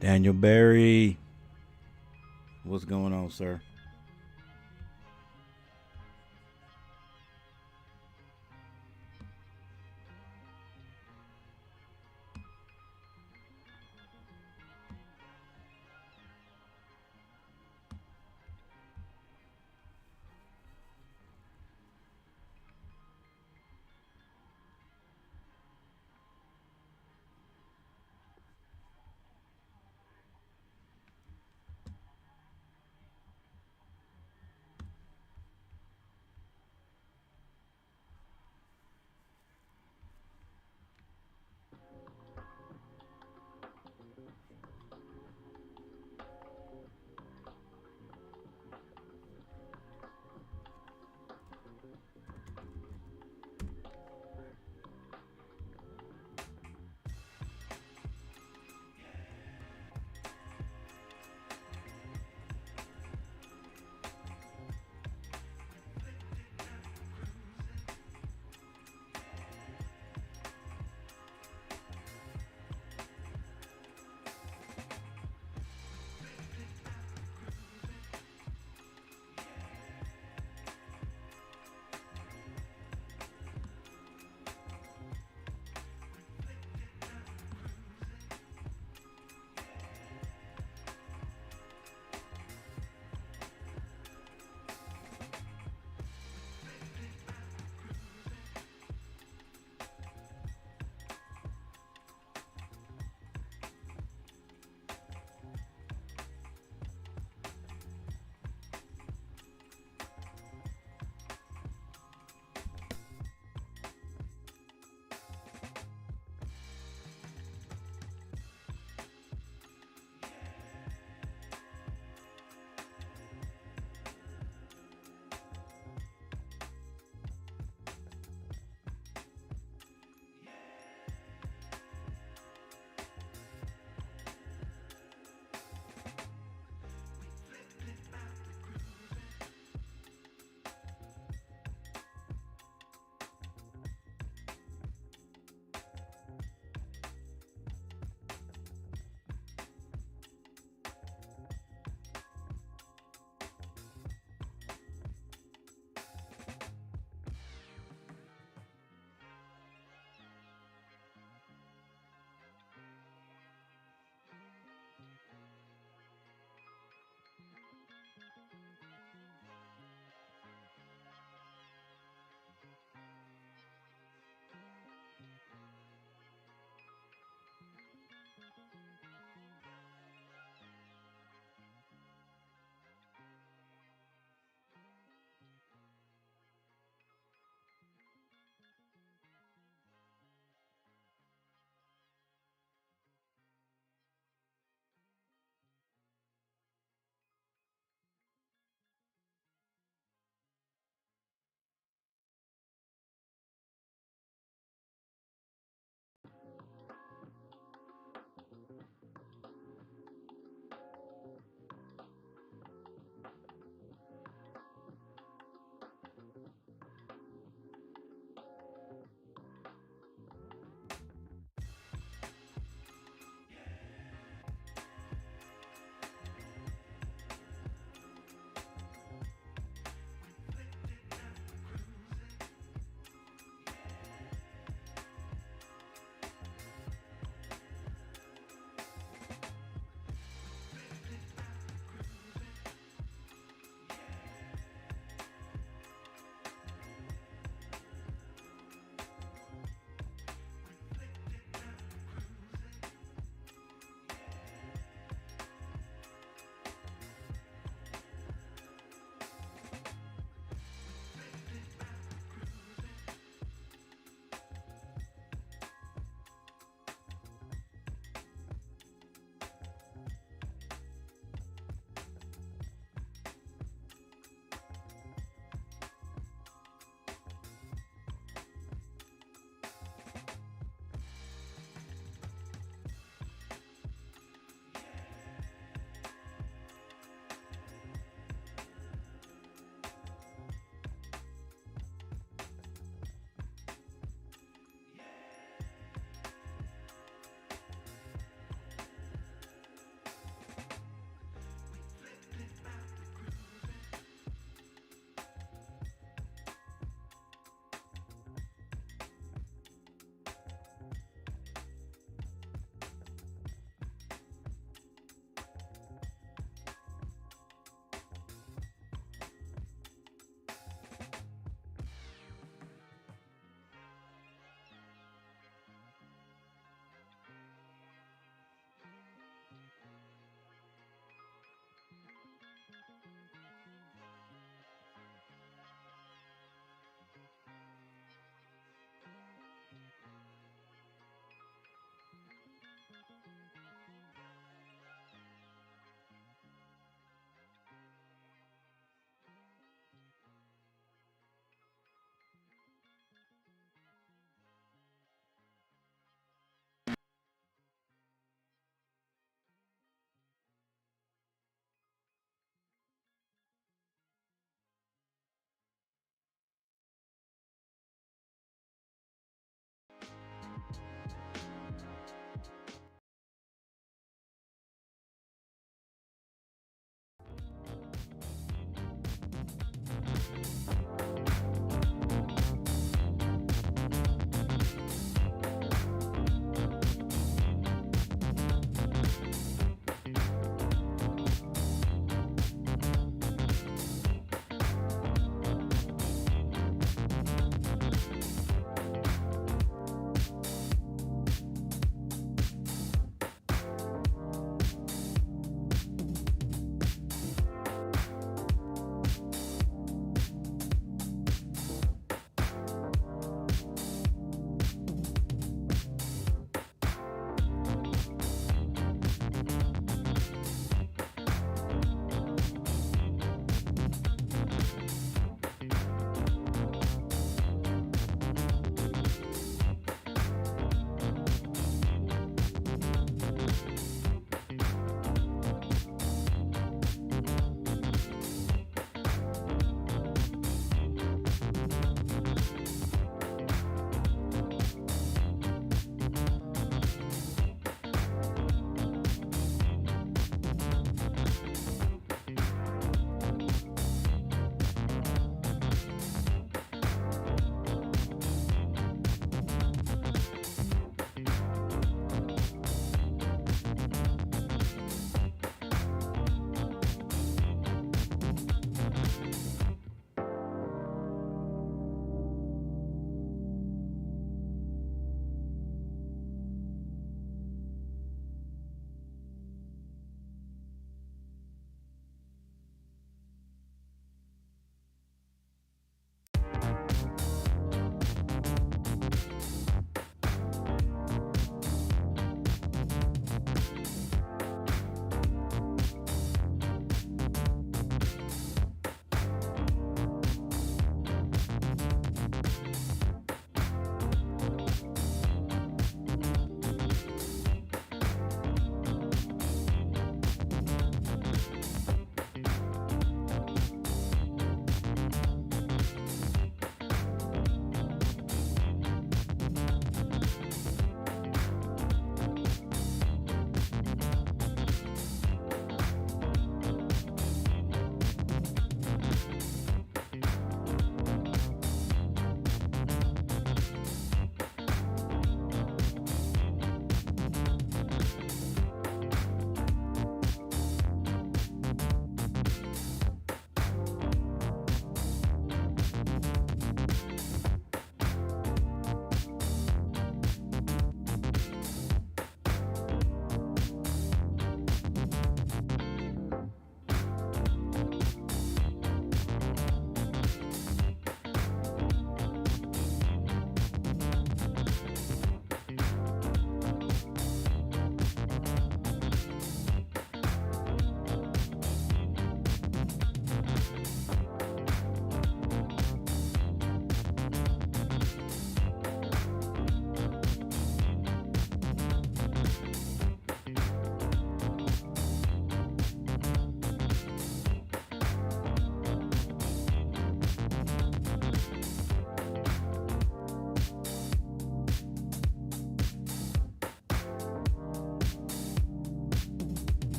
Daniel Barry, what's going on, sir?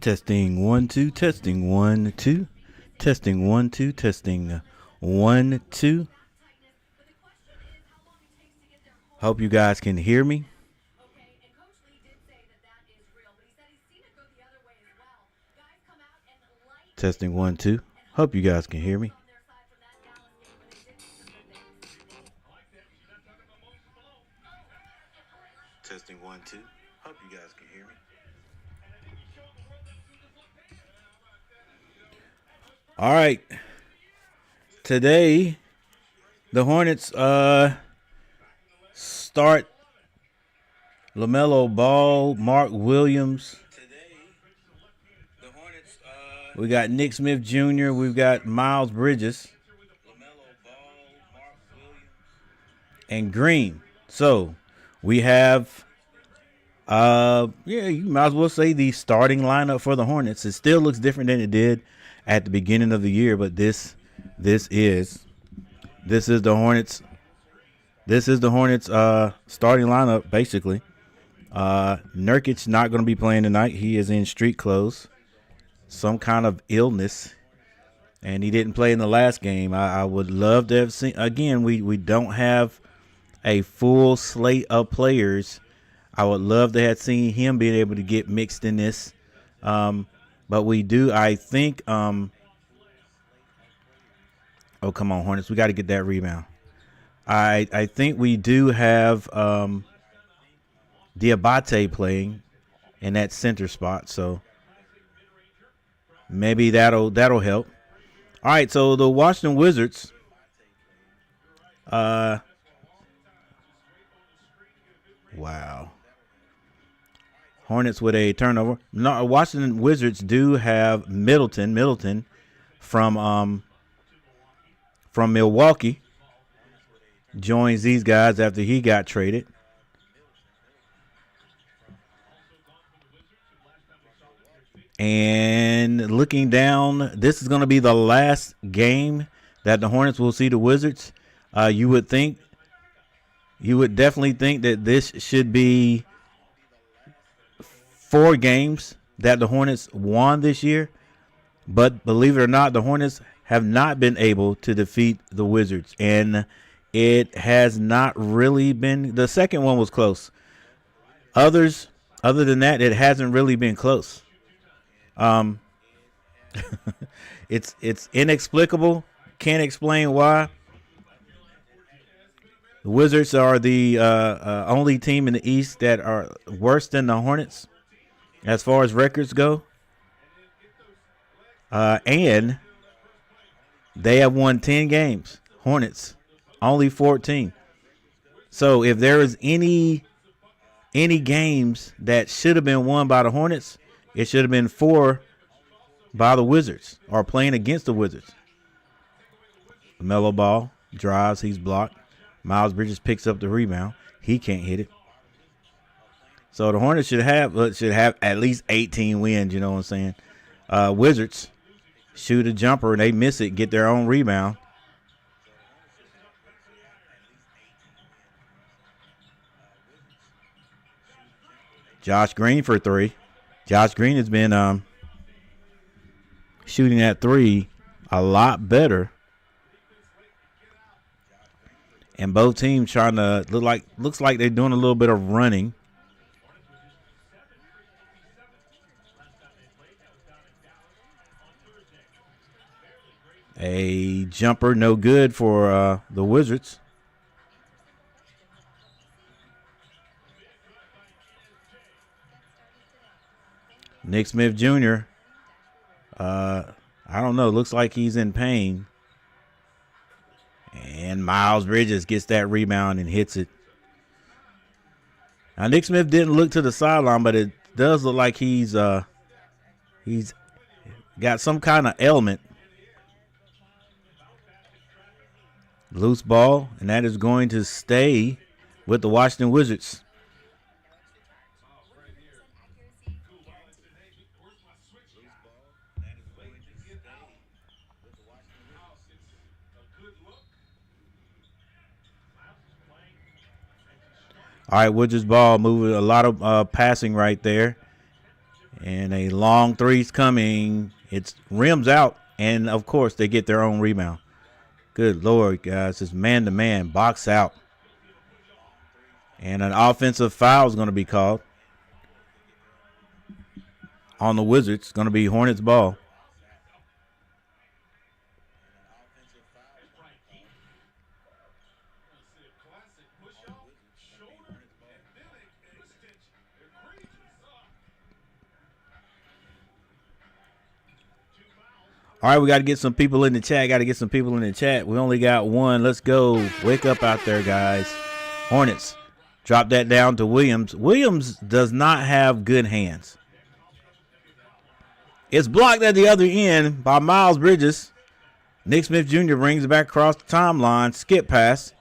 Testing 1 2, testing 1 2, testing 1 2, testing 1 2. Hope you guys can hear me. Testing 1 2. Hope you guys can hear me. Testing 1 2. Hope you guys can hear me. All right. Today, the Hornets start LaMelo Ball, Mark Williams. We got Nick Smith Jr. We've got Miles Bridges and Green. So we have, you might as well say the starting lineup for the Hornets. It still looks different than it did at the beginning of the year, but this is the Hornets. This is the Hornets starting lineup basically. Nurkic not going to be playing tonight. He is in street clothes, some kind of illness, and he didn't play in the last game. I would love to have seen. Again, we don't have a full slate of players. I would love to have seen him being able to get mixed in this. But we do, I think, oh, come on, Hornets. We got to get that rebound. I think we do have Diabate playing in that center spot, so maybe that'll help. All right, so the Washington Wizards, wow. Hornets with a turnover. No, Washington Wizards do have Middleton from Milwaukee. Joins these guys after he got traded. And looking down, this is going to be the last game that the Hornets will see the Wizards. You would definitely think that this should be 4 games that the Hornets won this year. But believe it or not, the Hornets have not been able to defeat the Wizards. And it has not really been. The second one was close. Other than that, it hasn't really been close. It's inexplicable. Can't explain why. The Wizards are the only team in the East that are worse than the Hornets as far as records go. And they have won 10 games. Hornets only 14. So if there is any games that should have been won by the Hornets, it should have been 4 by the Wizards or playing against the Wizards. LaMelo Ball drives, he's blocked. Miles Bridges picks up the rebound. He can't hit it. So the Hornets should have at least 18 wins, you know what I'm saying? Wizards shoot a jumper and they miss it, get their own rebound. Josh Green for 3. Josh Green has been shooting at 3 a lot better. And both teams trying to looks like they're doing a little bit of running. A jumper, no good for the Wizards. Nick Smith Jr., I don't know, looks like he's in pain. And Miles Bridges gets that rebound and hits it. Now, Nick Smith didn't look to the sideline, but it does look like he's got some kind of ailment. Loose ball, and that is going to stay with the Washington Wizards. All right, Wizards ball moving, a lot of passing right there. And a long three's coming. It's rims out. And, of course, they get their own rebound. Good Lord, guys. It's man-to-man. Box out. And an offensive foul is going to be called on the Wizards. It's going to be Hornets ball. All right, we got to get some people in the chat. We only got one. Let's go. Wake up out there, guys. Hornets. Drop that down to Williams. Williams does not have good hands. It's blocked at the other end by Miles Bridges. Nick Smith Jr. brings it back across the timeline. Skip pass.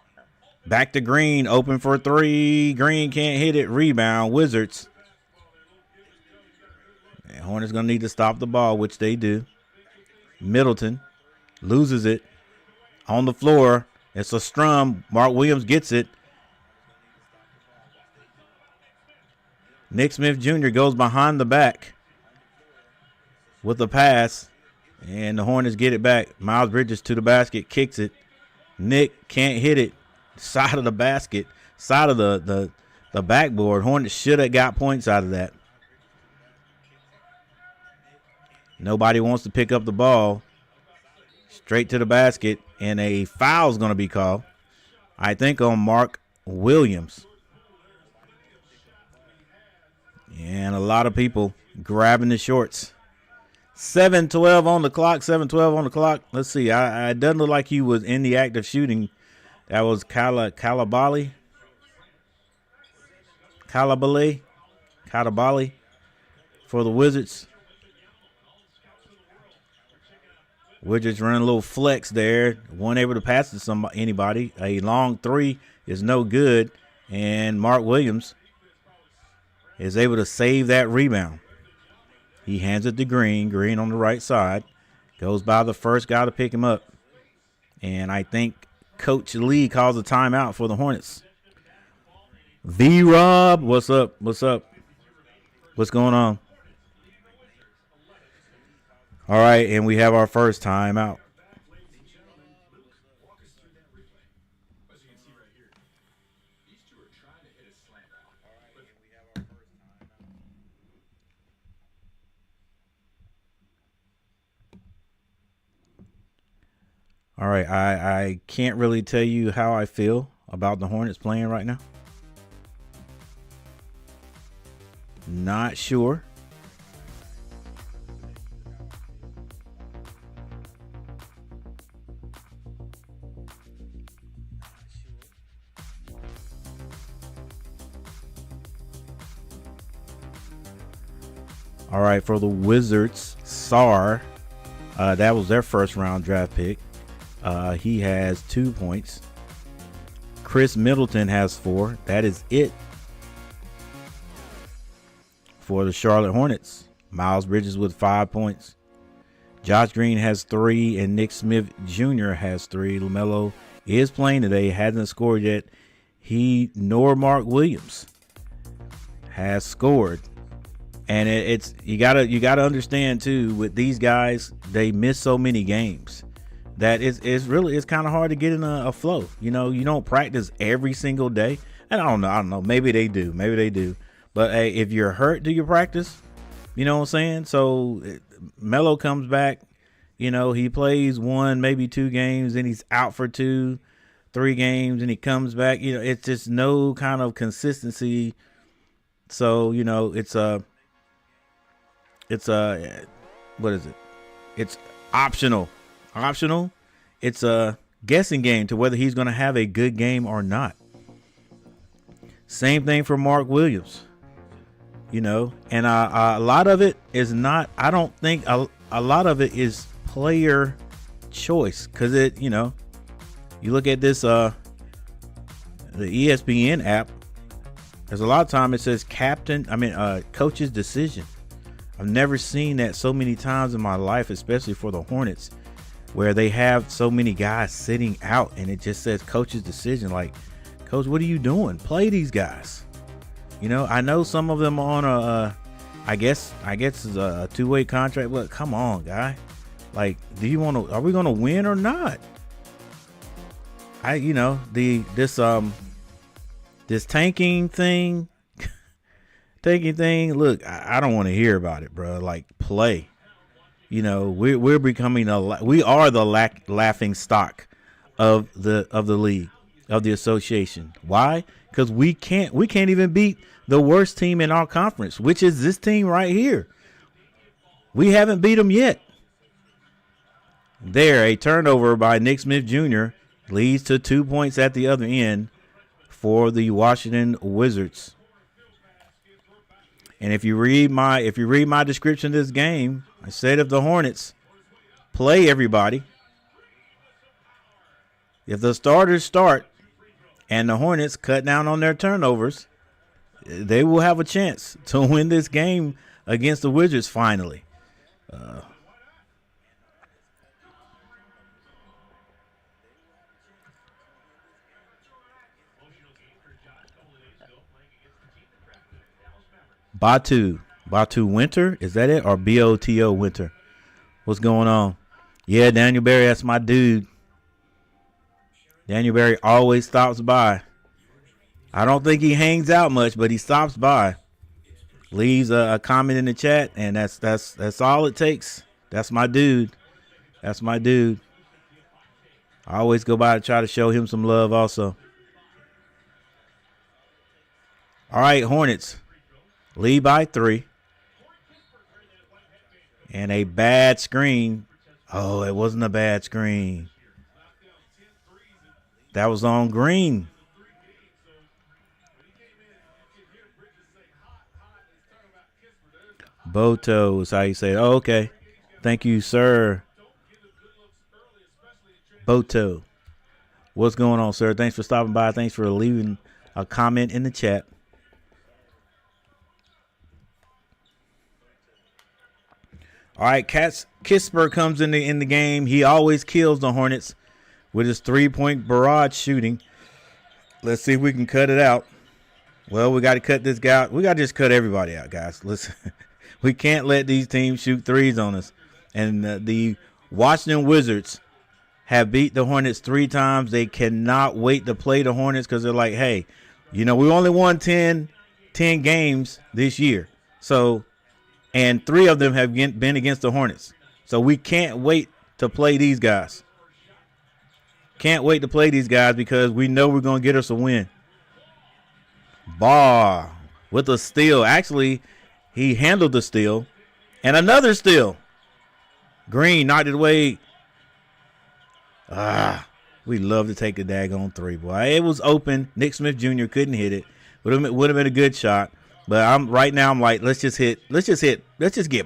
Back to Green. Open for three. Green can't hit it. Rebound. Wizards. And Hornets going to need to stop the ball, which they do. Middleton loses it on the floor. It's a strum. Mark Williams gets it. Nick Smith Jr. goes behind the back with a pass, and the Hornets get it back. Miles Bridges to the basket, kicks it. Nick can't hit it. Side of the basket, side of the backboard. Hornets should have got points out of that. Nobody wants to pick up the ball. Straight to the basket, and a foul is going to be called, I think, on Mark Williams. And a lot of people grabbing the shorts. 7:12 on the clock. 7:12 on the clock. Let's see. It doesn't look like he was in the act of shooting. That was Kalabali for the Wizards. Wizards running a little flex there. Weren't able to pass to anybody. A long three is no good. And Mark Williams is able to save that rebound. He hands it to Green. Green on the right side. Goes by the first guy to pick him up. And I think Coach Lee calls a timeout for the Hornets. V-Rob, what's up? What's up? What's going on? All right, and we have our first timeout. All right, I can't really tell you how I feel about the Hornets playing right now. Not sure. All right, for the Wizards, Sarr, that was their first round draft pick. He has 2 points. Chris Middleton has 4. That is it for the Charlotte Hornets. Miles Bridges with 5 points. Josh Green has 3, and Nick Smith Jr. has 3. LaMelo is playing today, hasn't scored yet. He nor Mark Williams has scored. And it's you gotta understand too, with these guys, they miss so many games that it's kind of hard to get in a flow. You know, you don't practice every single day. And I don't know. Maybe they do. But hey, if you're hurt, do you practice? You know what I'm saying? So Melo comes back, you know, he plays 1, maybe 2 games, then he's out for 2, 3 games, and he comes back. You know, it's just no kind of consistency. So, you know, it's what is it? It's optional. It's a guessing game to whether he's going to have a good game or not. Same thing for Mark Williams, you know, and a lot of it is not, I don't think a lot of it is player choice. Cause it, you know, you look at this, the ESPN app, there's a lot of time it says coach's decision. I've never seen that so many times in my life, especially for the Hornets, where they have so many guys sitting out and it just says coach's decision. Like, coach, what are you doing? Play these guys. You know, I know some of them on I guess it's a two-way contract. But come on, guy. Like, do you want to? Are we going to win or not? This tanking thing. Look, I don't want to hear about it, bro. Like, play. We're becoming we are the laughing stock of the league, of the association. Why? Because we can't even beat the worst team in our conference, which is this team right here. We haven't beat them yet. There, a turnover by Nick Smith Jr. leads to 2 points at the other end for the Washington Wizards. And if you read my description of this game, I said if the Hornets play everybody, if the starters start and the Hornets cut down on their turnovers, they will have a chance to win this game against the Wizards finally. Batu Winter, is that it? Or BOTO Winter? What's going on? Yeah, Daniel Berry, that's my dude. Daniel Berry always stops by. I don't think he hangs out much, but he stops by. Leaves a comment in the chat, and that's all it takes. That's my dude. I always go by to try to show him some love also. All right, Hornets lead by 3. And a bad screen. Oh, it wasn't a bad screen. That was on Green. Boto is how you say it. Oh, okay. Thank you, sir. Boto. What's going on, sir? Thanks for stopping by. Thanks for leaving a comment in the chat. All right, Kisper comes in the game. He always kills the Hornets with his 3-point barrage shooting. Let's see if we can cut it out. Well, we got to cut this guy. We got to just cut everybody out, guys. Listen, we can't let these teams shoot threes on us. And the Washington Wizards have beat the Hornets 3 times. They cannot wait to play the Hornets because they're like, hey, we only won 10 games this year. And 3 of them have been against the Hornets. So we can't wait to play these guys. Can't wait to play these guys because we know we're going to get us a win. Barr with a steal. Actually, he handled the steal. And another steal. Green knocked it away. We love to take the daggone 3, boy. It was open. Nick Smith Jr. couldn't hit it. Would have been a good shot. But right now I'm like, let's just get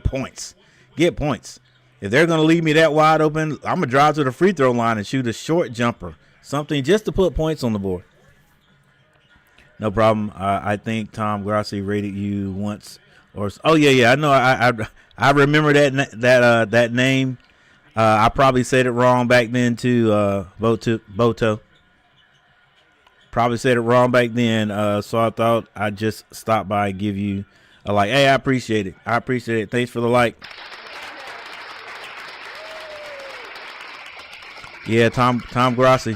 points. Get points. If they're going to leave me that wide open, I'm going to drive to the free throw line and shoot a short jumper. Something just to put points on the board. No problem. I think Tom Grassi rated you once. I know. I remember that name. I probably said it wrong back then too, Boto. Probably said it wrong back then, so I thought I'd just stop by and give you a like. Hey, I appreciate it. Thanks for the like. Yeah, Tom Grassi.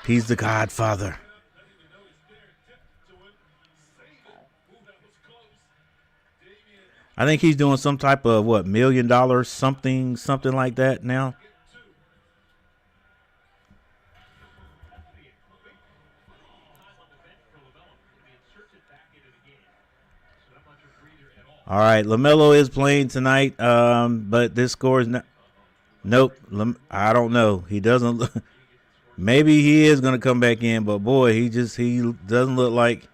He's the Godfather. I think he's doing some type of $1 million something like that now. All right, LaMelo is playing tonight, but this score is not. Nope, I don't know. He doesn't. Maybe he is going to come back in, but boy, he doesn't look like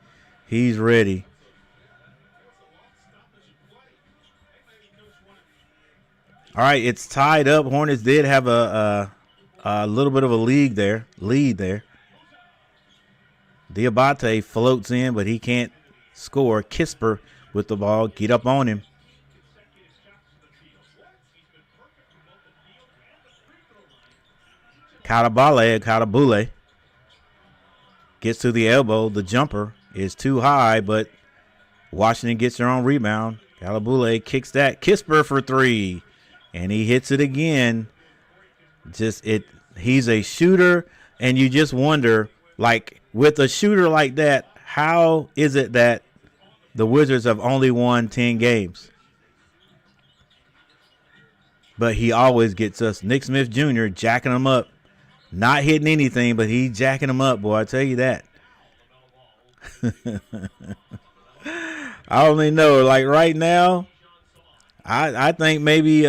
he's ready. All right, it's tied up. Hornets did have a little bit of a lead there. Diabate floats in, but he can't score. Kisper with the ball. Get up on him. Katabule gets to the elbow. The jumper is too high, but Washington gets their own rebound. Galabule kicks that. Kisper for three. And he hits it again. He's a shooter, and you just wonder, like, with a shooter like that, how is it that the Wizards have only won 10 games? But he always gets us. Nick Smith Jr. jacking him up. Not hitting anything, but he's jacking him up, boy. I tell you that. I only know, like, right now, I think maybe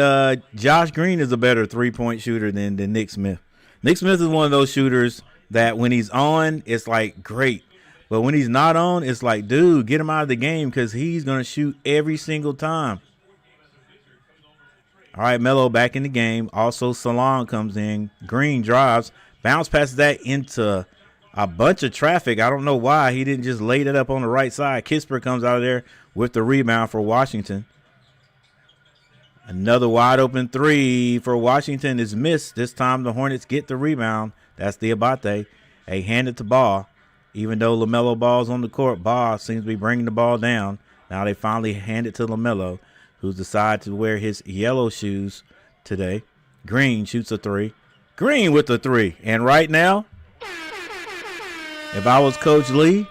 Josh Green is a better three-point shooter than Nick Smith. Nick Smith is one of those shooters that when he's on, it's like great. But when he's not on, it's like, dude, get him out of the game because he's going to shoot every single time. All right, Melo back in the game. Also, Salon comes in. Green drives. Bounce passes that into a bunch of traffic. I don't know why. He didn't just lay that up on the right side. Kisper comes out of there with the rebound for Washington. Another wide open three for Washington is missed. This time the Hornets get the rebound. That's the Abate. They hand it to Ball. Even though LaMelo Ball's on the court, Ball seems to be bringing the ball down. Now they finally hand it to LaMelo, who's decided to wear his yellow shoes today. Green shoots a three. Green with the three. And right now, if I was Coach Lee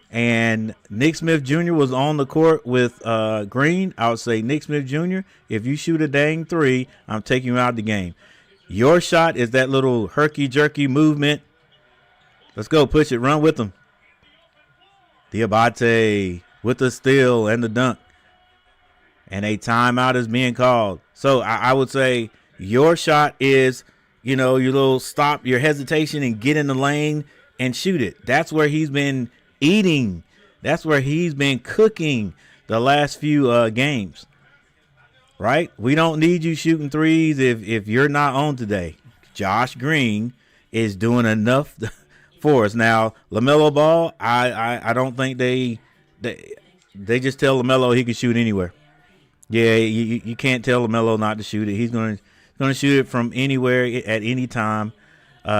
and Nick Smith Jr. was on the court with Green, I would say, Nick Smith Jr., if you shoot a dang three, I'm taking you out of the game. Your shot is that little herky-jerky movement. Let's go. Push it. Run with them. Diabate with the steal and the dunk. And a timeout is being called. So I would say your shot is, you know, your little stop, your hesitation and get in the lane and shoot it. That's where he's been eating. That's where he's been cooking the last few games. Right? We don't need you shooting threes if you're not on today. Josh Green is doing enough for us. Now, LaMelo Ball, I don't think they just tell LaMelo he can shoot anywhere. Yeah, you can't tell LaMelo not to shoot it. He's going to shoot it from anywhere at any time,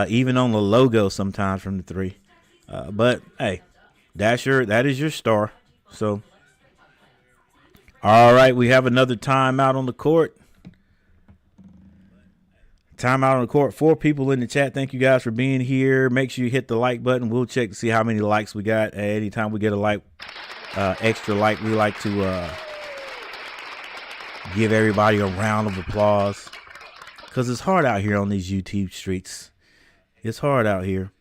even on the logo sometimes from the three. But hey, that is your star. So, all right, we have another timeout on the court. Timeout on the court. 4 people in the chat. Thank you guys for being here. Make sure you hit the like button. We'll check to see how many likes we got. Anytime we get a like, extra like, we like to give everybody a round of applause. Because it's hard out here on these YouTube streets. It's hard out here.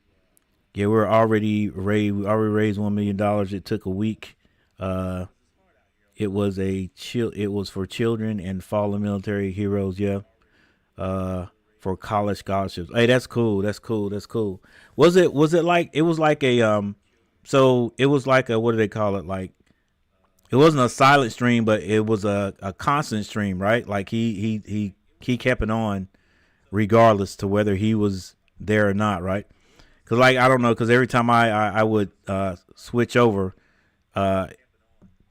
Yeah, we already raised $1 million. It took a week. It was for children and fallen military heroes. Yeah. For college scholarships. Hey, that's cool. That's cool. That's cool. Was it like, it was like a, so it was like a, what do they call it? Like, it wasn't a silent stream, but it was a constant stream, right? Like he kept it on regardless to whether he was there or not, right? Because, like, I don't know, because every time I would switch over,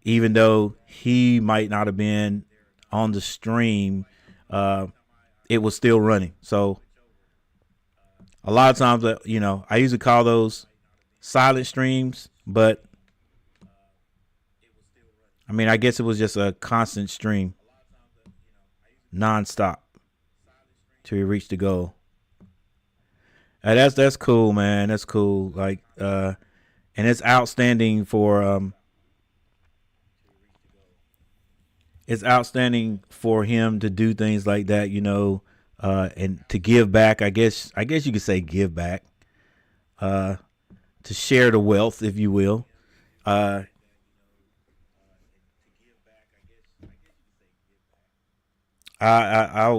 even though he might not have been on the stream, it was still running. So a lot of times, you know, I usually call those silent streams, but I mean, I guess it was just a constant stream, nonstop, till you reach the goal. That's cool, man. That's cool. Like, and it's outstanding for him to do things like that, you know, and to give back. I guess you could say give back, to share the wealth, if you will. I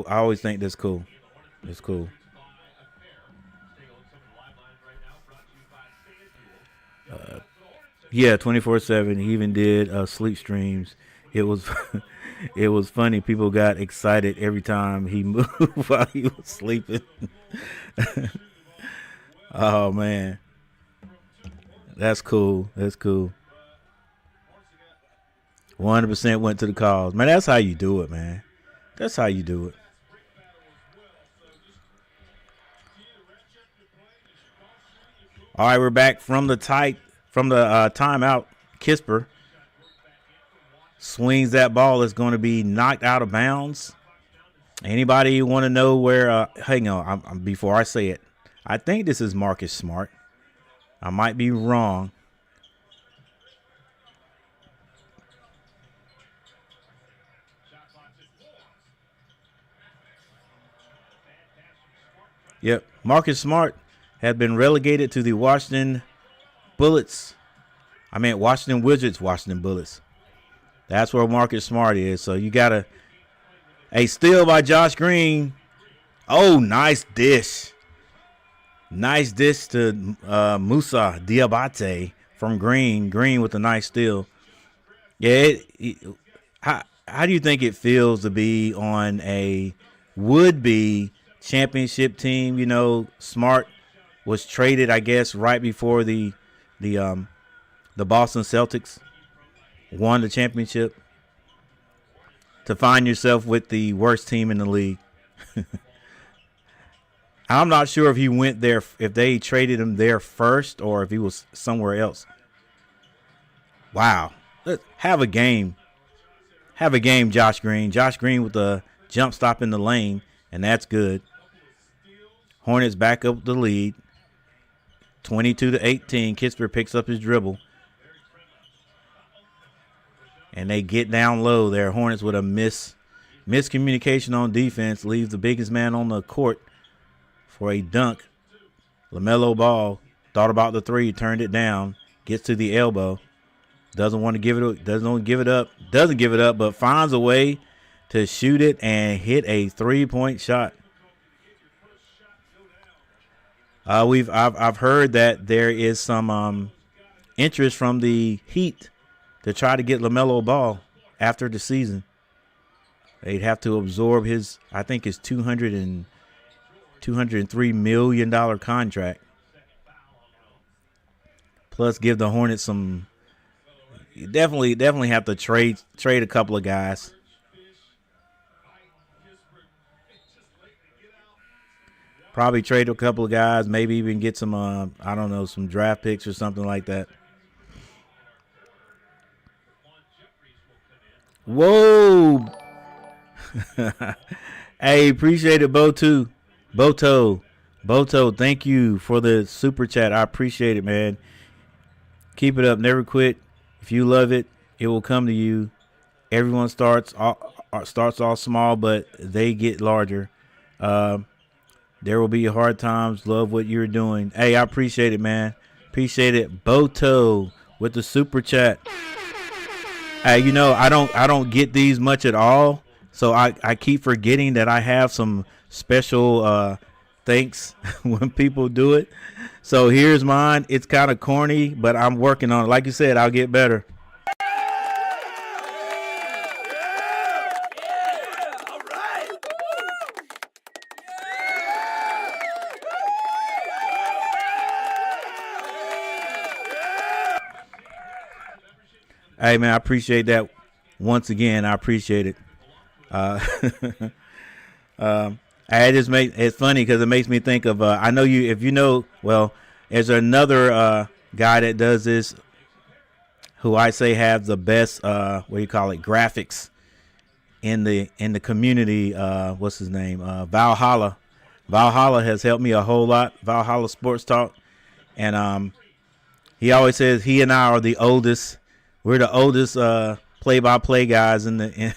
always think that's cool. It's cool. Yeah, 24/7. He even did sleep streams. It was it was funny. People got excited every time he moved while he was sleeping. Oh man, that's cool. That's cool. 100% went to the cause, man. That's how you do it, man. That's how you do it. All right, we're back from the timeout. Kisper swings that ball, it's going to be knocked out of bounds. Anybody want to know where? Hang on, before I say it, I think this is Marcus Smart. I might be wrong. Yep, Marcus Smart had been relegated to the Washington Bullets. I meant Washington Wizards, Washington Bullets. That's where Marcus Smart is. So you got a steal by Josh Green. Oh, nice dish. Nice dish to Musa Diabate from Green. Green with a nice steal. Yeah, how do you think it feels to be on a would-be championship team? You know, Smart was traded, I guess, right before the Boston Celtics won the championship. To find yourself with the worst team in the league. I'm not sure if he went there, if they traded him there first or if he was somewhere else. Wow. Let's have a game. Have a game, Josh Green. Josh Green with the jump stop in the lane, and that's good. Hornets back up the lead. 22-18. Kispert picks up his dribble. And they get down low there. Hornets with a miscommunication on defense. Leaves the biggest man on the court for a dunk. LaMelo Ball thought about the three, turned it down, gets to the elbow. Doesn't want to give it. Doesn't give it up, but finds a way to shoot it and hit a 3-point shot. I've heard that there is some interest from the Heat to try to get LaMelo Ball after the season. They'd have to absorb his $203 million contract. Plus give the Hornets some. You definitely have to trade a couple of guys. Probably trade a couple of guys, maybe even get some some draft picks or something like that. Whoa. Hey, appreciate it, Boto, thank you for the super chat. I appreciate it, man. Keep it up. Never quit. If you love it, it will come to you. Everyone starts all small, but they get larger. There will be hard times. Love what you're doing. Hey, I appreciate it, man. Appreciate it. Boto with the super chat. Hey, I don't get these much at all. So I keep forgetting that I have some special thanks when people do it. So here's mine. It's kind of corny, but I'm working on it. Like you said, I'll get better. Hey, man, I appreciate that. Once again, I appreciate it. It's funny because it makes me think of I know you, if you know, well, there's another guy that does this who I say have the best graphics in the community. What's his name? Valhalla has helped me a whole lot. Valhalla Sports Talk, and he always says he and I are the oldest. We're the oldest play-by-play guys in the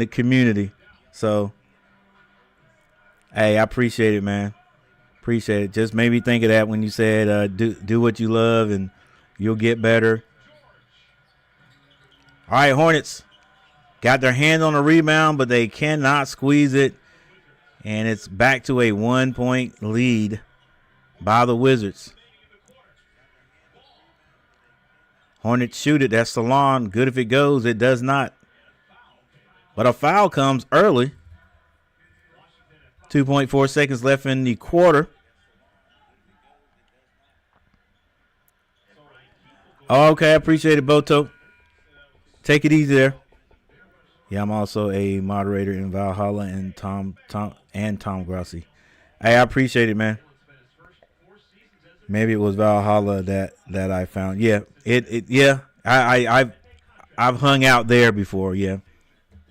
community. So, hey, I appreciate it, man. Appreciate it. Just made me think of that when you said do what you love and you'll get better. All right, Hornets got their hand on a rebound, but they cannot squeeze it. And it's back to a 1-point lead by the Wizards. Hornets shoot it. That's Salon. Good if it goes. It does not. But a foul comes early. 2.4 seconds left in the quarter. Oh, okay, I appreciate it, Boto. Take it easy there. Yeah, I'm also a moderator in Valhalla and Tom Grassi. Hey, I appreciate it, man. Maybe it was Valhalla that I found. Yeah, I've hung out there before. Yeah,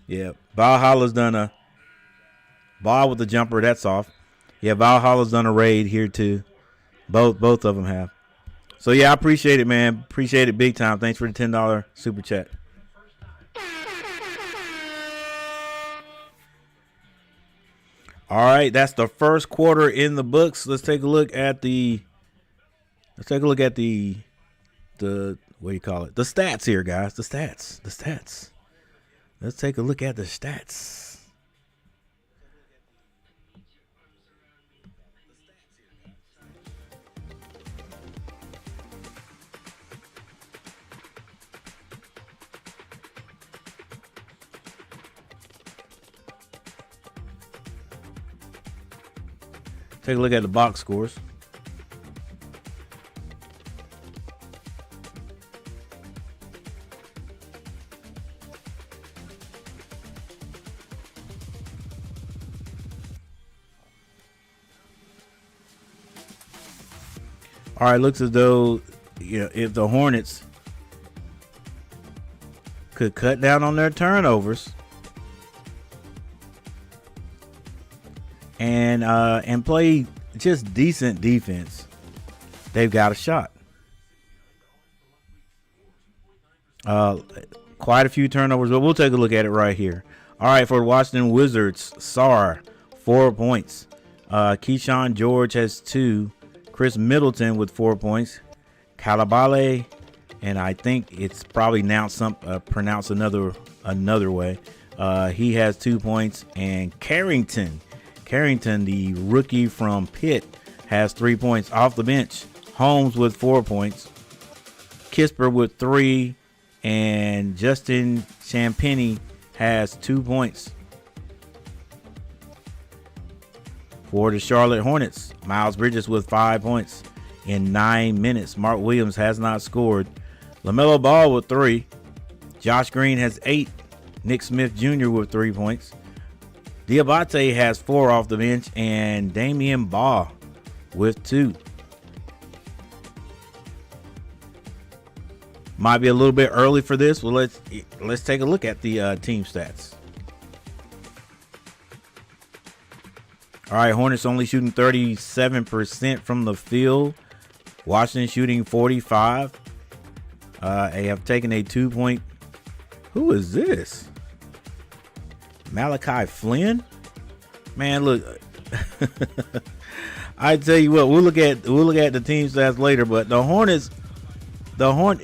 yeah. Valhalla's done a ball with the jumper. That's off. Yeah, Valhalla's done a raid here too. Both of them have. So yeah, I appreciate it, man. Appreciate it big time. Thanks for the $10 super chat. All right, that's the first quarter in the books. Let's take a look at the what do you call it? The stats here, guys. The stats. Let's take a look at the stats. Take a look at the box scores. All right, looks as though if the Hornets could cut down on their turnovers and play just decent defense, they've got a shot. Quite a few turnovers, but we'll take a look at it right here. All right, for the Washington Wizards, Sarr, 4 points. Keyshawn George has 2. Chris Middleton with 4 points. Calabale, and I think it's probably now pronounced another way. He has 2 points, and Carrington, the rookie from Pitt, has 3 points off the bench. Holmes with 4 points. Kisper with 3, and Justin Champagnie has 2 points. For the Charlotte Hornets, Miles Bridges with 5 points in 9 minutes. Mark Williams has not scored. LaMelo Ball with 3. Josh Green has 8. Nick Smith Jr. with 3 points. Diabate has 4 off the bench, and Damian Baugh with 2. Might be a little bit early for this. Well, let's take a look at the team stats. All right, Hornets only shooting 37% from the field. Washington shooting 45%. They have taken a 2-point. Who is this? Malachi Flynn? Man, look. I tell you what, we'll look at the team stats later, but the Hornets,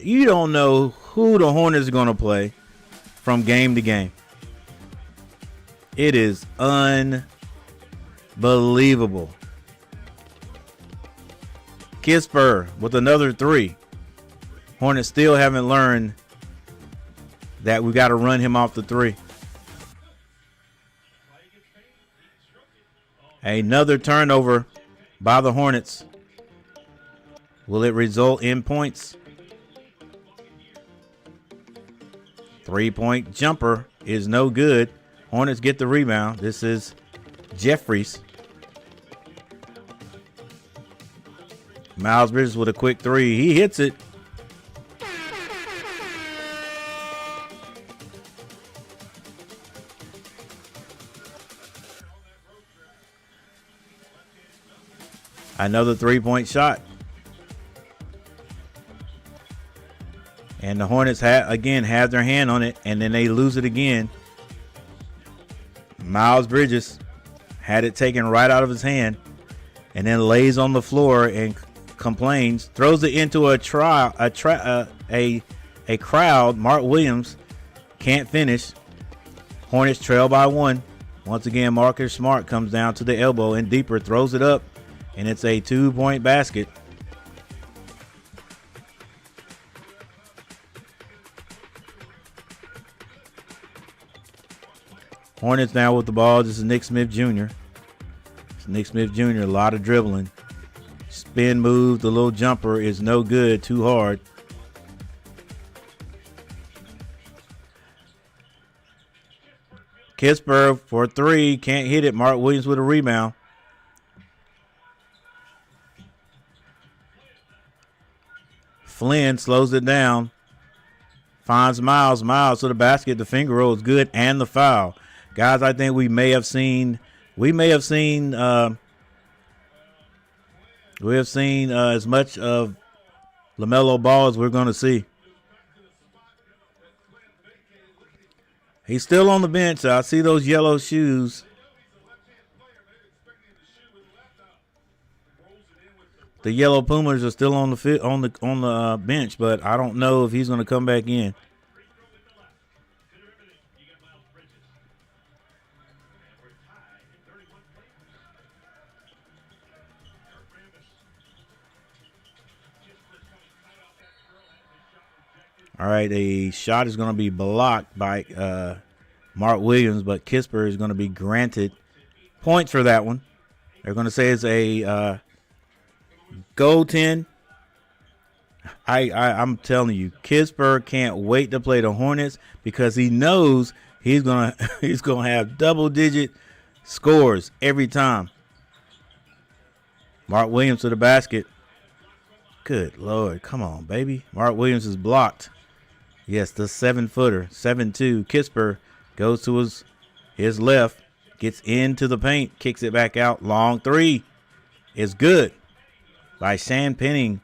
you don't know who the Hornets are going to play from game to game. It is unbelievable. Kisper with another 3. Hornets still haven't learned that we got to run him off the 3. Another turnover by the Hornets. Will it result in points? 3-point jumper is no good. Hornets get the rebound. This is Jeffries. Miles Bridges with a quick 3. He hits it. Another 3-point shot. And the Hornets have their hand on it, and then they lose it again. Miles Bridges had it taken right out of his hand, and then lays on the floor and complains, throws it into a crowd. Mark Williams can't finish. Hornets trail by 1. Once again, Marcus Smart comes down to the elbow and deeper, throws it up, and it's a 2-point basket. Hornets now with the ball. This is Nick Smith Jr. Nick Smith Jr., a lot of dribbling. Spin move, the little jumper is no good, too hard. Kisper for 3, can't hit it. Mark Williams with a rebound. Flynn slows it down. Finds Miles. Miles to the basket. The finger roll is good, and the foul. Guys, I think we may have seen as much of LaMelo Ball as we're going to see. He's still on the bench. I see those yellow shoes. The yellow Pumas are still on the bench, but I don't know if he's going to come back in. All right, a shot is going to be blocked by Mark Williams, but Kisper is going to be granted points for that one. They're going to say it's a goaltend. I'm telling you, Kisper can't wait to play the Hornets because he knows he's gonna have double-digit scores every time. Mark Williams to the basket. Good Lord, come on, baby. Mark Williams is blocked. Yes, the 7-footer, 7'2". Kisper goes to his left, gets into the paint, kicks it back out. Long three is good by Shan Penning.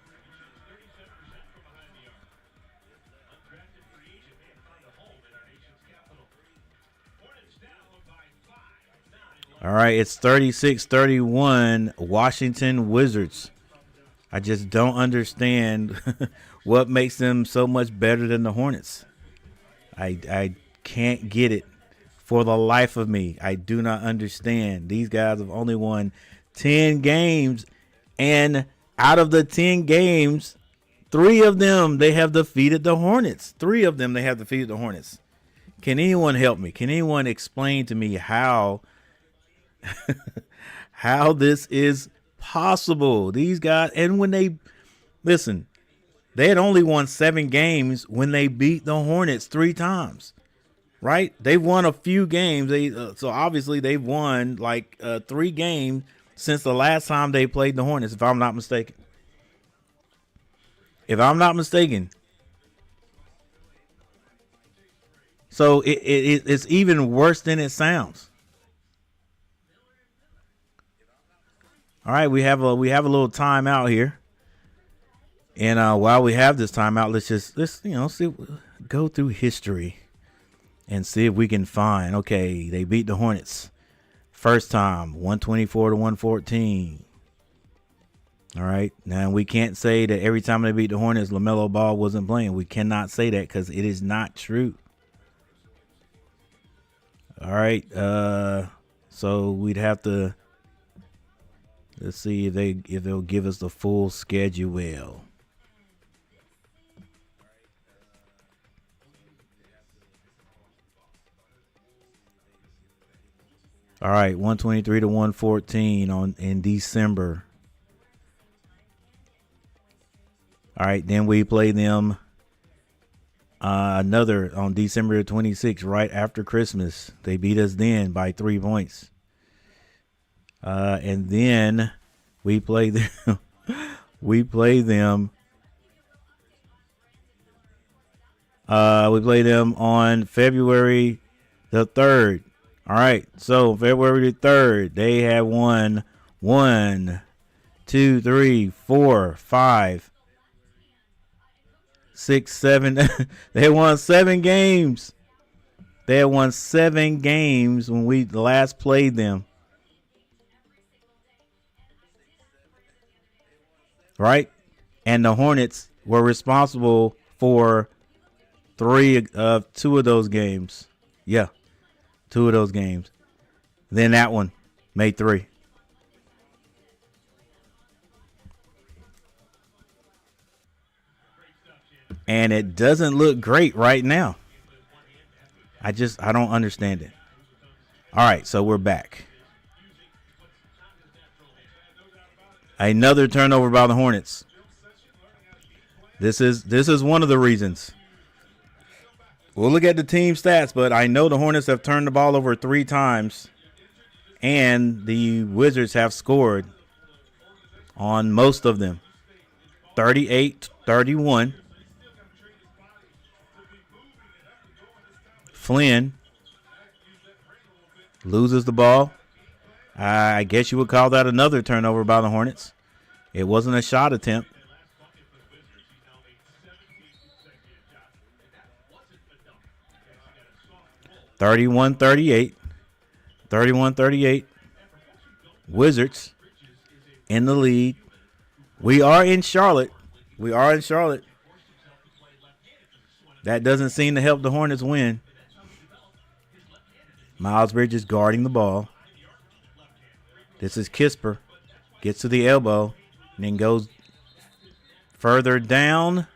All right, it's 36-31 Washington Wizards. I just don't understand what makes them so much better than the Hornets. I can't get it for the life of me. I do not understand. These guys have only won 10 games, and out of the 10 games, 3 of them they have defeated the Hornets. 3 of them they have defeated the Hornets. Can anyone help me? Can anyone explain to me how this is possible? These guys, and when they listen, they had only won 7 games when they beat the Hornets 3 times, right? They've won a few games. So obviously they've won like 3 games since the last time they played the Hornets, if I'm not mistaken. So it's even worse than it sounds. All right, we have a little timeout here, and while we have this timeout, let's go through history and see if we can find. Okay, they beat the Hornets first time, 124-114. All right, now we can't say that every time they beat the Hornets, LaMelo Ball wasn't playing. We cannot say that because it is not true. All right, so we'd have to. Let's see if they'll give us the full schedule. All right, 123-114 in December. All right, then we play them another on December 26th, right after Christmas. They beat us then by 3 points. And then we play them. We play them on February the 3rd. All right. So February the 3rd, they have won 1, 2, 3, 4, 5, 6, 7. They won 7 games. They had won 7 games when we last played them. Right? And the Hornets were responsible for 2 of those games. Yeah, 2 of those games. Then that one made 3. And it doesn't look great right now. I don't understand it. All right, so we're back. Another turnover by the Hornets. This is one of the reasons. We'll look at the team stats, but I know the Hornets have turned the ball over 3 times, and the Wizards have scored on most of them. 38-31. Flynn loses the ball. I guess you would call that another turnover by the Hornets. It wasn't a shot attempt. 31-38. 31-38. Wizards in the lead. We are in Charlotte. That doesn't seem to help the Hornets win. Miles Bridges guarding the ball. This is Kisper. Gets to the elbow and then goes further down.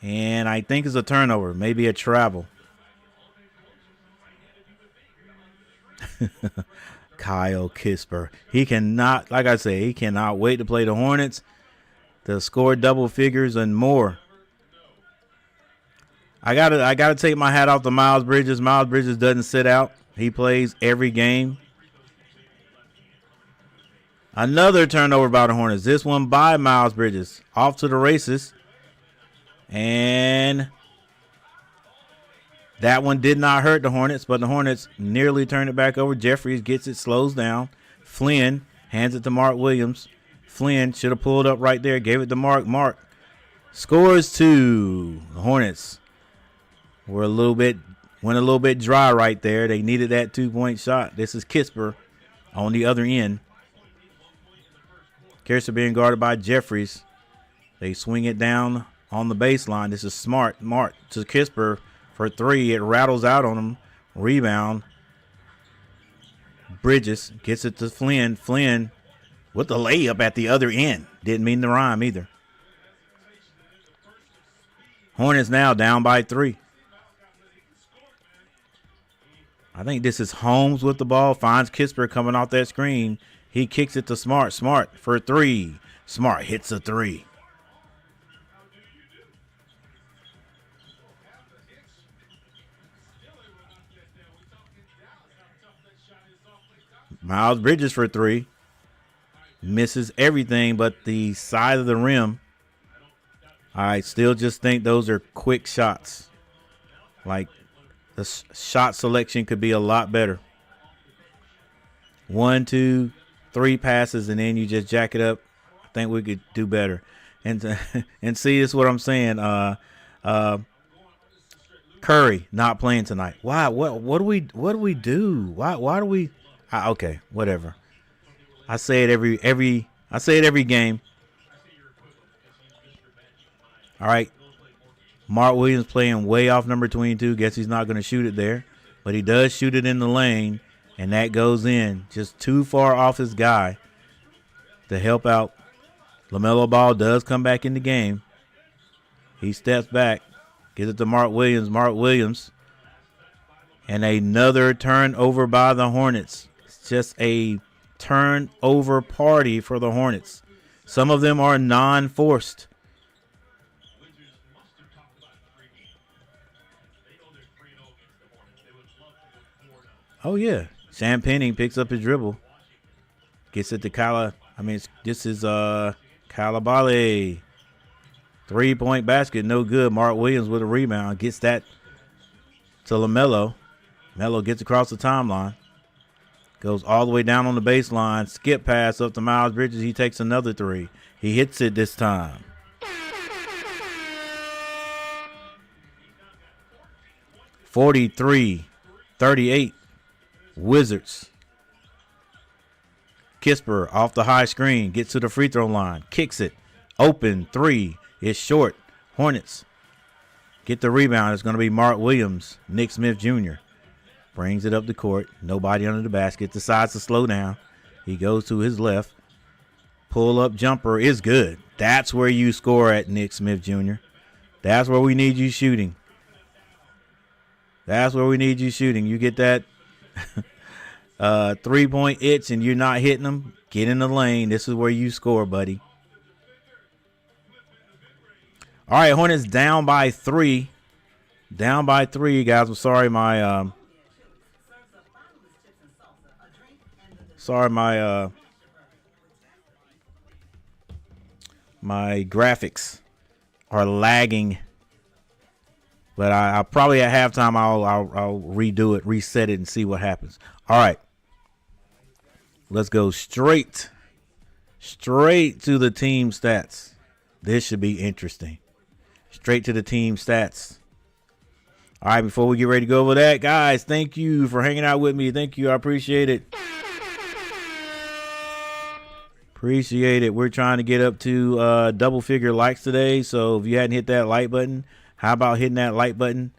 And I think it's a turnover, maybe a travel. Kyle Kisper. He cannot, like I say, he cannot wait to play the Hornets, to score double figures and more. I gotta take my hat off to Miles Bridges. Miles Bridges doesn't sit out. He plays every game. Another turnover by the Hornets. This one by Miles Bridges. Off to the races. And that one did not hurt the Hornets, but the Hornets nearly turned it back over. Jeffries gets it, slows down. Flynn hands it to Mark Williams. Flynn should have pulled up right there, gave it to Mark. Mark scores two. The Hornets went a little bit dry right there. They needed that 2-point shot. This is Kisper on the other end. Kisper being guarded by Jeffries. They swing it down on the baseline. This is Smart. Mark to Kisper for three. It rattles out on him. Rebound. Bridges gets it to Flynn. Flynn with the layup at the other end. Didn't mean to rhyme either. Hornets now down by 3. I think this is Holmes with the ball. Finds Kisper coming off that screen. He kicks it to Smart. Smart for 3. Smart hits a 3. Miles Bridges for 3. Misses everything but the side of the rim. I still just think those are quick shots. Like, the shot selection could be a lot better. 1, 2, 3 passes, and then you just jack it up. I think we could do better. And see, this is what I'm saying. Curry not playing tonight. Why? What do we do? Why do we? Okay, whatever. I say it every game. All right. Mark Williams playing way off number 22. Guess he's not going to shoot it there. But he does shoot it in the lane, and that goes in. Just too far off his guy to help out. LaMelo Ball does come back in the game. He steps back, gives it to Mark Williams. Mark Williams. And another turnover by the Hornets. It's just a turnover party for the Hornets. Some of them are non-forced. Oh, yeah. Sam Penning picks up his dribble. Gets it to Kala. This is Calabale. 3-point basket, no good. Mark Williams with a rebound. Gets that to LaMelo. Melo gets across the timeline. Goes all the way down on the baseline. Skip pass up to Miles Bridges. He takes another 3. He hits it this time. (43-38). Wizards. Kisper off the high screen. Gets to the free throw line. Kicks it. Open 3. It's short. Hornets get the rebound. It's going to be Mark Williams. Nick Smith Jr. brings it up the court. Nobody under the basket. Decides to slow down. He goes to his left. Pull-up jumper is good. That's where you score at, Nick Smith Jr. That's where we need you shooting. You get that 3-point itch and you're not hitting them. Get in the lane. This is where you score, buddy. All right, Hornets down by 3. Down by 3, guys. I'm sorry, my my graphics are lagging But I probably at halftime I'll redo it, reset it, and see what happens. All right, let's go straight to the team stats. This should be interesting. Straight to the team stats. All right, before we get ready to go over that, guys, thank you for hanging out with me. Thank you. I appreciate it. Appreciate it. We're trying to get up to double figure likes today. So if you hadn't hit that like button, how about hitting that like button?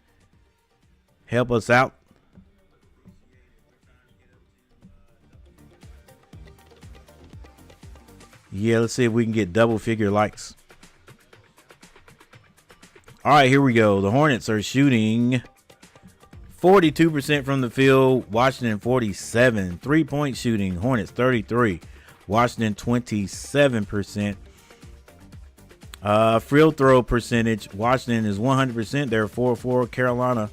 Help us out. Yeah, let's see if we can get double figure likes. All right, here we go. The Hornets are shooting 42% from the field. Washington 47. 3-point shooting. Hornets 33. Washington 27%. Field throw percentage. Washington is 100%. They're 4-4. Carolina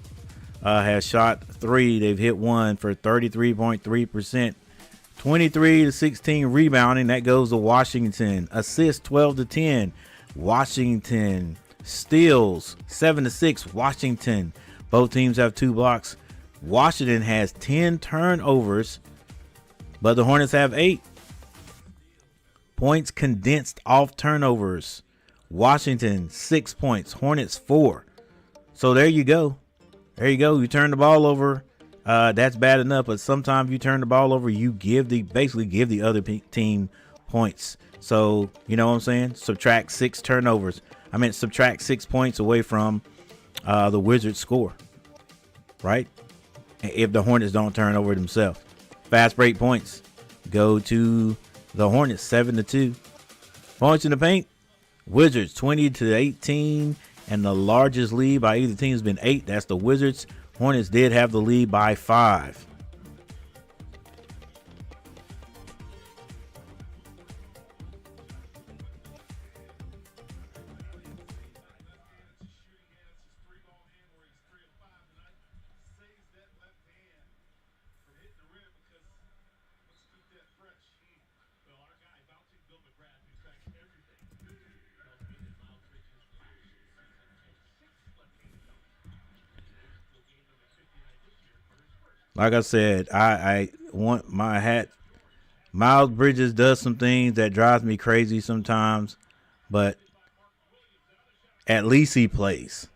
has shot 3. They've hit 1 for 33.3%. 23-16 rebounding. That goes to Washington. Assists 12-10. Washington. Steals 7-6. Washington. Both teams have 2 blocks. Washington has 10 turnovers, but the Hornets have 8. Points condensed off turnovers. Washington 6 points. Hornets 4. So there you go. There you go. You turn the ball over. That's bad enough, but sometimes you turn the ball over, you basically give the other team points. So you know what I'm saying? Subtract 6 turnovers. Subtract 6 points away from the Wizards' score, right? If the Hornets don't turn over themselves. Fast break points go to the Hornets 7-2. Points in the paint, Wizards 20-18, and the largest lead by either team has been 8. That's the Wizards. Hornets did have the lead by 5. Like I said, I want my hat. Miles Bridges does some things that drives me crazy sometimes, but at least he plays.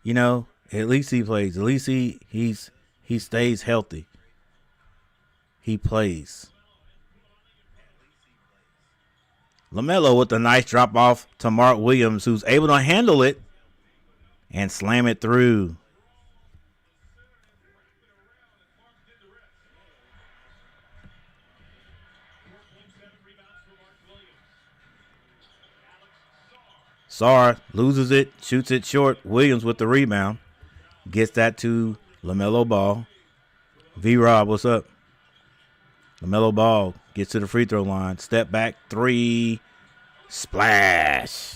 You know, at least he plays. At least he stays healthy. He plays. LaMelo with a nice drop off to Mark Williams, who's able to handle it and slam it through. Sarr loses it, shoots it short. Williams with the rebound. Gets that to LaMelo Ball. V-Rob, what's up? LaMelo Ball gets to the free throw line. Step back, 3. Splash.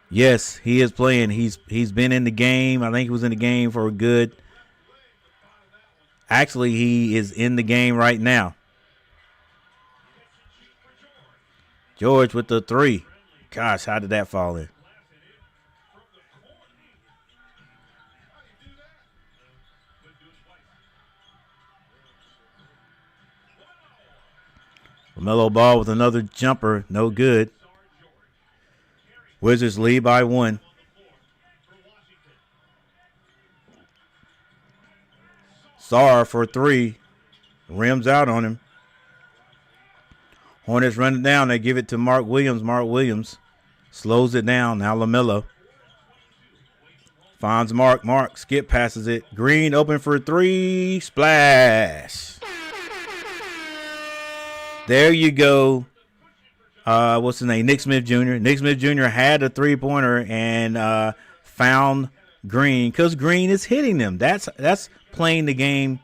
Yes, he is playing. He's been in the game. I think he was in the game for a good. Actually, he is in the game right now. George with the 3. Gosh, how did that fall in? LaMelo Ball with another jumper. No good. Wizards lead by 1. Sarr for 3. Rims out on him. Hornets run it down. They give it to Mark Williams. Mark Williams slows it down. Now LaMelo finds Mark. Mark skip passes it. Green open for 3. Splash. There you go. What's his name? Nick Smith Jr. Nick Smith Jr. had a 3-pointer and found Green because Green is hitting them. That's playing the game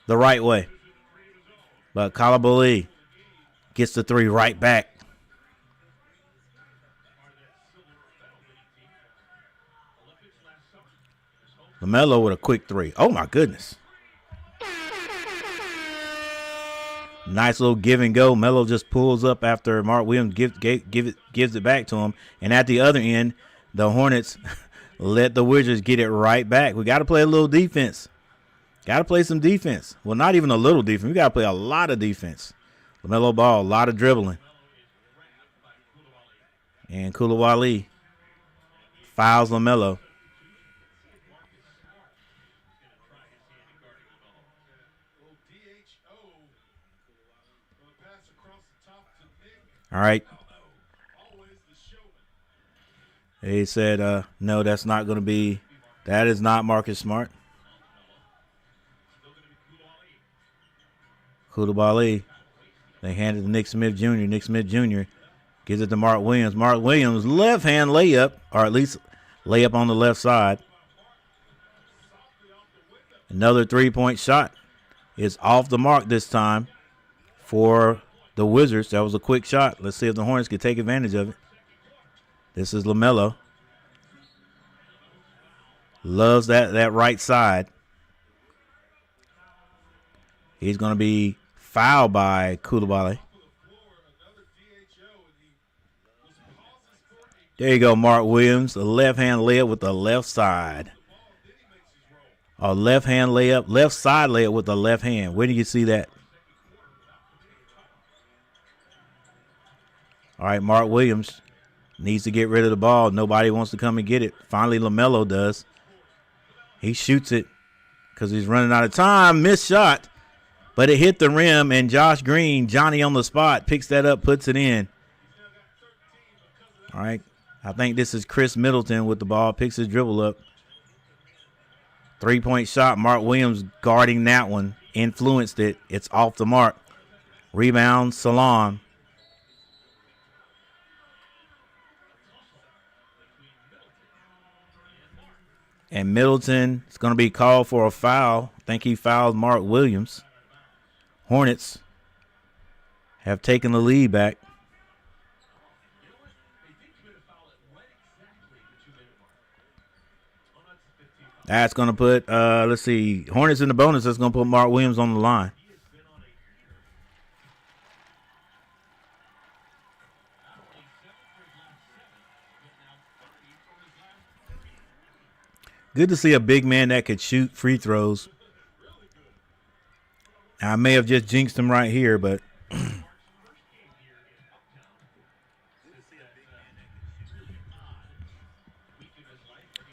the right way. But Kalabali gets the 3 right back. LaMelo with a quick 3. Oh, my goodness. Nice little give and go. Melo just pulls up after Mark Williams gives it back to him. And at the other end, the Hornets let the Wizards get it right back. We got to play a little defense. Got to play some defense. Well, not even a little defense. We got to play a lot of defense. LaMelo Ball, a lot of dribbling. And Koulibaly fouls LaMelo. All right. He said, no, that's not going to be, that is not Marcus Smart. Koulibaly. They handed to Nick Smith Jr. Nick Smith Jr. gives it to Mark Williams. Mark Williams, left hand layup, or at least layup on the left side. Another 3-point shot is off the mark this time for the Wizards. That was a quick shot. Let's see if the Hornets can take advantage of it. This is LaMelo. Loves that right side. He's going to be fouled by Koulibaly. There you go, Mark Williams. A left-hand layup with the left side. A left-hand layup, left side layup with the left hand. Where do you see that? All right, Mark Williams needs to get rid of the ball. Nobody wants to come and get it. Finally, LaMelo does. He shoots it because he's running out of time. Missed shot, but it hit the rim, and Josh Green, Johnny on the spot, picks that up, puts it in. All right, I think this is Chris Middleton with the ball, picks his dribble up. 3-point shot. Mark Williams guarding that one, influenced it. It's off the mark. Rebound, Salam. And Middleton is going to be called for a foul. I think he fouled Mark Williams. Hornets have taken the lead back. That's going to put, let's see, Hornets in the bonus. That's going to put Mark Williams on the line. Good to see a big man that could shoot free throws. I may have just jinxed him right here, but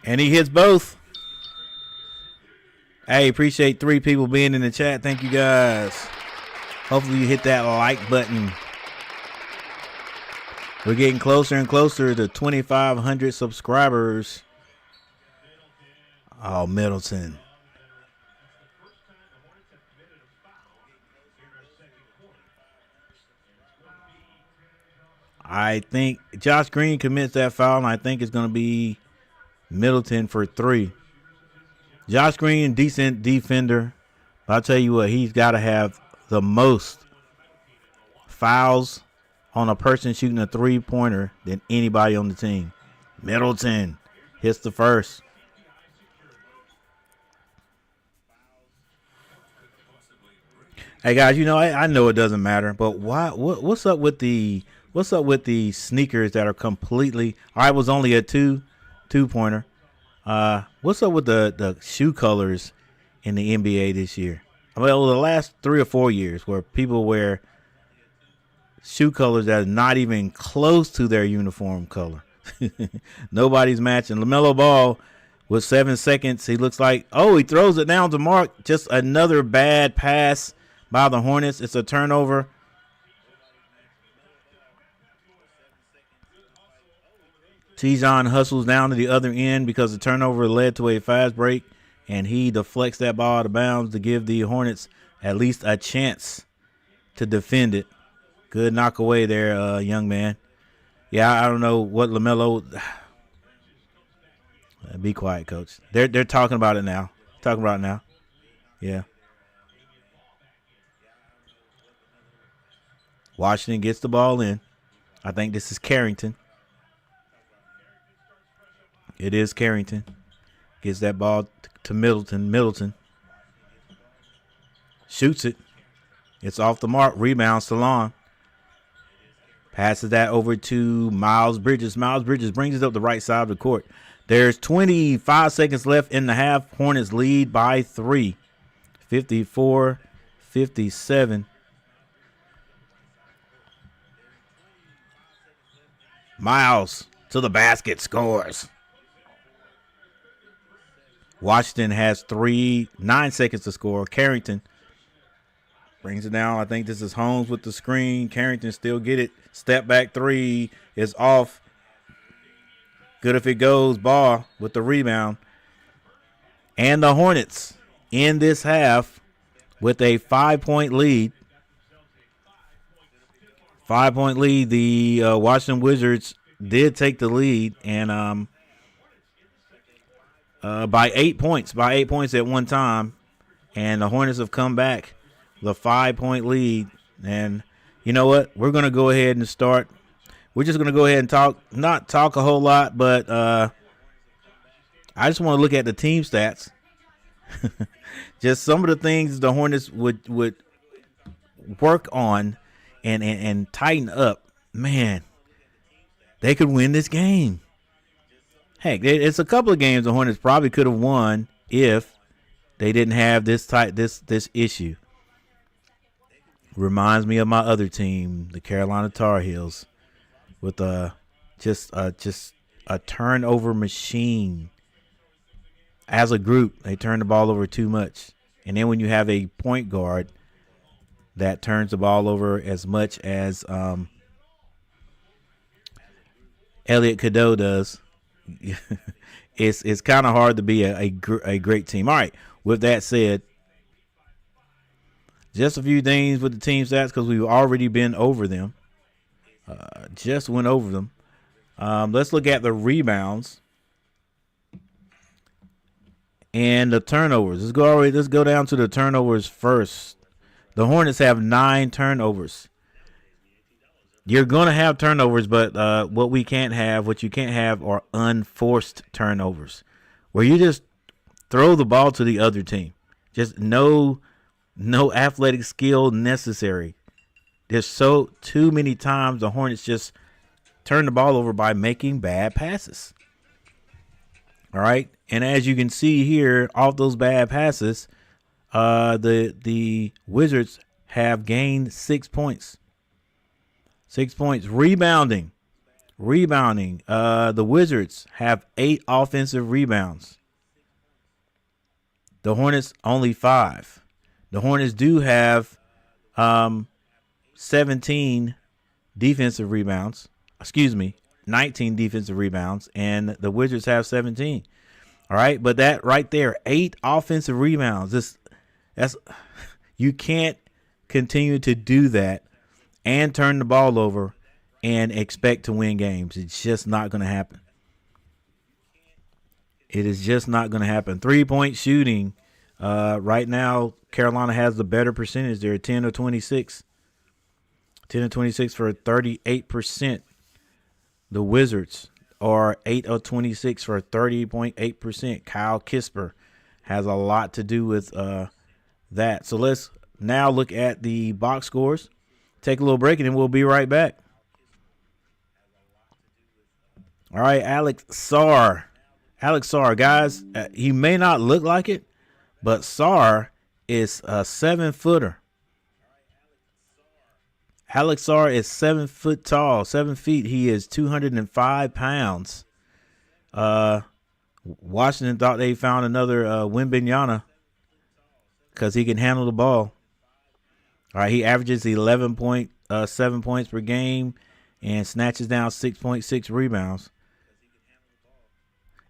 and he hits both. Hey, appreciate 3 people being in the chat. Thank you guys. Hopefully you hit that like button. We're getting closer and closer to 2,500 subscribers. Oh, Middleton. I think Josh Green commits that foul, and I think it's going to be Middleton for 3. Josh Green, decent defender. But I'll tell you what, he's got to have the most fouls on a person shooting a three-pointer than anybody on the team. Middleton hits the first. Hey guys, you know I know it doesn't matter, but why? What's up with the sneakers that are completely? All right, it was only a two-pointer. What's up with the shoe colors in the NBA this year? Well, the last 3 or 4 years, where people wear shoe colors that are not even close to their uniform color. Nobody's matching. LaMelo Ball with 7 seconds. He looks like, he throws it down to Mark. Just another bad pass by the Hornets. It's a turnover. Tijon hustles down to the other end because the turnover led to a fast break, and he deflects that ball out of bounds to give the Hornets at least a chance to defend it. Good knock away there, young man. Yeah, I don't know what LaMelo. Be quiet, coach. They're talking about it now. Talking about it now. Yeah. Washington gets the ball in. I think this is Carrington. It is Carrington. Gets that ball to Middleton. Middleton shoots it. It's off the mark. Rebound, Salon. Passes that over to Miles Bridges. Miles Bridges brings it up the right side of the court. There's 25 seconds left in the half. Hornets lead by 3. 54-57. Miles to the basket, scores. Washington has 9 seconds to score. Carrington brings it down. I think this is Holmes with the screen. Carrington still get it. Step back three is off. Good if it goes. Ball with the rebound. And the Hornets in this half with a 5-point lead. 5-point lead. The Washington Wizards did take the lead and by 8 points. By 8 points at one time. And the Hornets have come back with a 5-point lead. And you know what? We're going to go ahead and start. We're just going to go ahead and talk. Not talk a whole lot, but I just want to look at the team stats. Just some of the things the Hornets would work on and tighten up. Man, they could win this game. Heck, it's a couple of games the Hornets probably could have won if they didn't have this issue. Reminds me of my other team, the Carolina Tar Heels, with just a turnover machine. As a group, they turn the ball over too much. And then when you have a point guard that turns the ball over as much as Elliot Cadeau does, it's kind of hard to be a great team. All right, with that said, just a few things with the team stats because we've already been over them. Just went over them. Let's look at the rebounds and the turnovers. Let's go down to the turnovers first. The Hornets have 9 turnovers. You're going to have turnovers, but what you can't have are unforced turnovers, where you just throw the ball to the other team. Just no athletic skill necessary. There's too many times the Hornets just turn the ball over by making bad passes. All right, and as you can see here, off those bad passes, the Wizards have gained 6 points. 6 points. Rebounding. The Wizards have 8 offensive rebounds. The Hornets only 5. The Hornets do have 17 defensive rebounds. 19 defensive rebounds, and the Wizards have 17. All right, but that right there, 8 offensive rebounds. You can't continue to do that and turn the ball over and expect to win games. It's just not going to happen. It is just not going to happen. 3-point shooting. Right now, Carolina has the better percentage. They're 10 of 26. 10 of 26 for 38%. The Wizards are 8 of 26 for 30.8%. Kyle Kisper has a lot to do with that. So let's now look at the box scores. Take a little break, and then we'll be right back. All right, Alex Sarr, guys, he may not look like it, but Sarr is a 7-footer. Alex Sarr is 7 foot tall, 7 feet. He is 205 pounds. Washington thought they found another Wembanyama because he can handle the ball. All right, he averages 11.7 points per game and snatches down 6.6 rebounds.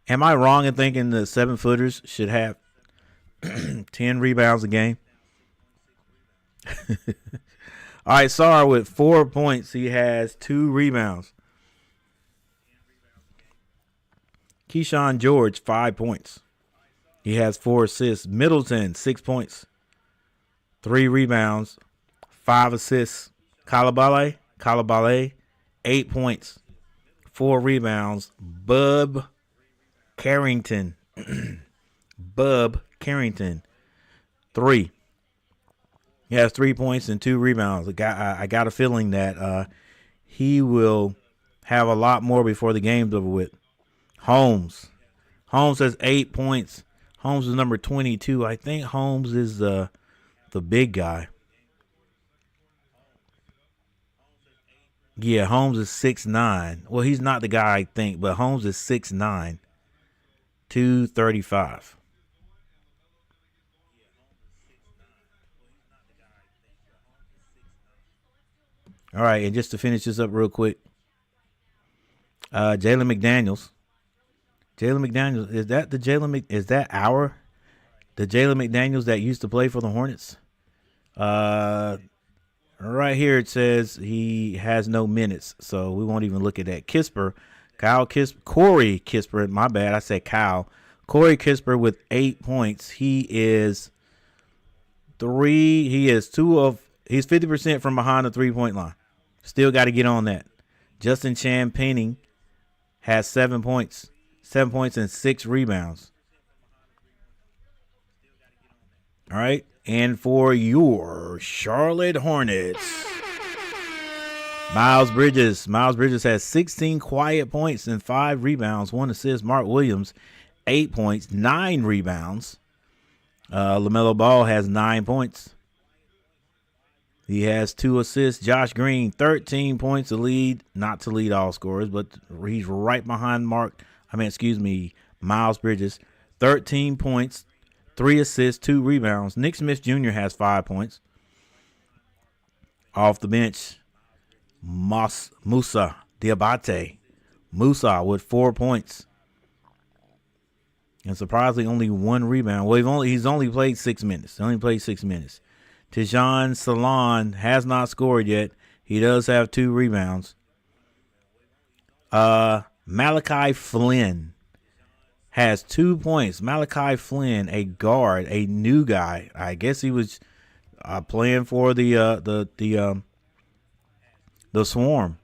Am I wrong in thinking the 7-footers should have 10 rebounds a game? All right, Sarr with 4 points. He has 2 rebounds. Keyshawn George, 5 points. He has 4 assists. Middleton, 6 points. 3 rebounds. 5 assists. Kalabale, 8 points. 4 rebounds. Bub Carrington, 3. He has 3 points and 2 rebounds. I got a feeling that he will have a lot more before the game's over with. Holmes has 8 points. Holmes is number 22. I think Holmes is the big guy. Yeah, Holmes is 6'9". Well, he's not the guy I think, but Holmes is 6'9", 235. All right, and just to finish this up real quick, Jalen McDaniels. Jalen McDaniels, is that the Jalen McDaniels that used to play for the Hornets? Right here it says he has no minutes, so we won't even look at that. Corey Kisper, my bad, I said Kyle. Corey Kisper with 8 points. He's 50% from behind the 3-point line. Still got to get on that. Justin Champagning has 7 points. 7 points and 6 rebounds. All right. And for your Charlotte Hornets, Miles Bridges. Miles Bridges has 16 quiet points and 5 rebounds, 1 assist. Mark Williams, 8 points, 9 rebounds. LaMelo Ball has 9 points. He has 2 assists. Josh Green, 13 points to lead, not to lead all scorers, but he's right behind Miles Bridges. 13 points, 3 assists, 2 rebounds. Nick Smith Jr. has 5 points. Off the bench, Musa Diabate. Musa with 4 points. And surprisingly, only 1 rebound. Well, he's only played 6 minutes. Tijan Salon has not scored yet. He does have 2 rebounds. Malachi Flynn has 2 points. Malachi Flynn, a guard, a new guy. I guess he was playing for the Swarm,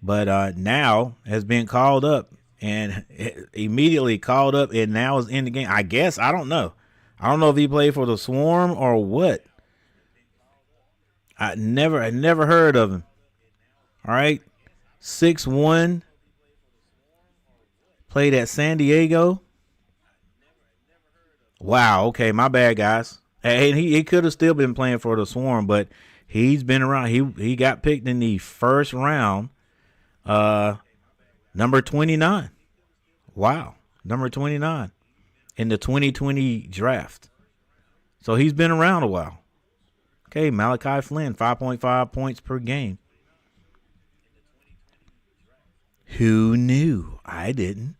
but now has been called up and immediately called up and now is in the game. I guess I don't know if he played for the Swarm or what. I never heard of him. All right, 6'1", played at San Diego. Wow. Okay, my bad, guys. And he could have still been playing for the Swarm, but he's been around. He got picked in the first round, number 29. Wow, number 29 in the 2020 draft. So he's been around a while. Okay, Malachi Flynn, 5.5 points per game. Who knew? I didn't.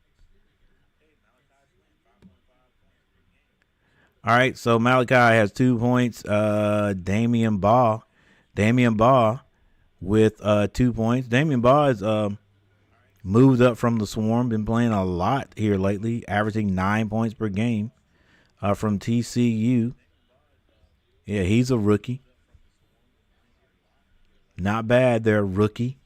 All right, so Malachi has 2 points. Damian Baugh with 2 points. Damian Baugh has moved up from the Swarm, been playing a lot here lately, averaging 9 points per game from TCU. Yeah, he's a rookie. Not bad there, rookie.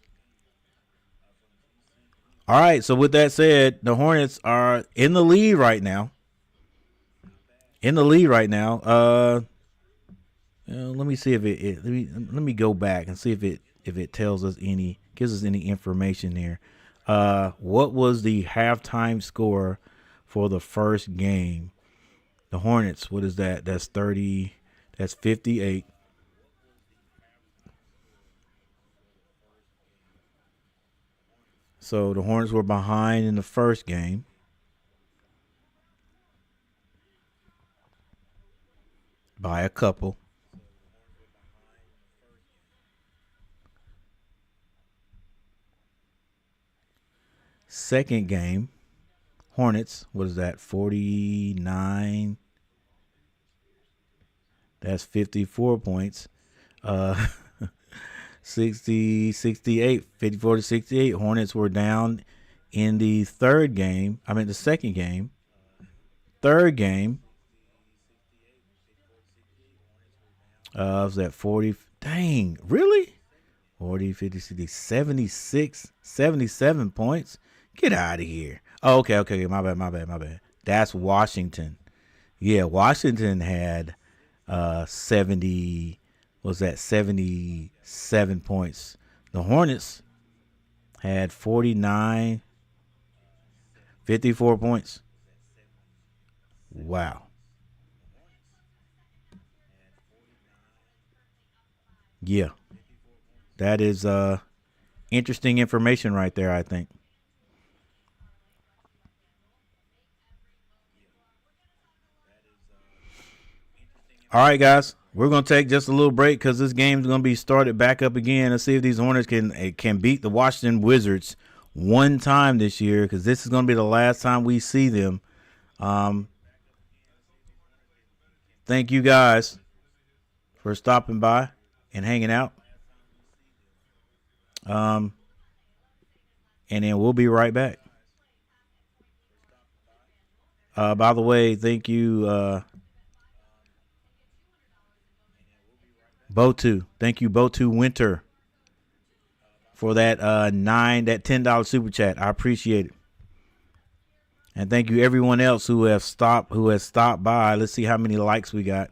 All right, so with that said, the Hornets are in the lead right now. Let me see if let me go back and see if it tells us gives us any information here. What was the halftime score for the first game? The Hornets, what is that? That's 30. That's 58. So the Hornets were behind in the first game. By a couple. Second game, Hornets, what is that, 49? That's 54 points. 68, 54 to 68. Hornets were down in the second game. Third game. Was that 40? Dang, really? 40, 50, 60, 76, 77 points. Get out of here. Oh, okay. My bad. That's Washington. Yeah, Washington had 70. was at 77 points. The Hornets had 49, 54 points. Wow. Yeah. That is interesting information right there, I think. All right, guys. We're gonna take just a little break because this game's gonna be started back up again. Let's see if these Hornets can beat the Washington Wizards one time this year, because this is gonna be the last time we see them. Um, thank you guys for stopping by and hanging out. Um, and then we'll be right back. By the way, thank you, Botu. Thank you, Botu Winter, for that that $10 super chat. I appreciate it. And thank you everyone else who has stopped by. Let's see how many likes we got.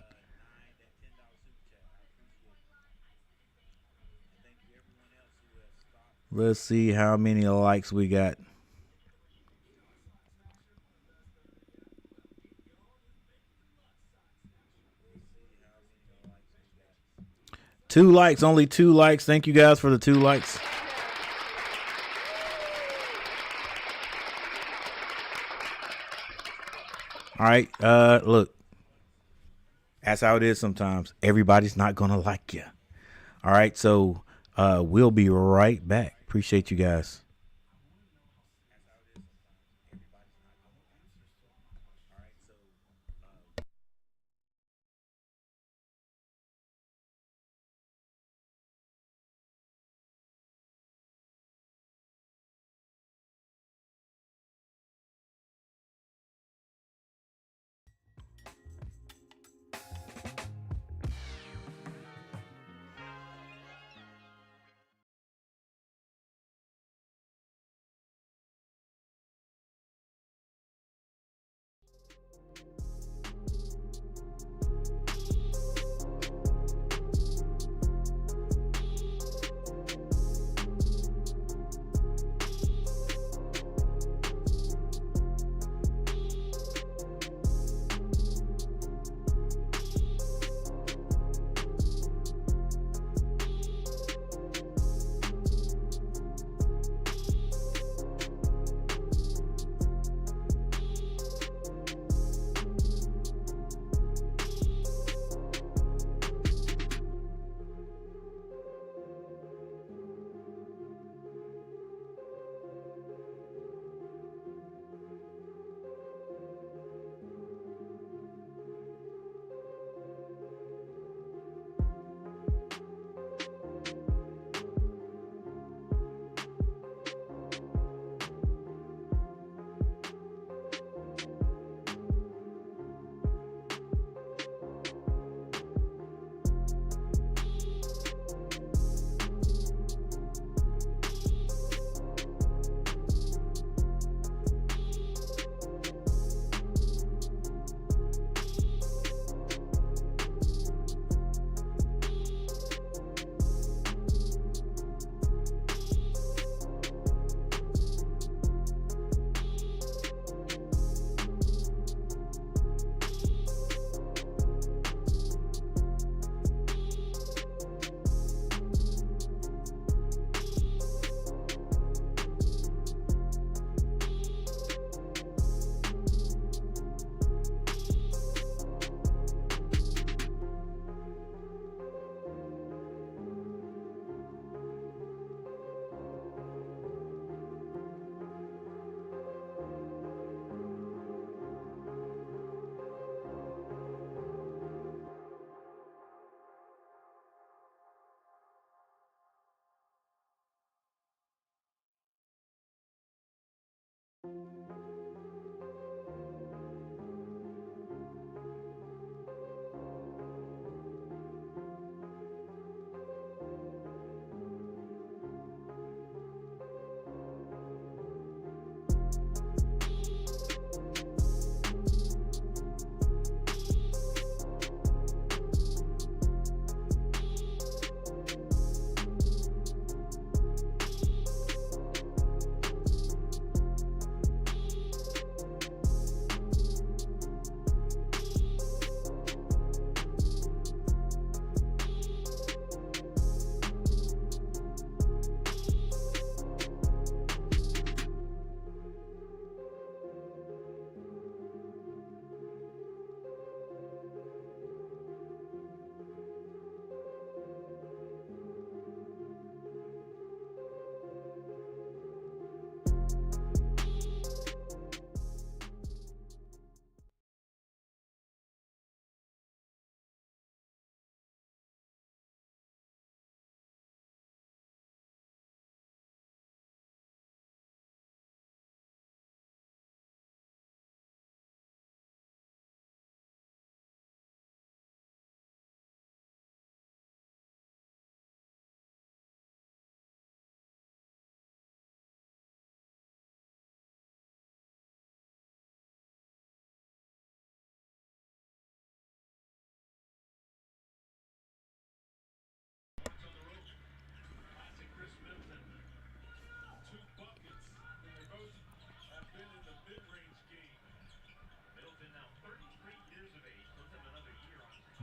Let's see how many likes we got. 2 likes, only 2 likes. Thank you guys for the 2 likes. All right, look, that's how it is sometimes. Everybody's not gonna like you. All right, so we'll be right back. Appreciate you guys.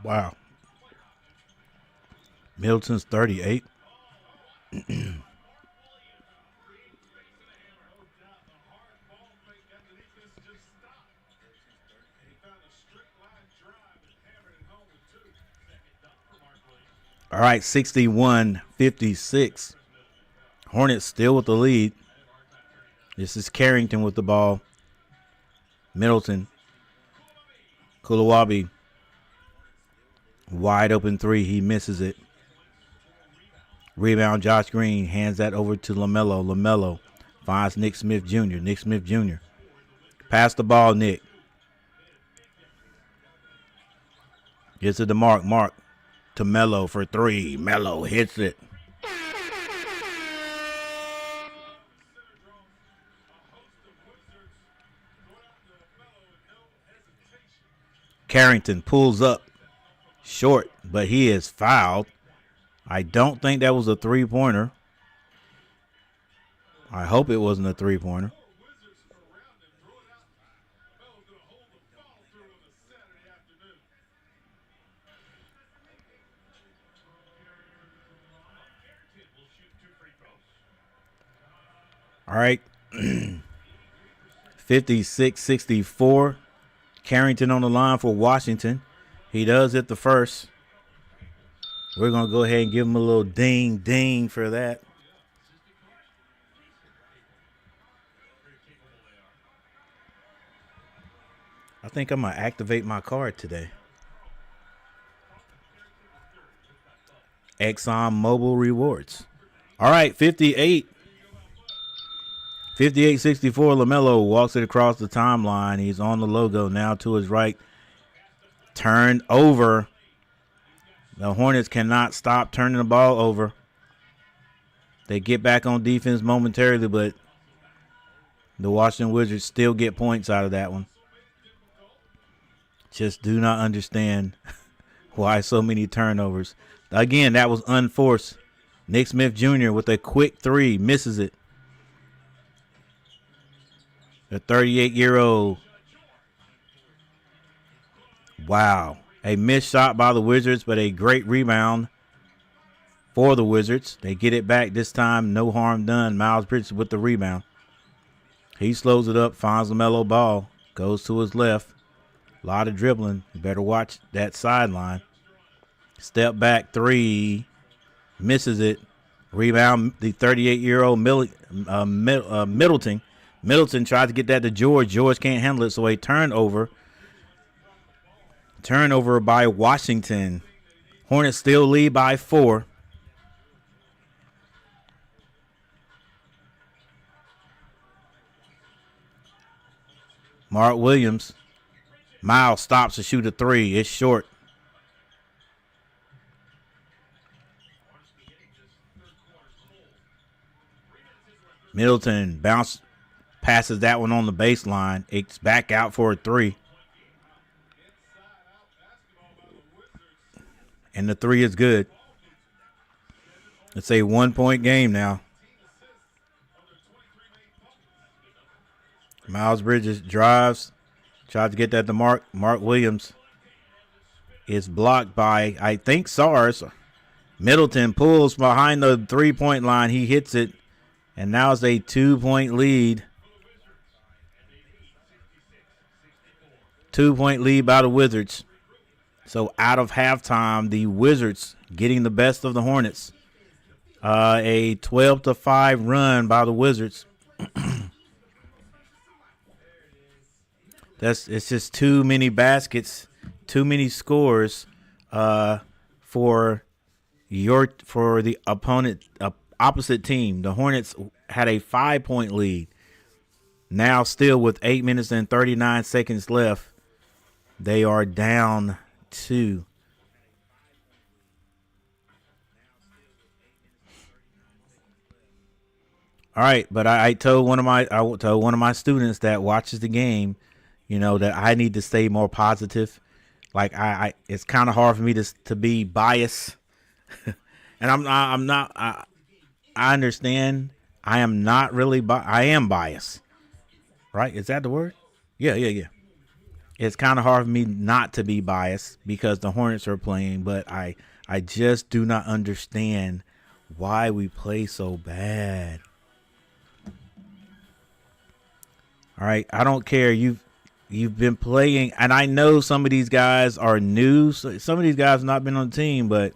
Wow. Middleton's 38. All right, 61-56. Hornets still with the lead. This is Carrington with the ball. Middleton. Kulawabi. Wide open three. He misses it. Rebound, Josh Green hands that over to LaMelo. LaMelo finds Nick Smith Jr. Nick Smith Jr. Pass the ball, Nick. Gets it to Mark. Mark to Melo for three. Melo hits it. Carrington pulls up short, but he is fouled. I don't think that was a three-pointer. I hope it wasn't a three-pointer. All right. 56-64. Carrington on the line for Washington. He does hit the first. We're going to go ahead and give him a little ding for that. I think I'm going to activate my card today. Exxon Mobil Rewards. All right, 58-64. LaMelo walks it across the timeline. He's on the logo now to his right. Turned over. The Hornets cannot stop turning the ball over. They get back on defense momentarily, but the Washington Wizards still get points out of that one. Just do not understand why so many turnovers. Again, that was unforced. Nick Smith Jr. with a quick three, misses it. The 38-year-old. Wow. A missed shot by the Wizards, but a great rebound for the Wizards. They get it back this time. No harm done. Miles Bridges with the rebound. He slows it up, finds LaMelo Ball, goes to his left. A lot of dribbling. You better watch that sideline. Step back three. Misses it. Rebound, the 38-year-old Middleton. Middleton tries to get that to George. George can't handle it, so a turnover. Turnover by Washington. Hornets still lead by 4. Mark Williams. Miles stops to shoot a three. It's short. Middleton passes that one on the baseline. It's back out for a three. And the three is good. It's a 1-point game now. Miles Bridges drives. Tries to get that to Mark. Mark Williams is blocked by, I think, Sars. Middleton pulls behind the three-point line. He hits it. And now it's a 2-point lead. 2-point lead by the Wizards. So out of halftime, the Wizards getting the best of the Hornets. A 12-5 run by the Wizards. It's just too many baskets, too many scores for the opposite team. The Hornets had a 5-point lead. Now still with 8 minutes and 39 seconds left, they are down 2. All right, but I told one of my students that watches the game, that I need to stay more positive. Like I it's kind of hard for me to be biased, and I'm not. I understand. I am not really. I am biased. Right? Is that the word? Yeah. it's kind of hard for me not to be biased because the Hornets are playing, but I just do not understand why we play so bad. All right, I don't care. You've been playing, and I know some of these guys are new. Some of these guys have not been on the team, but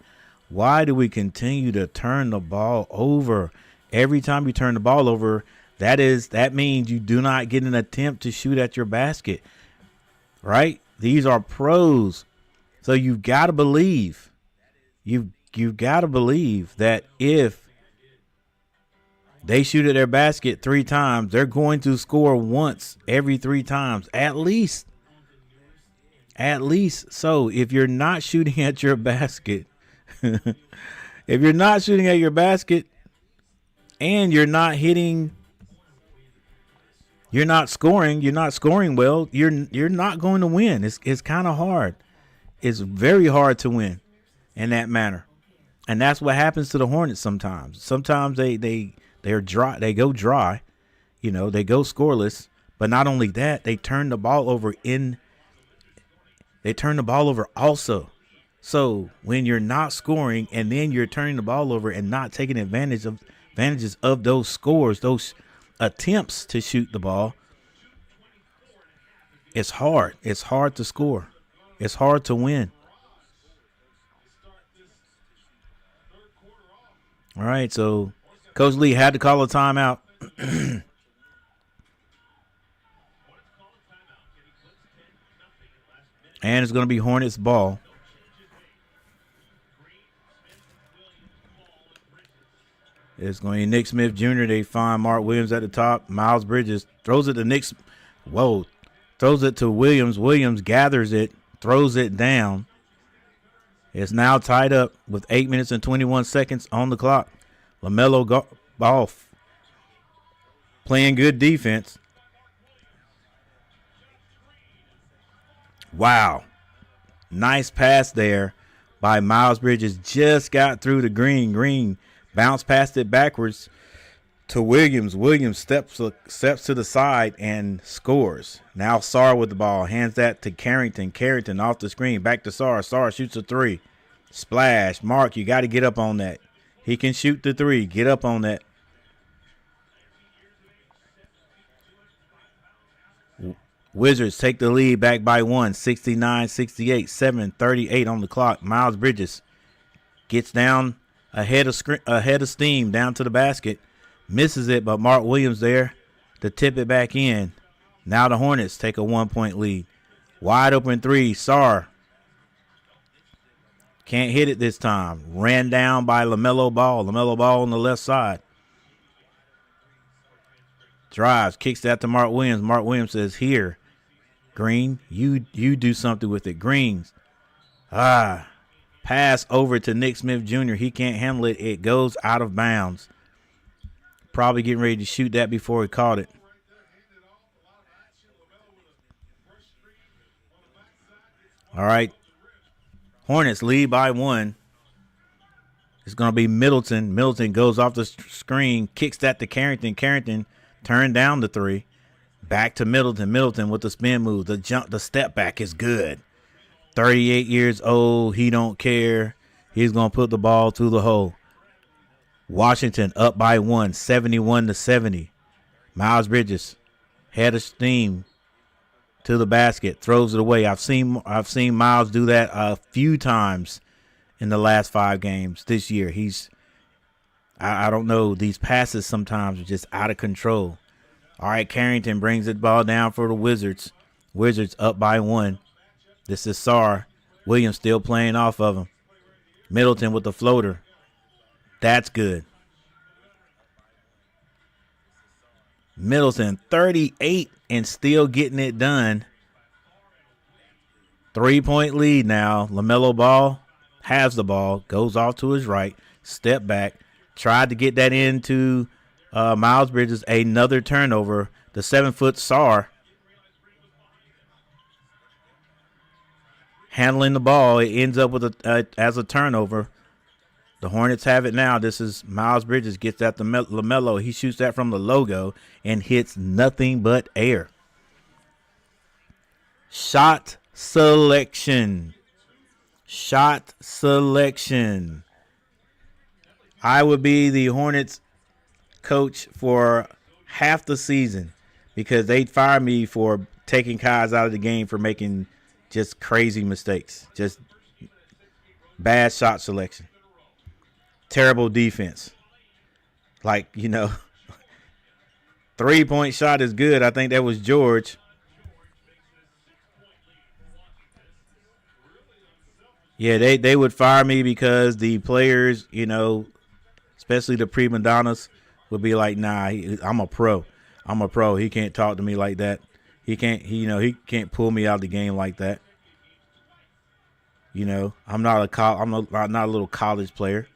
why do we continue to turn the ball over? Every time you turn the ball over, that means you do not get an attempt to shoot at your basket. Right? These are pros. So you've got to believe. You've got to believe that if they shoot at their basket 3 times, they're going to score once every 3 times, at least. At least. So if you're not shooting at your basket, if you're not shooting at your basket and you're not scoring well, you're not going to win. It's kind of hard. It's very hard to win in that manner. And that's what happens to the Hornets sometimes. Sometimes they're dry, they go dry, they go scoreless, but not only that, they turn the ball over also. So when you're not scoring and then you're turning the ball over and not taking advantages of those scores, those attempts to shoot the ball, it's hard. It's hard to score. It's hard to win. All right, so Coach Lee had to call a timeout. And it's going to be Hornets ball. It's going to be Nick Smith Jr. They find Mark Williams at the top. Miles Bridges throws it to Nick. Throws it to Williams. Williams gathers it, throws it down. It's now tied up with 8 minutes and 21 seconds on the clock. LaMelo Ball playing good defense. Wow. Nice pass there by Miles Bridges. Just got through to Green. Green bounced past it backwards to Williams. Williams steps to the side and scores. Now Sarr with the ball. Hands that to Carrington. Carrington off the screen. Back to Sarr. Sarr shoots a 3. Splash. Mark, you got to get up on that. He can shoot the 3. Get up on that. Wizards take the lead back by 1. 69-68. 7:38 on the clock. Miles Bridges gets down ahead of steam down to the basket. Misses it, but Mark Williams there to tip it back in. Now the Hornets take a 1-point lead. Wide open 3. Sarr. Can't hit it this time. Ran down by LaMelo Ball. LaMelo Ball on the left side. Drives. Kicks that to Mark Williams. Mark Williams says, here, Green, you do something with it. Greens. Pass over to Nick Smith Jr. He can't handle it. It goes out of bounds. Probably getting ready to shoot that before he caught it. All right. Hornets lead by 1. It's going to be Middleton. Middleton goes off the screen, kicks that to Carrington. Carrington turned down the 3. Back to Middleton. Middleton with the spin move. The step back is good. 38 years old. He don't care. He's going to put the ball through the hole. Washington up by 1, 71-70. Miles Bridges head of steam to the basket, throws it away. I've seen Miles do that a few times in the last 5 games this year. I don't know, these passes sometimes are just out of control. All right, Carrington brings the ball down for the Wizards. Wizards up by 1. This is Sarr. Williams still playing off of him. Middleton with the floater. That's good. Middleton, 38 and still getting it done. 3-point lead now. LaMelo Ball has the ball, goes off to his right, step back, tried to get that into Miles Bridges. Another turnover. The 7-foot Sarr handling the ball. It ends up with as a turnover. The Hornets have it now. This is Miles Bridges gets that to LaMelo. He shoots that from the logo and hits nothing but air. Shot selection. Shot selection. I would be the Hornets coach for half the season because they'd fire me for taking guys out of the game for making just crazy mistakes. Just bad shot selection. Terrible defense. Like, 3-point shot is good. I think that was George. Yeah, they would fire me because the players, especially the prima donnas, would be like, nah, I'm a pro. I'm a pro. He can't talk to me like that. He can't pull me out of the game like that. I'm not a little college player.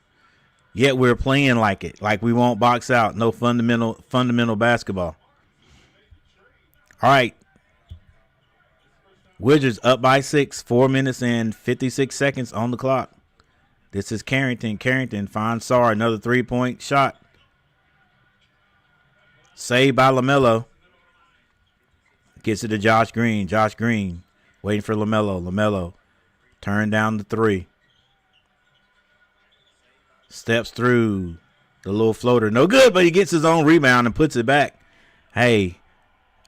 Yet we're playing like it. Like we won't box out. No fundamental basketball. All right. Wizards up by 6, 4 minutes and 56 seconds on the clock. This is Carrington. Carrington finds Sarr, another 3-point shot. Saved by LaMelo. Gets it to Josh Green. Josh Green waiting for LaMelo. LaMelo turned down the 3. Steps through the little floater. No good, but he gets his own rebound and puts it back. Hey,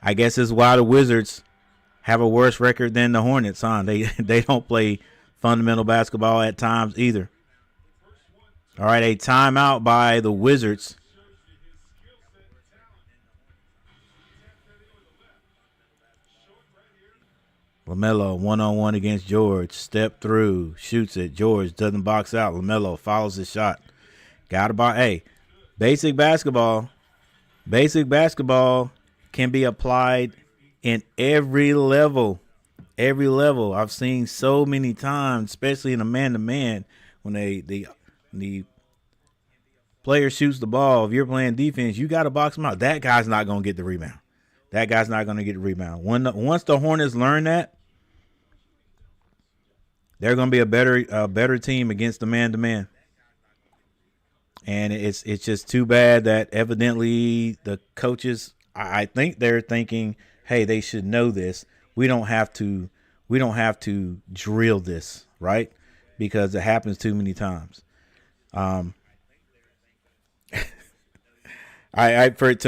I guess this is why the Wizards have a worse record than the Hornets, huh? They don't play fundamental basketball at times either. All right, a timeout by the Wizards. LaMelo one-on-one against George. Step through. Shoots it. George doesn't box out. LaMelo follows his shot. Got to buy. Hey, basic basketball can be applied in every level. Every level. I've seen so many times, especially in a man-to-man, when the player shoots the ball. If you're playing defense, you got to box him out. That guy's not going to get the rebound. Once the Hornets learn that, they're going to be a better team against the man-to-man. And it's just too bad that evidently the coaches, I think they're thinking, hey, they should know this. We don't have to drill this, right? Because it happens too many times. To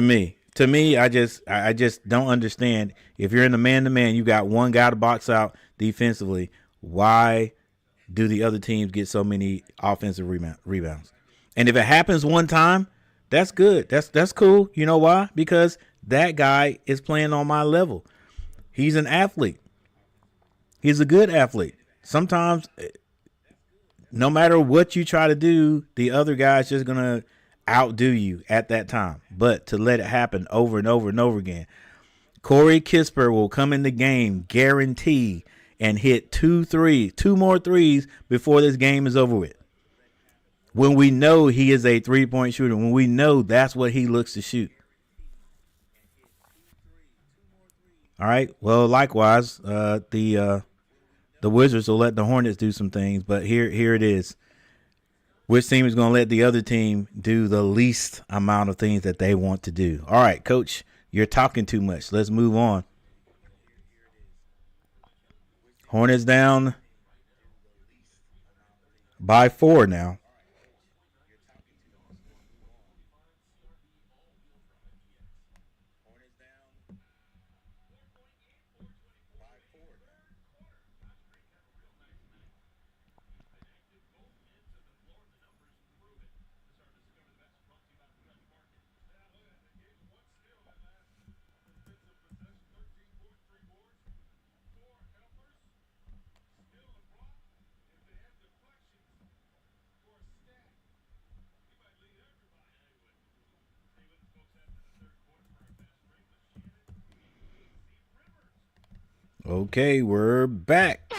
me, I just don't understand. If you're in the man-to-man, you got one guy to box out defensively. Why do the other teams get so many offensive rebounds? And if it happens one time, that's good. That's cool. You know why? Because that guy is playing on my level. He's an athlete. He's a good athlete. Sometimes, no matter what you try to do, the other guy's just going to outdo you at that time. But to let it happen over and over and over again, Corey Kispert will come in the game, guarantee, and hit 2 more threes before this game is over with. When we know he is a 3-point shooter, when we know that's what he looks to shoot. All right. Well, likewise, the Wizards will let the Hornets do some things, but here it is. Which team is going to let the other team do the least amount of things that they want to do? All right, Coach, you're talking too much. Let's move on. Hornets down by 4 now. Okay, we're back.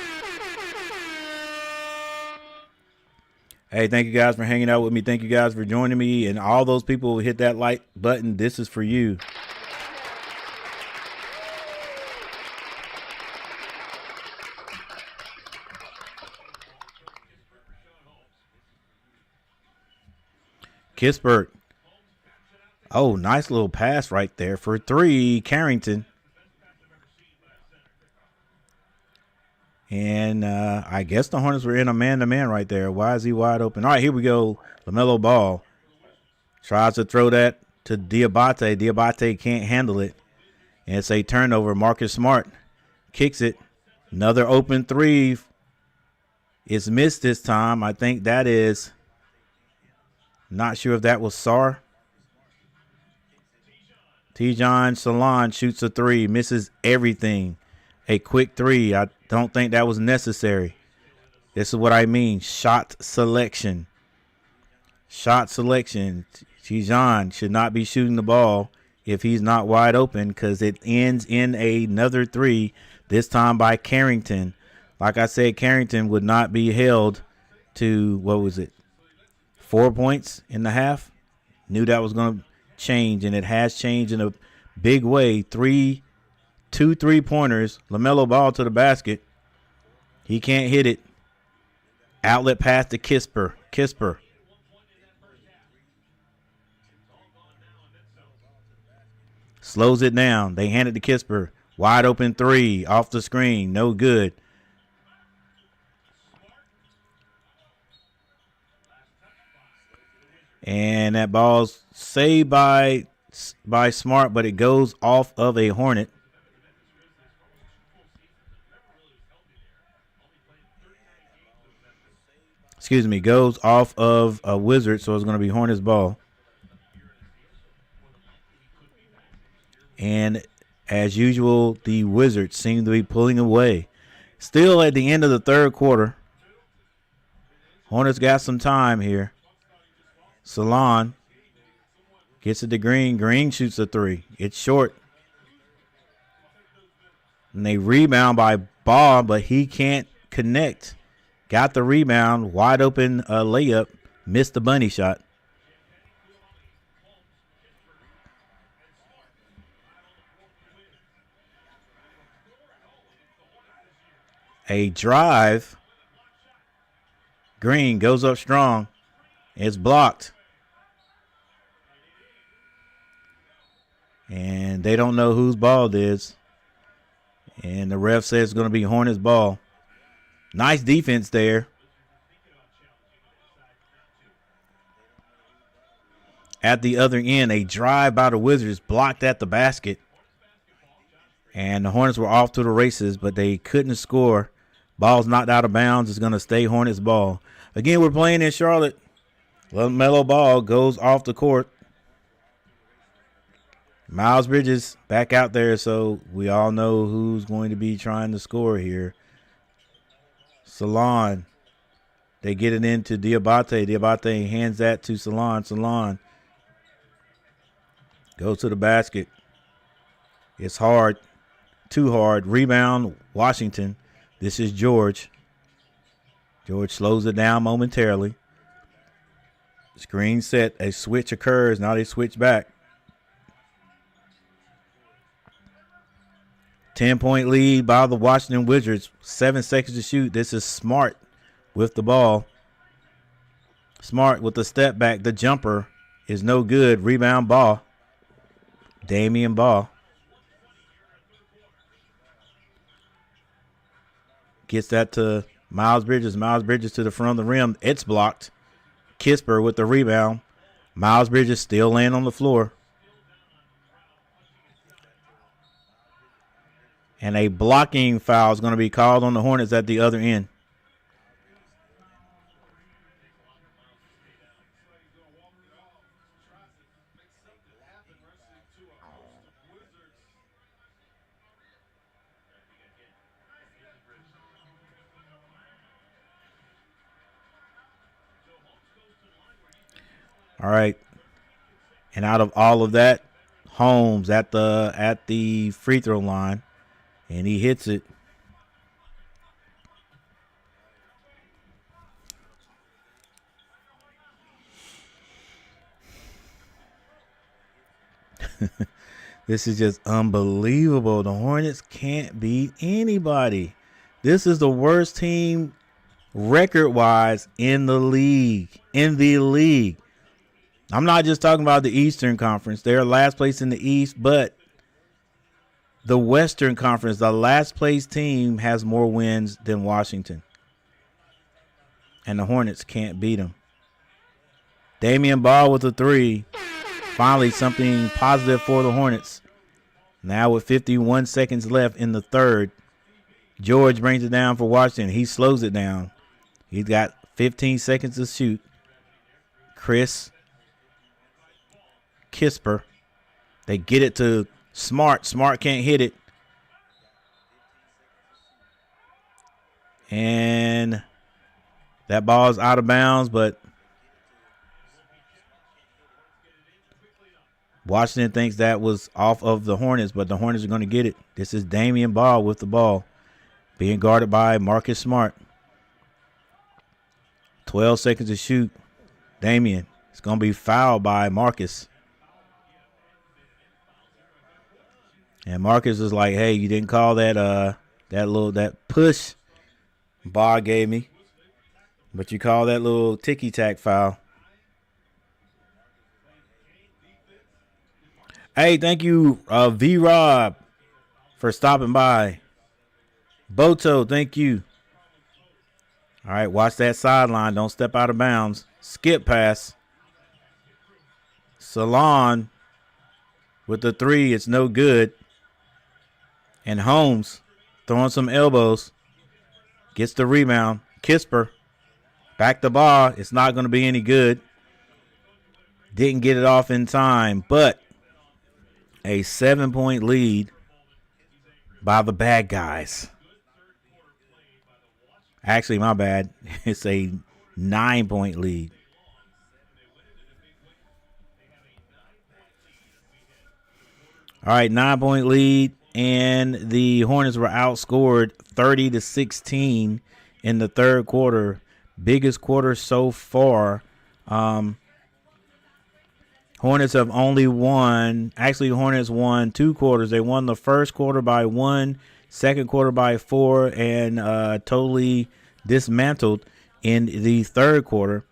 Hey, thank you guys for hanging out with me. Thank you guys for joining me. And all those people who hit that like button, this is for you. Kispert. Oh, nice little pass right there for 3. Carrington. And I guess the Hornets were in a man-to-man right there. Why is he wide open? All right, here we go. LaMelo Ball tries to throw that to Diabate. Diabate can't handle it. And it's a turnover. Marcus Smart kicks it. Another open three. It's missed this time. I think that is, not sure if that was Sarr. Tijon Salon shoots a three, misses everything. A quick three. I don't think that was necessary. This is what I mean. Shot selection. Shot selection. Tijon should not be shooting the ball if he's not wide open, because it ends in another three, this time by Carrington. Like I said, Carrington would not be held to, 4 points in the half? Knew that was going to change, and it has changed in a big way. 2 3-pointers. LaMelo Ball to the basket. He can't hit it. Outlet pass to Kisper. Slows it down. They hand it to Kisper. Wide open three off the screen. No good. And that ball's saved by Smart, but it goes off of a Hornet. Goes off of a Wizard, so it's going to be Hornets ball. And as usual, the Wizards seem to be pulling away. Still at the end of the third quarter. Hornets got some time here. Salon gets it to Green. Green shoots a three. It's short. And they rebound by Ball, but he can't connect. Got the rebound. Wide open layup. Missed the bunny shot. A drive. Green goes up strong. It's blocked. And they don't know whose ball it is. And the ref says it's going to be Hornets ball. Nice defense there. At the other end, a drive by the Wizards blocked at the basket. And the Hornets were off to the races, but they couldn't score. Ball's knocked out of bounds. It's going to stay Hornets ball. Again, we're playing in Charlotte. LaMelo Ball goes off the court. Miles Bridges back out there, so we all know who's going to be trying to score here. Salon. They get it into Diabate. Diabate hands that to Salon. Salon goes to the basket. It's hard. Too hard. Rebound, Washington. This is George. George slows it down momentarily. Screen set. A switch occurs. Now they switch back. 10-point lead by the Washington Wizards. 7 seconds to shoot. This is Smart with the ball. Smart with the step back. The jumper is no good. Rebound Ball. Damian Ball. Gets that to Miles Bridges. Miles Bridges to the front of the rim. It's blocked. Kisper with the rebound. Miles Bridges still laying on the floor. And a blocking foul is going to be called on the Hornets at the other end. All right. And out of all of that, Holmes at the free throw line. And he hits it. This is just unbelievable. The Hornets can't beat anybody. This is the worst team record-wise in the league. I'm not just talking about the Eastern Conference. They're last place in the East, but the Western Conference, the last place team has more wins than Washington. And the Hornets can't beat them. Damian Ball with a 3. Finally, something positive for the Hornets. Now with 51 seconds left in the third, George brings it down for Washington. He slows it down. He's got 15 seconds to shoot. Chris Kisper. They get it to Smart. Smart can't hit it. And that ball is out of bounds, but Washington thinks that was off of the Hornets, but the Hornets are going to get it. This is Damian Ball with the ball, being guarded by Marcus Smart. 12 seconds to shoot. Damian is going to be fouled by Marcus. And Marcus is like, hey, you didn't call that that push Ball gave me, but you call that little ticky-tack foul. Hey, thank you, V-Rob, for stopping by. Boto, thank you. All right, watch that sideline. Don't step out of bounds. Skip pass. Salon with the 3. It's no good. And Holmes throwing some elbows. Gets the rebound. Kisper. Back the ball. It's not going to be any good. Didn't get it off in time, but a 7-point lead by the bad guys. Actually, my bad. It's a 9-point lead. All right, 9-point lead, and the Hornets were outscored 30-16 in the third quarter. Biggest quarter so far. Hornets have only won. Actually, the Hornets won 2 quarters. They won the first quarter by 1, second quarter by 4, and totally dismantled in the third quarter.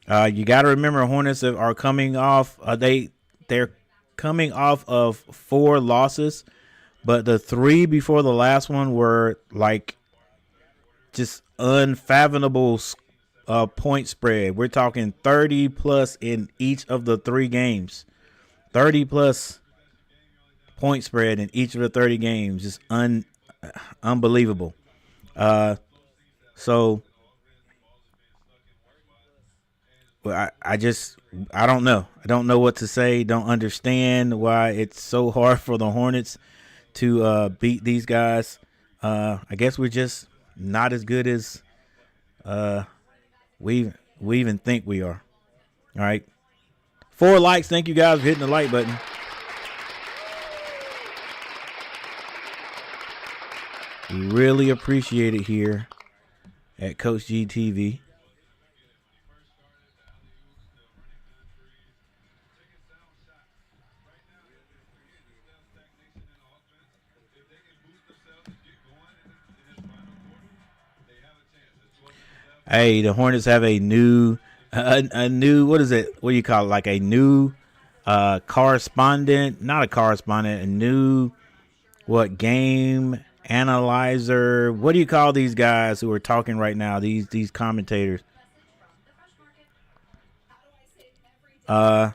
You got to remember, Hornets are coming off. They're coming off of 4 losses, but the 3 before the last one were like just unfathomable point spread. We're talking 30 plus in each of the 3 games. 30 plus point spread in each of the 30 games. Just unbelievable. So I don't know. I don't know what to say. Don't understand why it's so hard for the Hornets to beat these guys. I guess we're just not as good as we even think we are. All right. 4 likes. Thank you guys for hitting the like button. We really appreciate it here at Coach G TV. Hey, the Hornets have a new, what is it? What do you call it? Like a new correspondent, not a correspondent, a new, game analyzer. What do you call these guys who are talking right now? These commentators. And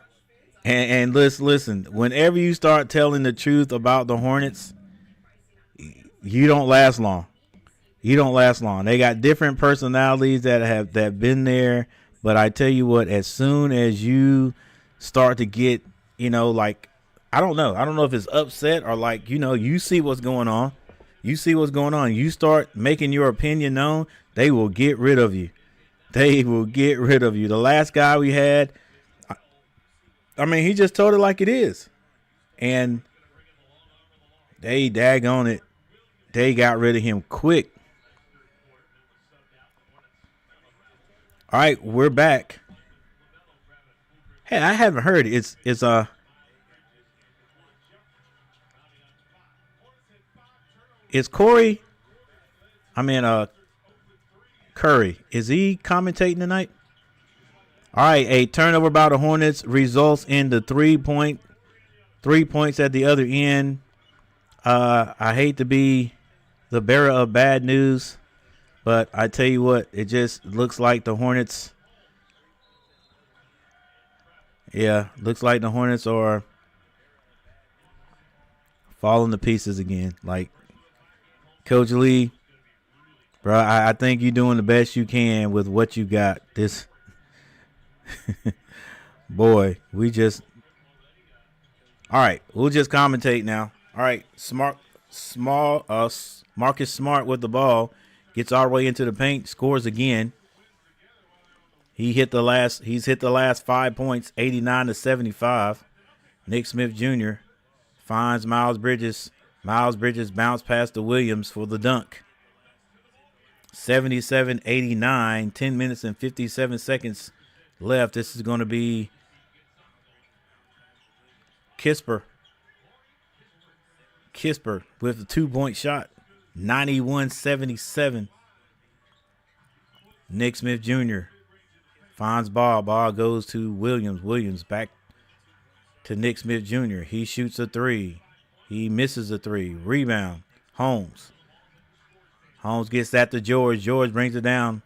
listen, whenever you start telling the truth about the Hornets, you don't last long. You don't last long. They got different personalities that have been there, but I tell you what, as soon as you start to get, like, I don't know if it's upset or like, you see what's going on. You see what's going on. You start making your opinion known, they will get rid of you. They will get rid of you. The last guy we had, I mean, he just told it like it is. And they daggone it. They got rid of him quick. All right, we're back. Hey, I haven't heard it. Is Corey, Curry, is he commentating tonight? All right, a turnover by the Hornets results in the 3 points at the other end. I hate to be the bearer of bad news, but I tell you what, it just looks like the Hornets. Yeah, looks like the Hornets are falling to pieces again. Like, Coach Lee, bro, I think you're doing the best you can with what you got. This boy, we just all right. We'll just commentate now. All right, Marcus Smart with the ball gets all the way into the paint, scores again. He's hit the last 5 points, 89-75. Nick Smith Jr. finds Miles Bridges. Miles Bridges bounced past the Williams for the dunk. 77-89, 10 minutes and 57 seconds left. This is going to be Kisper with a 2-point shot. 91-77. Nick Smith Jr. finds ball. Ball goes to Williams. Williams back to Nick Smith Jr. He shoots a three. He misses a three. Rebound. Holmes. Holmes gets that to George. George brings it down.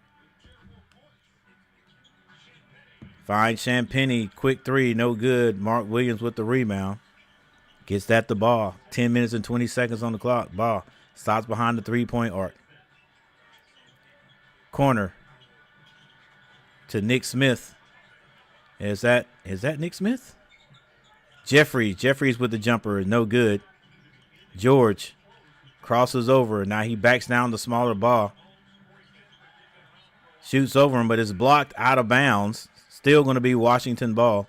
Finds Champagnie. Quick three. No good. Mark Williams with the rebound. Gets that to Ball. 10 minutes and 20 seconds on the clock. Ball stops behind the three-point arc. Corner to Nick Smith. Is that Nick Smith? Jeffries with the jumper. No good. George crosses over. Now he backs down the smaller Ball. Shoots over him, but it's blocked out of bounds. Still going to be Washington ball.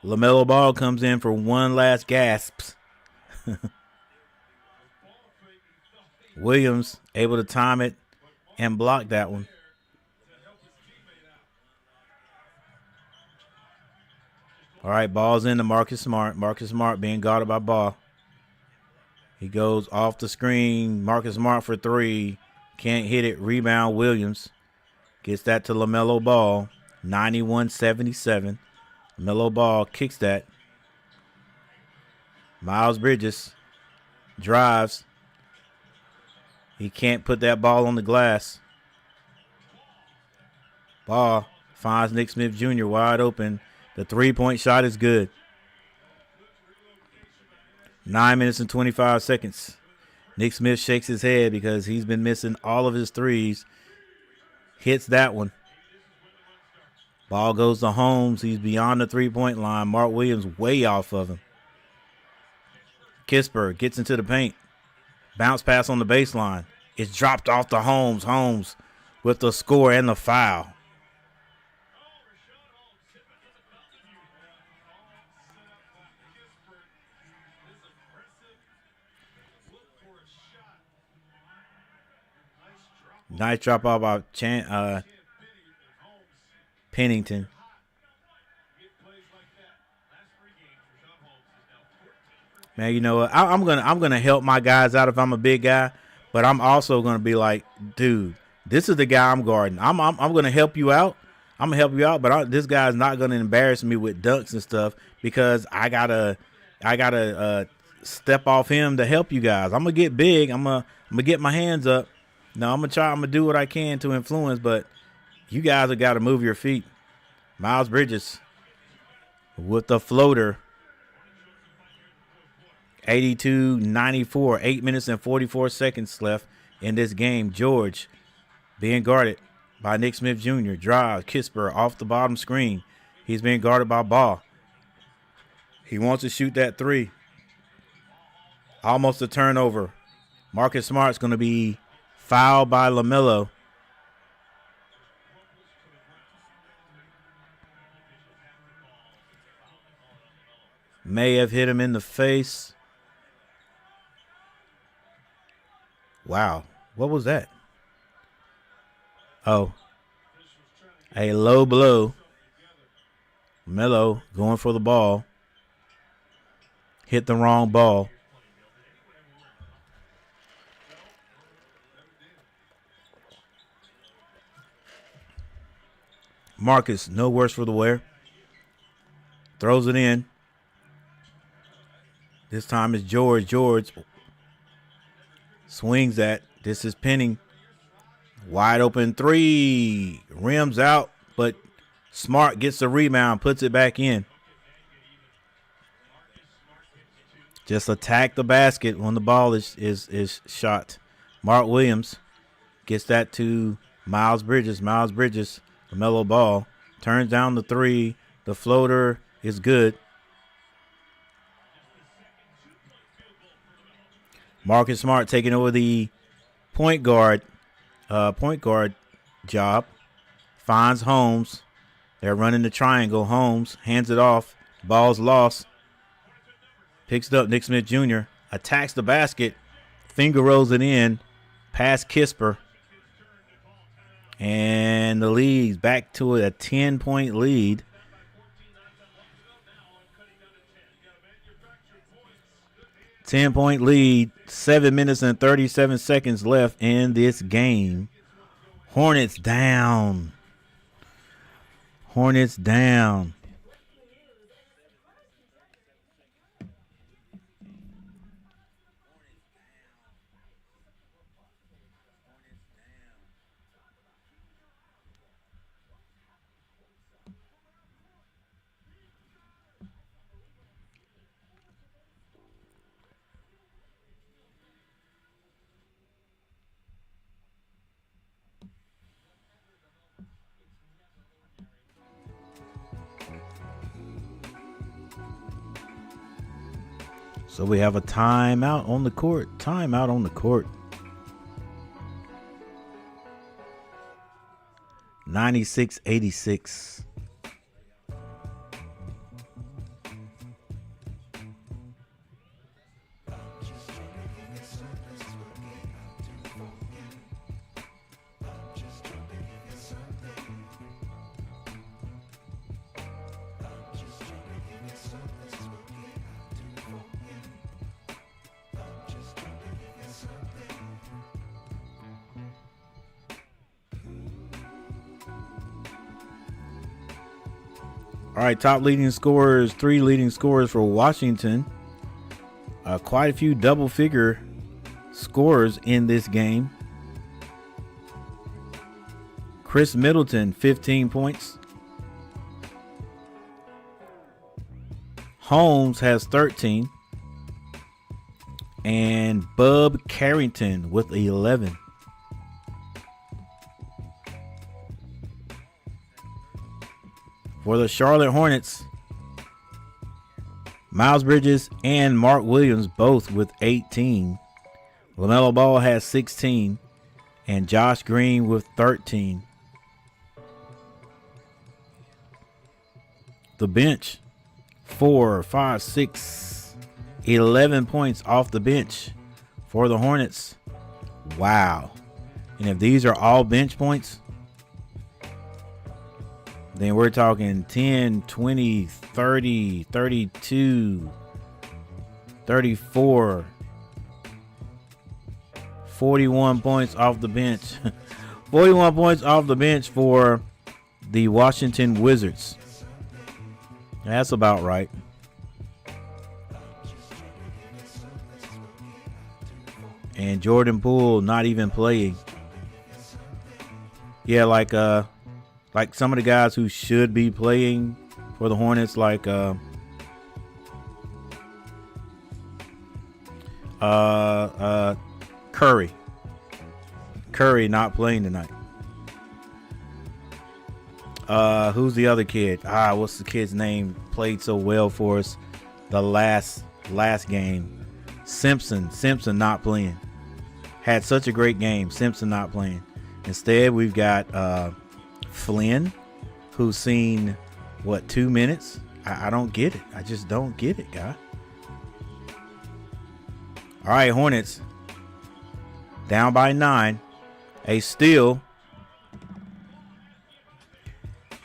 LaMelo Ball comes in for one last gasp. Williams able to time it and block that one. All right, ball's into Marcus Smart. Marcus Smart being guarded by Ball. He goes off the screen. Marcus Smart for three. Can't hit it. Rebound Williams. Gets that to LaMelo Ball. 91-77. LaMelo Ball kicks that. Miles Bridges drives. He can't put that ball on the glass. Ball finds Nick Smith Jr. wide open. The three-point shot is good. 9 minutes and 25 seconds. Nick Smith shakes his head because he's been missing all of his threes. Hits that one. Ball goes to Holmes. He's beyond the three-point line. Mark Williams way off of him. Kisper gets into the paint. Bounce pass on the baseline. It's dropped off to Holmes. Holmes with the score and the foul. Nice drop off by Pennington. Man, you know what? I'm gonna help my guys out if I'm a big guy, but I'm also gonna be like, dude, this is the guy I'm guarding. I'm gonna help you out. I'm gonna help you out, but this guy's not gonna embarrass me with dunks and stuff because I gotta step off him to help you guys. I'm gonna get big. I'm gonna get my hands up. No, I'm gonna do what I can to influence, but you guys have got to move your feet. Miles Bridges with the floater. 82-94. 8 minutes and 44 seconds left in this game. George being guarded by Nick Smith Jr. Drive. Kisper off the bottom screen. He's being guarded by Ball. He wants to shoot that three. Almost a turnover. Marcus Smart's going to be fouled by LaMelo. May have hit him in the face. Wow. What was that? Oh. A low blow. Melo going for the ball. Hit the wrong ball. Marcus, no worse for the wear. Throws it in. This time it's George. George swings at. This is Penning. Wide open three. Rims out, but Smart gets the rebound, puts it back in. Just attack the basket when the ball is shot. Mark Williams gets that to Miles Bridges. Miles Bridges, LaMelo Ball, turns down the three. The floater is good. Marcus Smart taking over the point guard job. Finds Holmes. They're running the triangle. Holmes hands it off. Ball's lost. Picks it up. Nick Smith Jr. attacks the basket. Finger rolls it in. Past Kisper. And the lead's back to a 10-point lead. Ten-point lead. 7 minutes and 37 seconds left in this game. Hornets down. Hornets down. So we have a timeout on the court. Timeout on the court. 96-86. All right, top leading scorers, 3 leading scorers for Washington. Quite a few double-figure scorers in this game. Chris Middleton, 15 points. Holmes has 13. And Bub Carrington with 11. For the Charlotte Hornets, Miles Bridges and Mark Williams both with 18. LaMelo Ball has 16. And Josh Green with 13. The bench, 4, 5, 6, 11 points off the bench for the Hornets. Wow. And if these are all bench points, then we're talking 10, 20, 30, 32, 34, 41 points off the bench. 41 points off the bench for the Washington Wizards. That's about right. And Jordan Poole not even playing. Yeah, like some of the guys who should be playing for the Hornets, like Curry. Curry not playing tonight. Who's the other kid? What's the kid's name? Played so well for us the last game. Simpson not playing. Had such a great game. Simpson not playing. Instead, we've got Flynn, who's seen 2 minutes. I don't get it. I just don't get it, guy. All right, Hornets down by 9. A steal.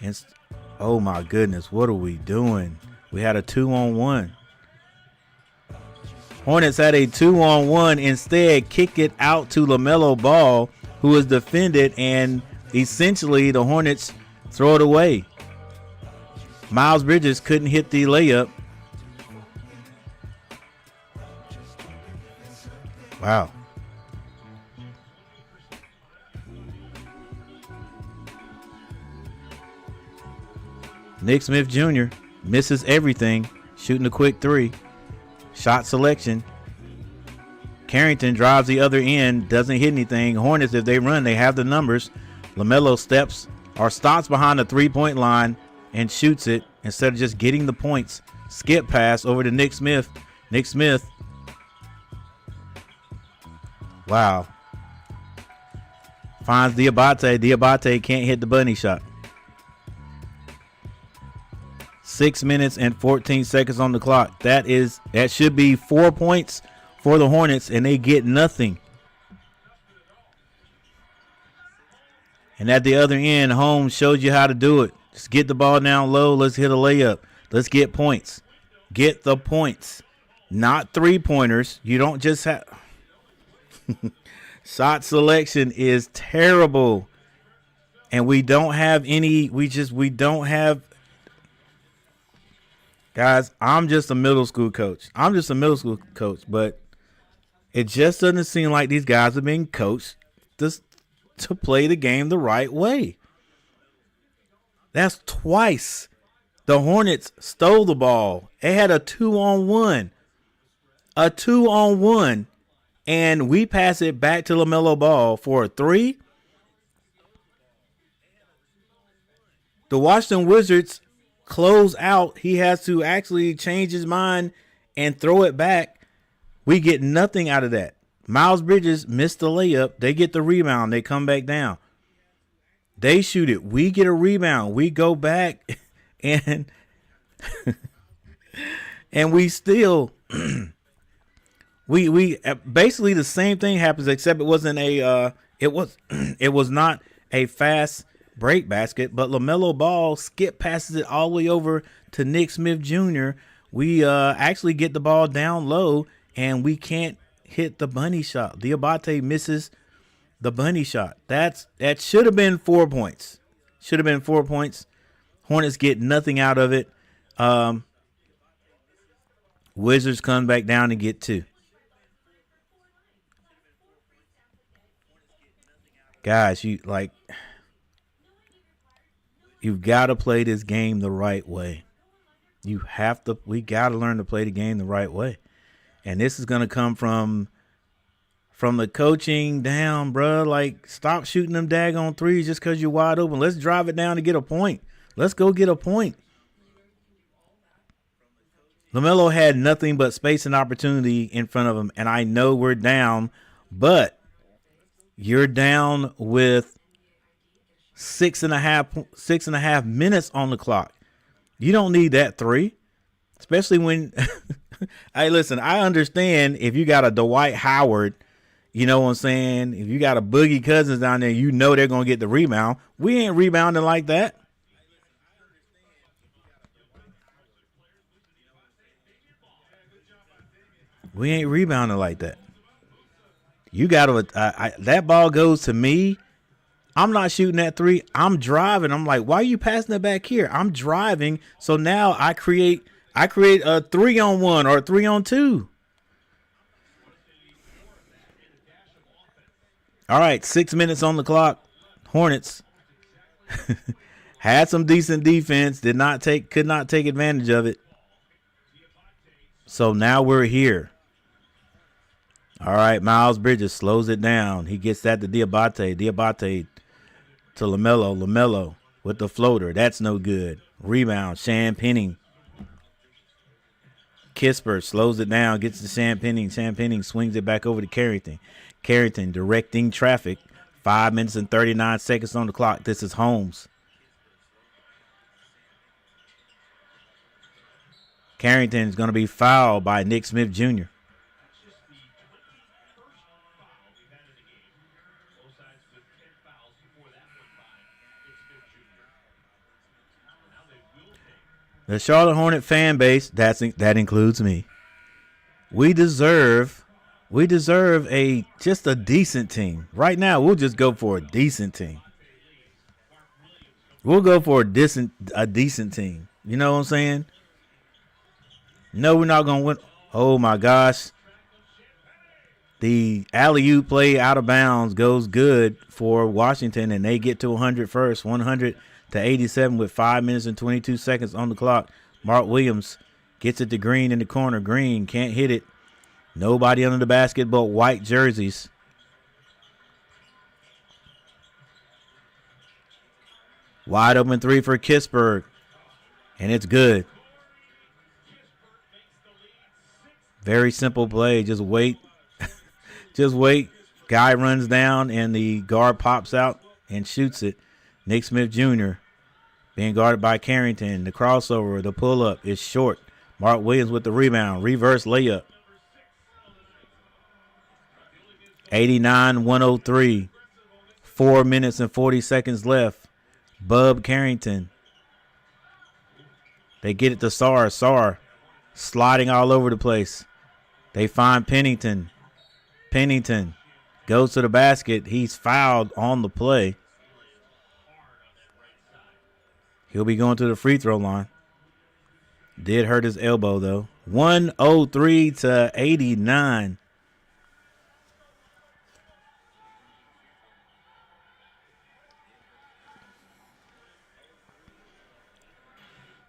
And oh my goodness, what are we doing? We had a 2-on-1. Hornets had a 2-on-1. Instead, kick it out to LaMelo Ball, who is defended, and essentially the Hornets throw it away. Miles Bridges couldn't hit the layup. Wow. Nick Smith Jr. misses everything, shooting a quick three. Shot selection. Carrington drives the other end, doesn't hit anything. Hornets, if they run, they have the numbers. LaMelo stops behind the three-point line and shoots it instead of just getting the points. Skip pass over to Nick Smith. Nick Smith. Wow. Finds Diabate. Diabate can't hit the bunny shot. 6 minutes and 14 seconds on the clock. That should be 4 points for the Hornets, and they get nothing. And at the other end, Holmes shows you how to do it. Just get the ball down low. Let's hit a layup. Let's get points. Get the points. Not three-pointers. You don't just have... Shot selection is terrible. And we don't have any... We don't have... Guys, I'm just a middle school coach. But it just doesn't seem like these guys are being coached to play the game the right way. That's twice the Hornets stole the ball. They had a 2-on-1. A 2-on-1. And we pass it back to LaMelo Ball for a three. The Washington Wizards close out. He has to actually change his mind and throw it back. We get nothing out of that. Miles Bridges missed the layup. They get the rebound. They come back down. They shoot it. We get a rebound. We go back and and we still we basically the same thing happens, except it wasn't it was not a fast break basket, but LaMelo Ball skip passes it all the way over to Nick Smith Jr. We actually get the ball down low, and we can't hit the bunny shot. Diabate misses the bunny shot. That should have been 4 points. Should have been 4 points. Hornets get nothing out of it. Wizards come back down and get 2. Guys, you've got to play this game the right way. We got to learn to play the game the right way. And this is going to come from the coaching down, bro. Like, stop shooting them daggone threes just because you're wide open. Let's drive it down to get a point. Let's go get a point. LaMelo had nothing but space and opportunity in front of him, and I know we're down, but you're down with 6.5 minutes on the clock. You don't need that three, especially when hey, listen, I understand if you got a Dwight Howard, you know what I'm saying? If you got a Boogie Cousins down there, you know they're going to get the rebound. We ain't rebounding like that. We ain't rebounding like that. You got to, that ball goes to me. I'm not shooting that three. I'm driving. I'm like, why are you passing it back here? I'm driving. So now I create a 3-on-1 or a 3-on-2. All right, 6 minutes on the clock. Hornets had some decent defense, could not take advantage of it. So now we're here. All right, Miles Bridges slows it down. He gets that to Diabate. Diabate to LaMelo. LaMelo with the floater. That's no good. Rebound, Shan Penning. Kisper slows it down, gets to Shan Penning. Shan Penning swings it back over to Carrington. Carrington directing traffic. 5 minutes and 39 seconds on the clock. This is Holmes. Carrington is going to be fouled by Nick Smith Jr. The Charlotte Hornet fan base, that includes me. We deserve just a decent team. Right now, we'll just go for a decent team. We'll go for a decent team. You know what I'm saying? No, we're not going to win. Oh, my gosh. The alley-oop play out of bounds goes good for Washington, and they get to 100 first, 100-87 with 5 minutes and 22 seconds on the clock. Mark Williams gets it to Green in the corner. Green can't hit it. Nobody under the basket but white jerseys. Wide open three for Kispert, and it's good. Very simple play. Just wait. Just wait. Guy runs down, and the guard pops out and shoots it. Nick Smith Jr. being guarded by Carrington. The crossover, the pull-up is short. Mark Williams with the rebound. Reverse layup. 89-103. 4 minutes and 40 seconds left. Bub Carrington. They get it to Sarr. Sarr sliding all over the place. They find Pennington. Pennington goes to the basket. He's fouled on the play. He'll be going to the free throw line. Did hurt his elbow, though. 103-89.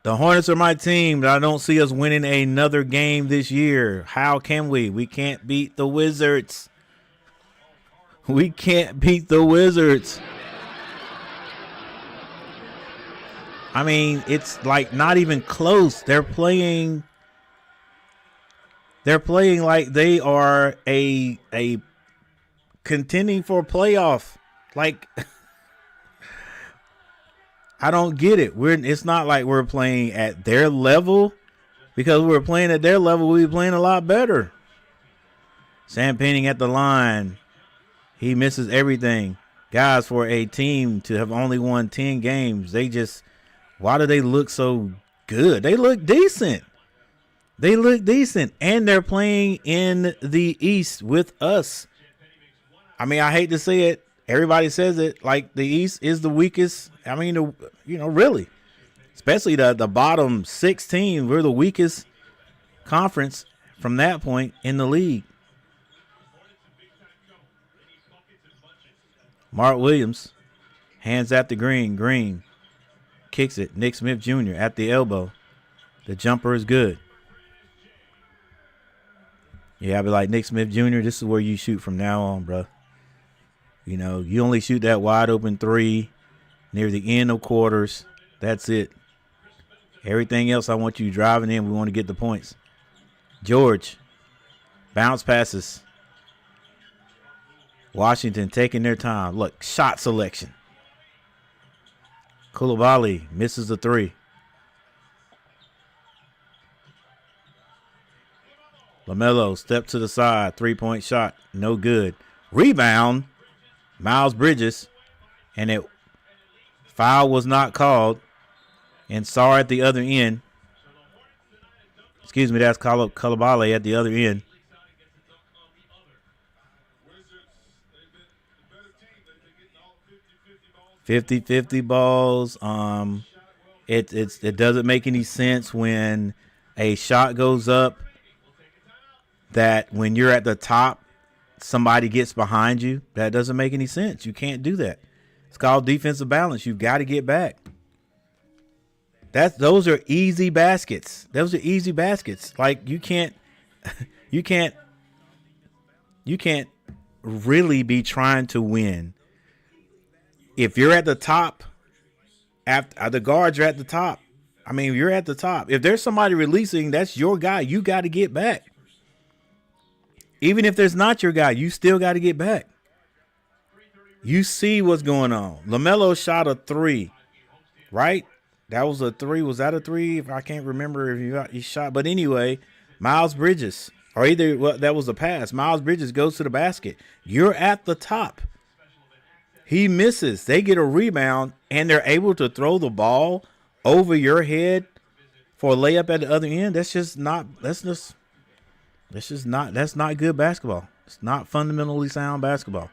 The Hornets are my team, but I don't see us winning another game this year. How can we? We can't beat the Wizards. We can't beat the Wizards. I mean, it's like not even close. They're playing like they are a contending for a playoff. Like I don't get it. It's not like we're playing at their level, because we're playing at their level, we'd be playing a lot better. Sam Penning at the line. He misses everything. Guys, for a team to have only won 10 games, why do they look so good? They look decent. They look decent. And they're playing in the East with us. I mean, I hate to say it. Everybody says it, like the East is the weakest. I mean, really. Especially the bottom 6 teams. We're the weakest conference from that point in the league. Mark Williams hands at the Green. Green kicks it. Nick Smith Jr. at the elbow. The jumper is good. Yeah, I'll be like, Nick Smith Jr., this is where you shoot from now on, bro. You know, you only shoot that wide open three near the end of quarters. That's it. Everything else, I want you driving in. We want to get the points. George. Bounce passes. Washington taking their time. Look, shot selection. Coulibaly misses the three. LaMelo step to the side. 3-point shot. No good. Rebound. Miles Bridges. And it foul was not called. And Sarr at the other end. Excuse me, that's Coulibaly at the other end. 50-50 balls. It doesn't make any sense when a shot goes up that when you're at the top, somebody gets behind you. That doesn't make any sense. You can't do that. It's called defensive balance. You've got to get back. Those are easy baskets. Those are easy baskets. Like you can't really be trying to win. If you're at the top, after the guards are at the top. I mean, you're at the top. If there's somebody releasing, that's your guy. You got to get back. Even if there's not your guy, you still got to get back. You see what's going on. LaMelo shot a three, right? That was a three. Was that a three? I can't remember if he shot. But anyway, Miles Bridges, that was a pass. Miles Bridges goes to the basket. You're at the top. He misses. They get a rebound, and they're able to throw the ball over your head for a layup at the other end. That's not good basketball. It's not fundamentally sound basketball.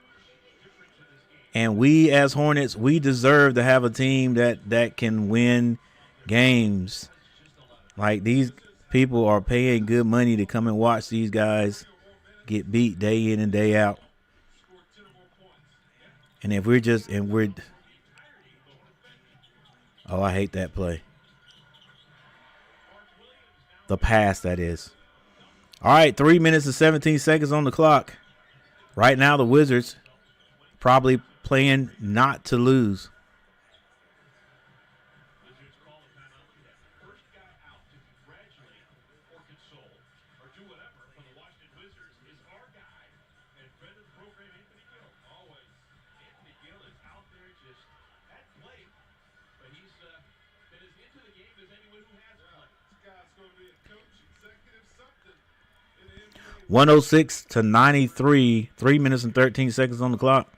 And we as Hornets, we deserve to have a team that can win games. Like, these people are paying good money to come and watch these guys get beat day in and day out. And if we're oh, I hate that play. The pass, that is. All right, 3 minutes and 17 seconds on the clock. Right now, the Wizards probably playing not to lose. (106-93), 3 minutes and 13 seconds on the clock.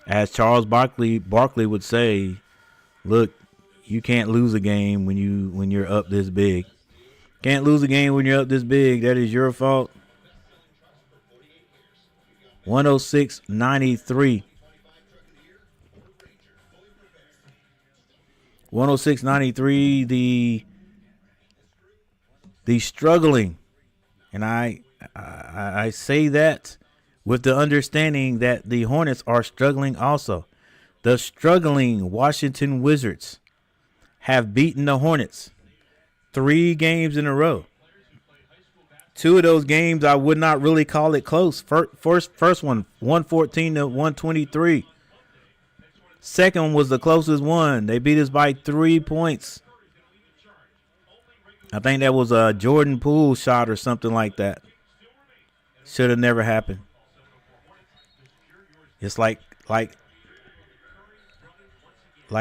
As Charles Barkley would say, look, you can't lose a game when you're up this big. Can't lose a game when you're up this big. That is your fault. 106-93. 106-93. The struggling, and I say that with the understanding that the Hornets are struggling also. The struggling Washington Wizards have beaten the Hornets 3 games in a row. 2 of those games I would not really call it close. First one, 114-123. Second one was the closest one. They beat us by 3 points. I think that was a Jordan Poole shot or something like that. Should have never happened. It's like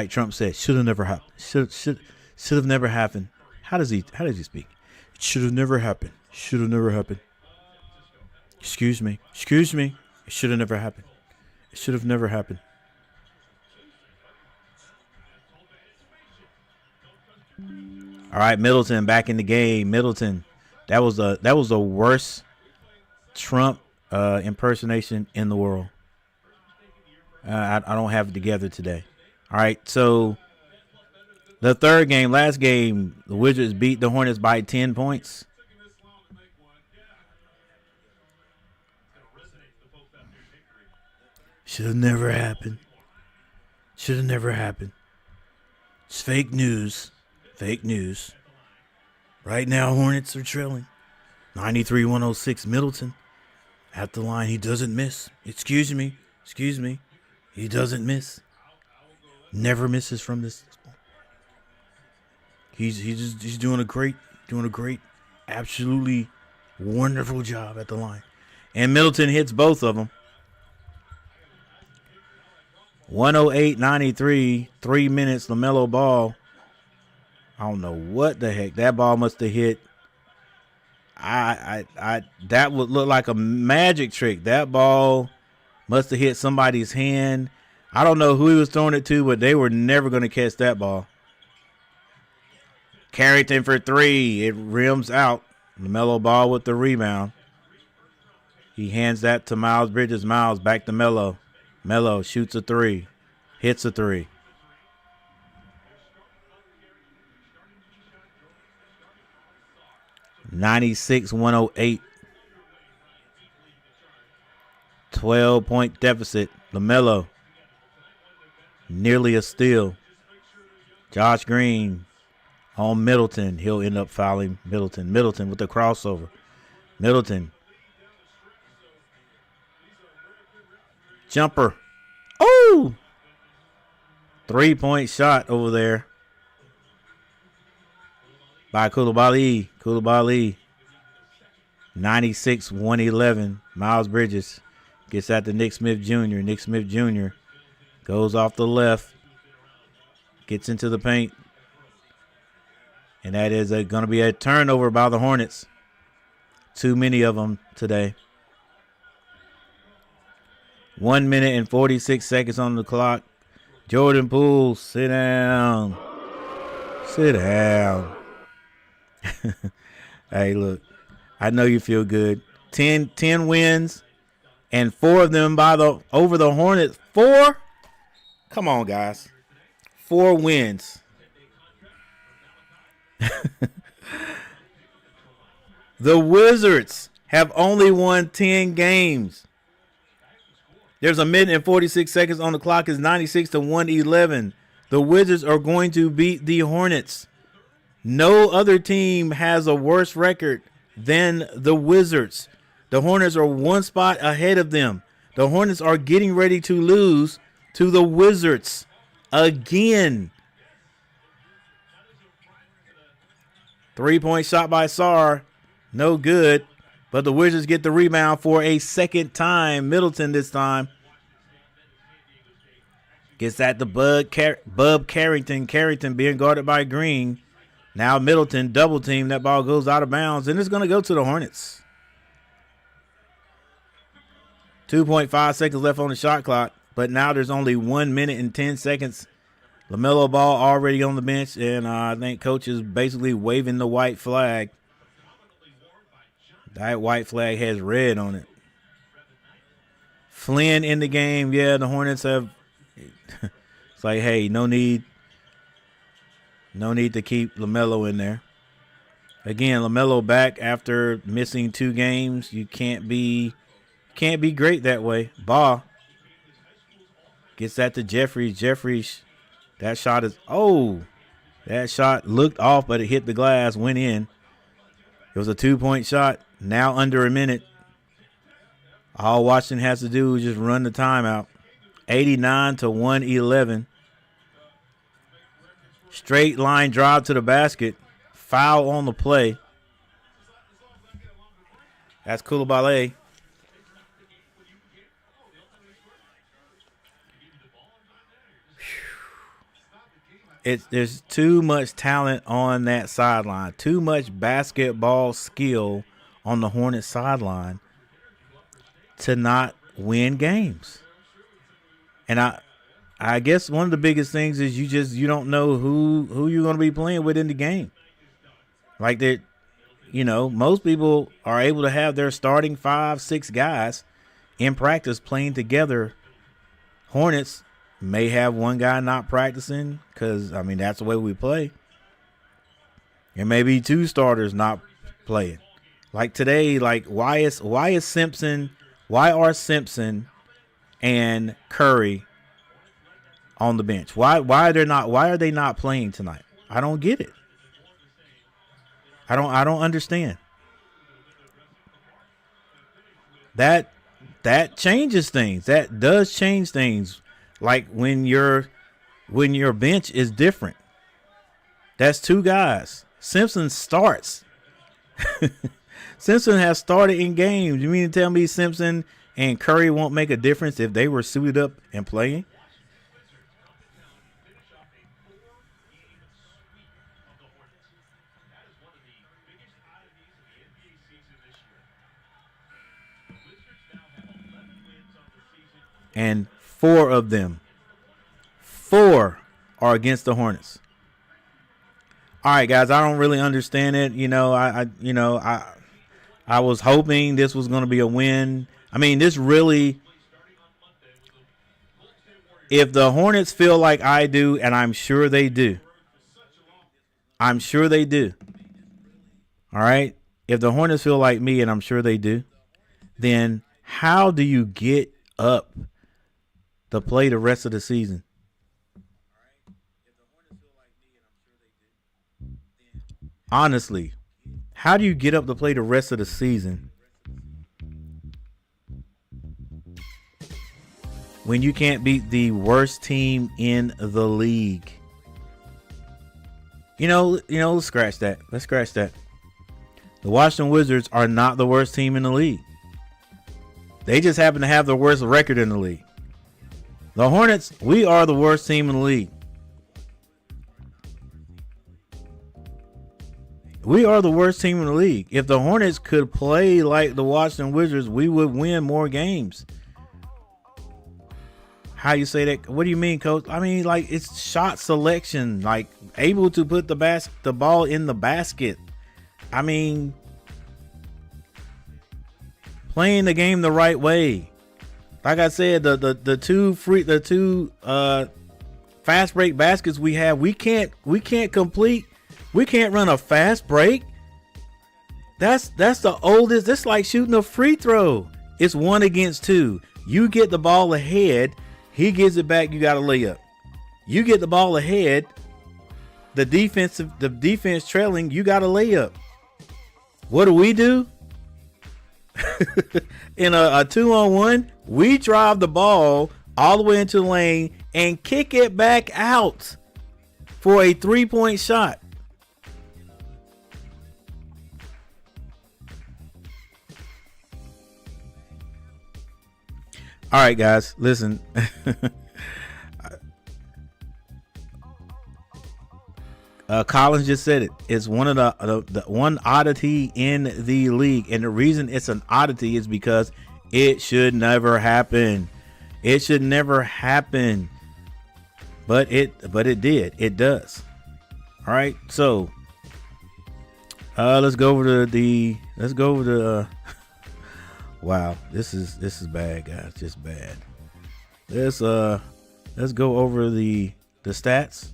Trump said, should have never happened. Should have never happened. How does he speak? It should have never happened. Should have never happened. Excuse me. It should have never happened. It should have never happened. All right, Middleton back in the game. Middleton, that was the worst Trump impersonation in the world. I don't have it together today. All right, so the third game, last game, the Wizards beat the Hornets by 10 points. Should have never happened. Should have never happened. It's fake news. Fake news. Right now, Hornets are trailing. 93-106, Middleton. At the line, he doesn't miss. Excuse me. He doesn't miss. Never misses from this. He's doing a great, absolutely wonderful job at the line. And Middleton hits both of them. 108-93, 3 minutes, LaMelo Ball. I don't know what the heck. That ball must have hit. That would look like a magic trick. That ball must have hit somebody's hand. I don't know who he was throwing it to, but they were never going to catch that ball. Carrington for 3. It rims out. LaMelo Ball with the rebound. He hands that to Miles Bridges. Miles back to Melo. Melo shoots a 3. Hits a 3. (96-108). 12-point deficit. LaMelo. Nearly a steal. Josh Green on Middleton. He'll end up fouling Middleton. Middleton with the crossover. Middleton. Jumper. Oh! 3-point shot over there by Coulibaly. 96-111. Miles Bridges gets that to Nick Smith Jr. Nick Smith Jr. goes off the left. Gets into the paint. And that is going to be a turnover by the Hornets. Too many of them today. 1 minute and 46 seconds on the clock. Jordan Poole, sit down. Sit down. Hey, look, I know you feel good. 10 wins, and 4 of them over the Hornets. 4? Come on, guys. 4 wins. The Wizards have only won 10 games. There's a minute and 46 seconds on the clock. It's 96 to 111. The Wizards are going to beat the Hornets. No other team has a worse record than the Wizards. The Hornets are one spot ahead of them. The Hornets are getting ready to lose to the Wizards again. 3-point shot by Sarr. No good. But the Wizards get the rebound for a second time. Middleton this time. Gets that to Bub Carrington. Carrington being guarded by Green. Now Middleton double team. That ball goes out of bounds. And it's going to go to the Hornets. 2.5 seconds left on the shot clock. But now there's only 1 minute and 10 seconds. LaMelo Ball already on the bench. And I think coach is basically waving the white flag. That white flag has red on it. Flynn in the game. Yeah, the Hornets have. It's like, hey, no need to keep LaMelo in there. Again, LaMelo back after missing 2 games. You can't be great that way. Ball gets that to Jeffries. Jeffries, that shot looked off, but it hit the glass, went in. It was a 2-point shot. Now under a minute. All Washington has to do is just run the timeout. 89 to 111. Straight line drive to the basket. Foul on the play. That's Coulibaly. There's too much talent on that sideline. Too much basketball skill on the Hornets sideline to not win games. And I guess one of the biggest things is you don't know who you're going to be playing with in the game. Like that, most people are able to have their starting 5-6 guys in practice playing together. Hornets may have one guy not practicing because, that's the way we play. There may be 2 starters not playing. Like today, why are Simpson and Curry on the bench? Why are they not playing tonight? I don't get it. I don't understand. That changes things. That does change things. Like when your bench is different. That's 2 guys. Simpson starts. Simpson has started in games. You mean to tell me Simpson and Curry won't make a difference if they were suited up and playing? And 4 of them, 4 are against the Hornets. All right, guys, I don't really understand it. I was hoping this was going to be a win. This really, if the Hornets feel like I do, and I'm sure they do. All right. If the Hornets feel like me, and I'm sure they do, then how do you get up to play the rest of the season? Honestly, how do you get up to play the rest of the season when you can't beat the worst team in the league? Let's scratch that. The Washington Wizards are not the worst team in the league. They just happen to have the worst record in the league. The Hornets, we are the worst team in the league. We are the worst team in the league. If the Hornets could play like the Washington Wizards, we would win more games. How you say that? What do you mean, Coach? It's shot selection, able to put the ball in the basket. Playing the game the right way. Like I said, the two fast break baskets we have, we can't complete. We can't run a fast break. That's the oldest. That's like shooting a free throw. It's 1 against 2. You get the ball ahead, he gives it back, you got to lay up. You get the ball ahead, the defense trailing, you got to lay up. What do? In a 2-on-1, we drive the ball all the way into the lane and kick it back out for a 3-point shot. All right, guys, listen. Collins just said it. It's one of the one oddity in the league, and the reason it's an oddity is because it should never happen. It should never happen, but it did. It does. All right, so let's go over to wow, this is bad, guys. Just bad. Let's go over the stats.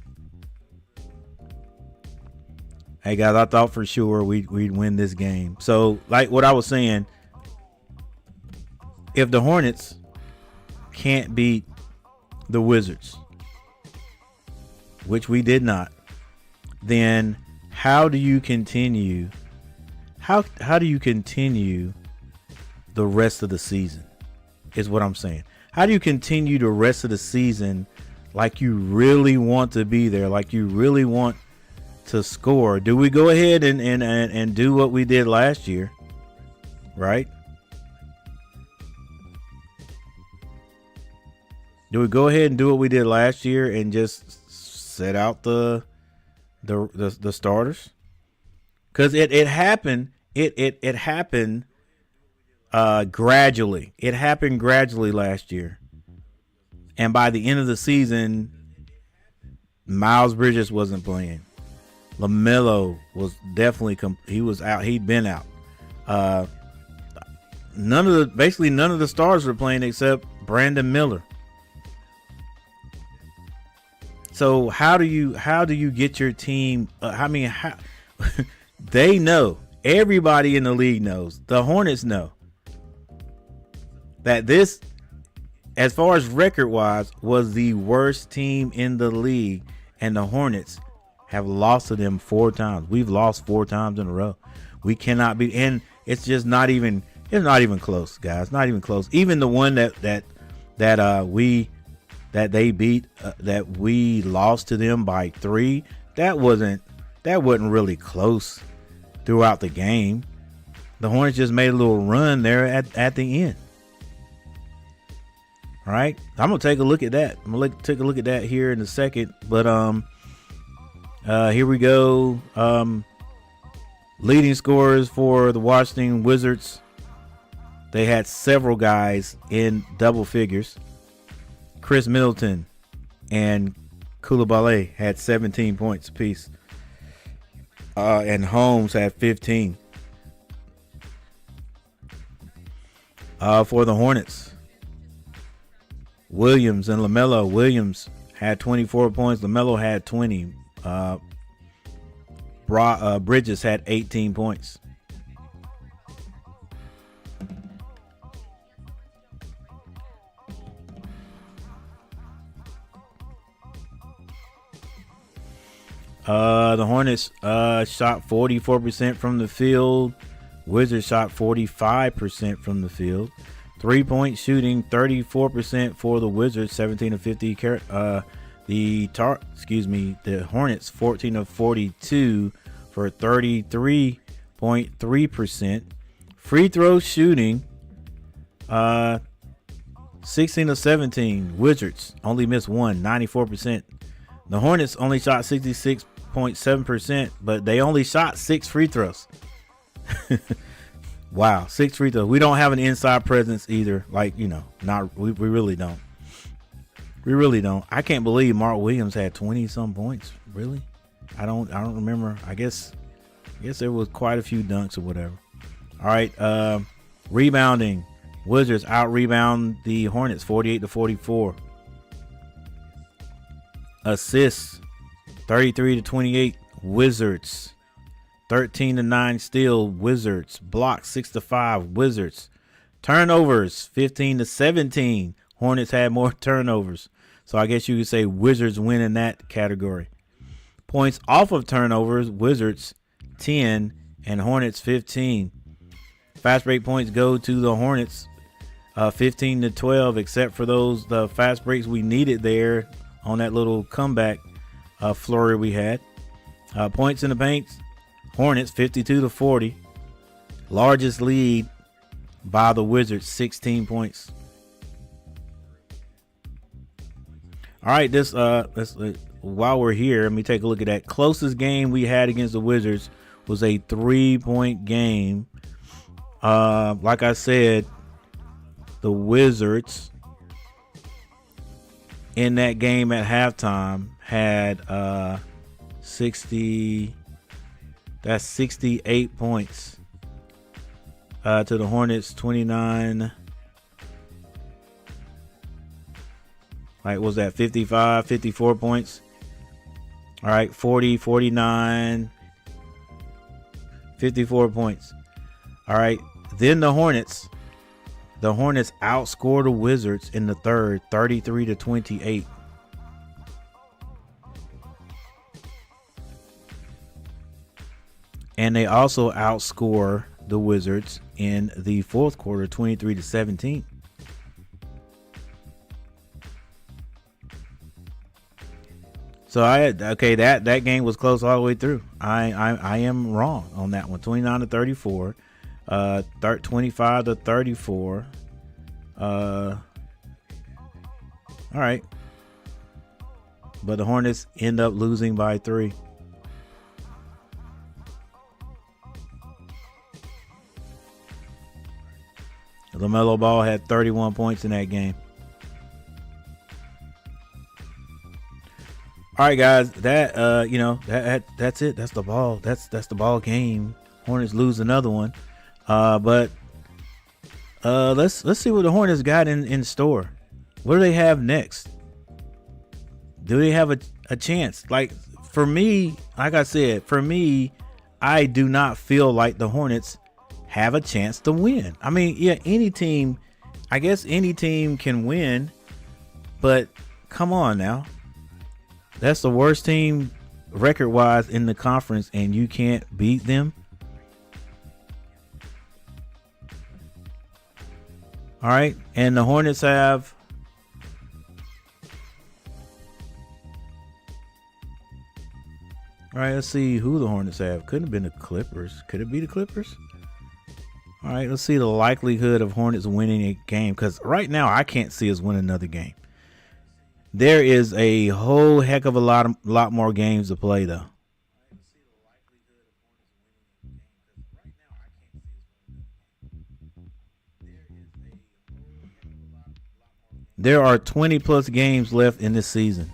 Hey guys, I thought for sure we'd win this game. So, like what I was saying, if the Hornets can't beat the Wizards, which we did not, then how do you continue? How do you continue the rest of the season? Is what I'm saying. How do you continue the rest of the season like you really want to be there, like you really want to score? Do we go ahead and do what we did last year, right? Do we go ahead and do what we did last year and just set out the starters? Because it happened. It happened gradually. It happened gradually last year, and by the end of the season, Miles Bridges wasn't playing. LaMelo was definitely he was out. He'd been out. None of the stars were playing except Brandon Miller. So how do you get your team? They know. Everybody in the league knows. The Hornets know that this, as far as record wise, was the worst team in the league, and the Hornets have lost to them 4 times. We've lost 4 times in a row. We cannot be, and it's just not even. It's not even close, guys. Not even close. Even the one that they beat, that we lost to them by 3. That wasn't really close throughout the game. The Hornets just made a little run there at the end. All right, I'm gonna take a look at that. I'm gonna take a look at that here in a second. But here we go. Leading scorers for the Washington Wizards. They had several guys in double figures. Chris Middleton and Koulibaly had 17 points apiece. And Holmes had 15. For the Hornets, Williams and LaMelo. Williams had 24 points. LaMelo had 20. Bridges had 18 points. The Hornets shot 44% from the field. Wizards shot 45% from the field. 3-point shooting, 34% for the Wizards, 17 of 50. The Hornets 14 of 42 for 33.3%. Free throw shooting, 16 of 17. Wizards only missed 1, 94%. The Hornets only shot 66.7%, but they only shot 6 free throws. Wow, 6 free throws. We don't have an inside presence either. Like, we really don't. We really don't. I can't believe Mark Williams had 20 some points. Really? I don't remember. I guess there was quite a few dunks or whatever. All right. Rebounding. Wizards out rebound the Hornets 48-44. Assists 33-28. Wizards 13-9 steal, Wizards. Block 6-5, Wizards. Turnovers 15-17. Hornets had more turnovers. So I guess you could say Wizards win in that category. Points off of turnovers, Wizards 10 and Hornets 15. Fast break points go to the Hornets 15-12, except for the fast breaks we needed there on that little comeback flurry we had. Points in the paint, Hornets 52-40. Largest lead by the Wizards, 16 points. All right, while we're here, let me take a look at that. Closest game we had against the Wizards was a 3-point game. Like I said, the Wizards in that game at halftime had 68 points to the Hornets 29. Like, was that 54 points? All right, 40, 49, 54 points. All right, then the Hornets outscored the Wizards in the third, 33-28. And they also outscore the Wizards in the fourth quarter, 23-17. So that game was close all the way through. I am wrong on that one. 29-34, 25-34. All right, but the Hornets end up losing by 3. LaMelo Ball had 31 points in that game. All right, guys, that's it. That's the ball. That's the ball game. Hornets lose another one. But let's see what the Hornets got in store. What do they have next? Do they have a chance? Like, for me, like I said, I do not feel like the Hornets have a chance to win. I mean, yeah, any team can win, but come on now. That's the worst team record-wise in the conference, and you can't beat them. All right, and the Hornets have all right, let's see who the Hornets have. Couldn't have been the Clippers. Could it be the Clippers? All right, let's see the likelihood of Hornets winning a game, because right now I can't see us winning another game. There is a whole heck of a lot more games to play, though. There are 20 plus games left in this season.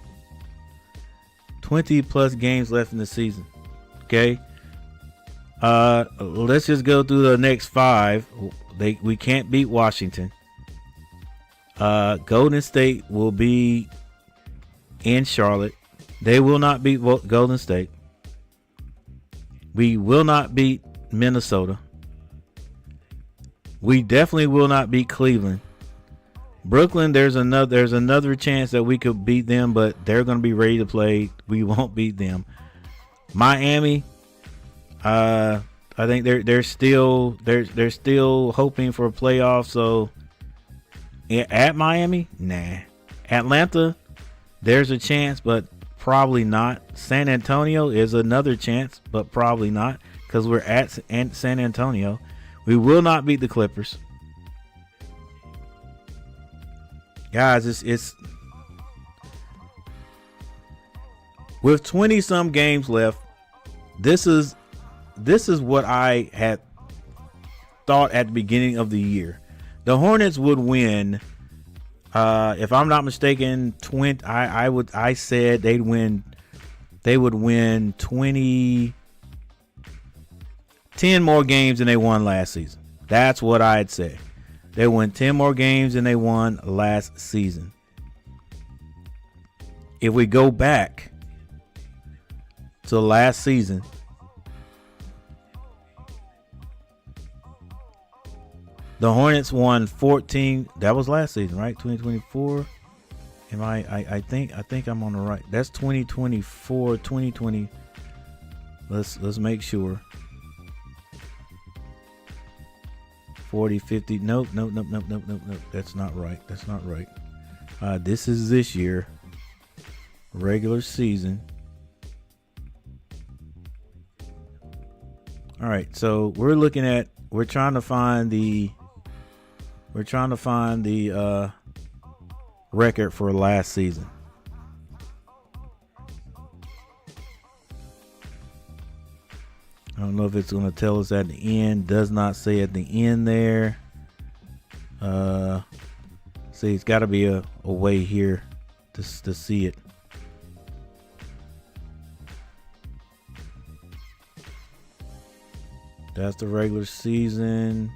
20 plus games left in the season. Okay. Let's just go through the next 5. We can't beat Washington. Golden State will be in Charlotte. They will not beat Golden State. We will not beat Minnesota. We definitely will not beat Cleveland. Brooklyn, there's another chance that we could beat them, but they're going to be ready to play. We won't beat them. Miami, I think they're still hoping for a playoff. So at Miami, nah. Atlanta, there's a chance, but probably not. San Antonio is another chance, but probably not, because we're at San Antonio. We will not beat the Clippers. Guys, it's with 20 some games left. This is what I had thought at the beginning of the year. The Hornets would win. If I'm not mistaken, I said they would win 10 more games than they won last season. That's what I had said. They won 10 more games than they won last season. If we go back to last season, The Hornets won 14. That was last season, right? 2024. Am I think I'm on the right. That's 2024, 2020. Let's make sure. 40, 50. Nope. That's not right. That's not right. This is this year. Regular season. All right. So we're trying to find the record for last season. I don't know if it's going to tell us at the end. Does not say at the end there. See, it's got to be a way here to see it. That's the regular season.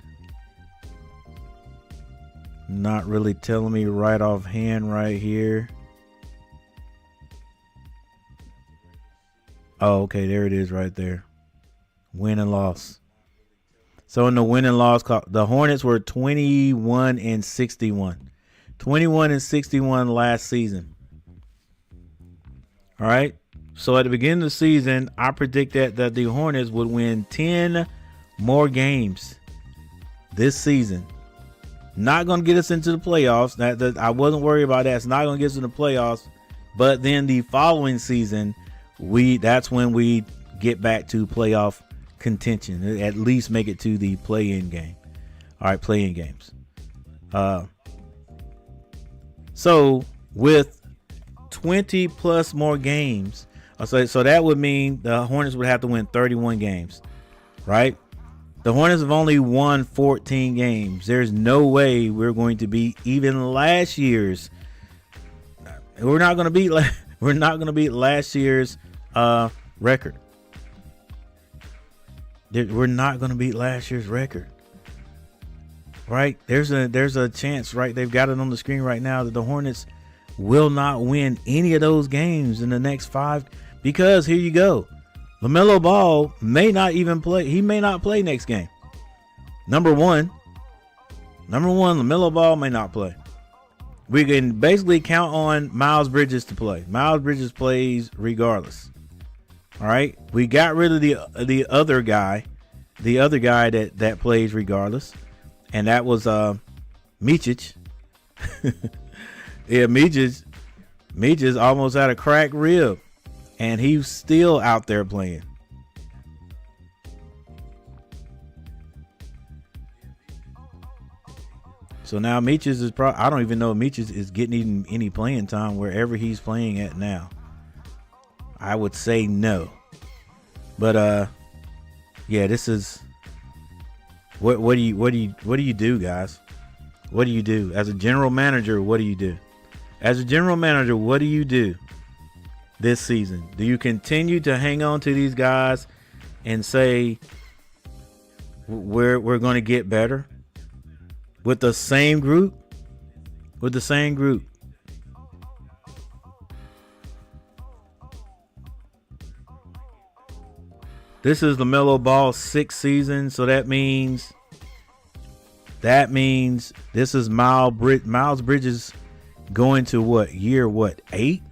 Not really telling me right offhand right here. Oh, okay, there it is right there. Win and loss. So in the win and loss, the Hornets were 21-61. 21-61 last season. All right. So at the beginning of the season, I predicted that the Hornets would win 10 more games this season. Not going to get us into the playoffs. That I wasn't worried about that. It's not going to get us in the playoffs. But then the following season, that's when we get back to playoff contention. At least make it to the play-in game. All right, play-in games. So with 20 plus more games, so that would mean the Hornets would have to win 31 games, right? The Hornets have only won 14 games. There's no way we're going to beat even last year's. We're not going to beat last year's record. We're not going to beat last year's record. Right? There's a chance, right? They've got it on the screen right now that the Hornets will not win any of those games in the next 5, because here you go. LaMelo Ball may not even play. He may not play next game. Number one, LaMelo Ball may not play. We can basically count on Miles Bridges to play. Miles Bridges plays regardless. All right. We got rid of the other guy that plays regardless. And that was Micic. Yeah, Micic almost had a cracked rib. And he's still out there playing. So now Micic is I don't even know if Micic is getting any playing time wherever he's playing at now. I would say no. But yeah, this is what do you do, guys? What do you do as a general manager? What do you do? As a general manager, what do you do this season? Do you continue to hang on to these guys and say we're going to get better with the same group? With the same group. This is LaMelo Ball's 6th season, so that means this is Miles Bridges going to year 8?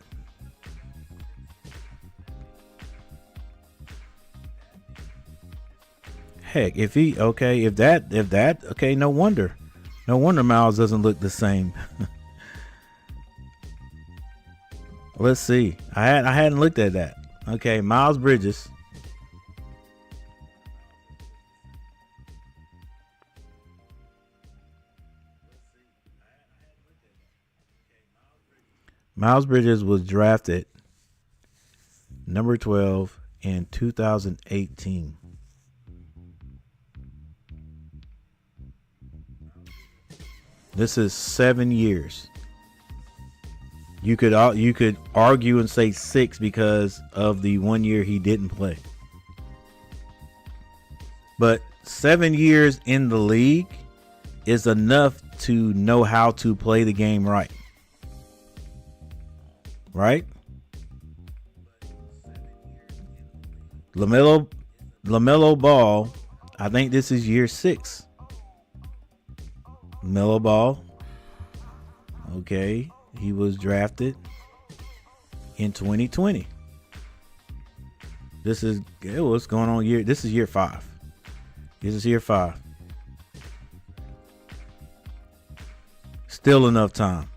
Heck, no wonder Miles doesn't look the same. Let's see. I hadn't looked at that. Okay, Miles Bridges. Miles Bridges was drafted number 12 in 2018. This is 7 years. You could argue and say 6 because of the 1 year he didn't play. But 7 years in the league is enough to know how to play the game right. Right? LaMelo Ball, I think this is year 6. Melo Ball. Okay, he was drafted in 2020. What's going on this is year 5. This is year 5. Still enough time.